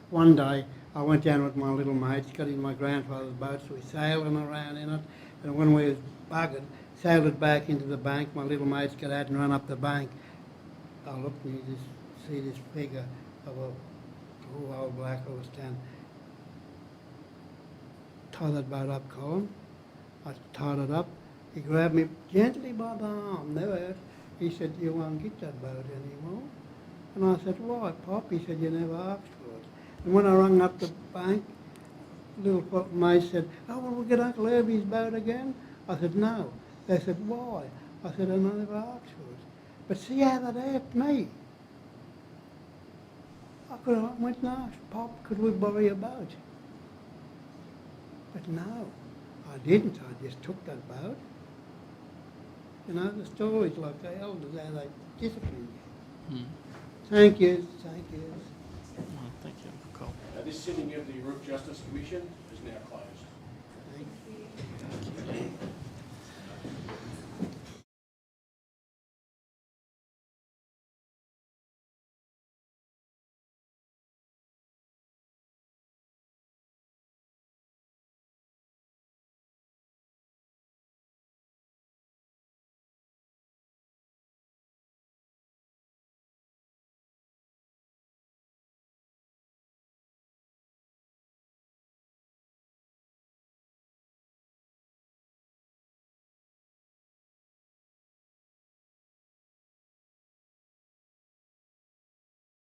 One day, I went down with my little mates, got in my grandfather's boat, so we sailing around in it, and when we was buggered, sailed it back into the bank. My little mates got out and run up the bank. I looked and you just see this figure of a old black horse stand. Tie that boat up, Colin. I tied it up. He grabbed me gently by the arm, no hurt. He said, "You won't get that boat anymore." And I said, "Why, Pop?" He said, "You never asked for it." And when I rung up the bank, little mate said, "Oh, will we get Uncle Herbie's boat again?" I said, "No." They said, "Why?" I said, "I never asked for it." But see how that helped me. I could have went and asked, "Pop, could we borrow your boat?" But no, I didn't. I just took that boat. You know, the stories like the elders, how they discipline you. Thank you, thank you. Well, thank you, Uncle Col. This sitting of the Yoorrook Justice Commission is now closed. Thank you.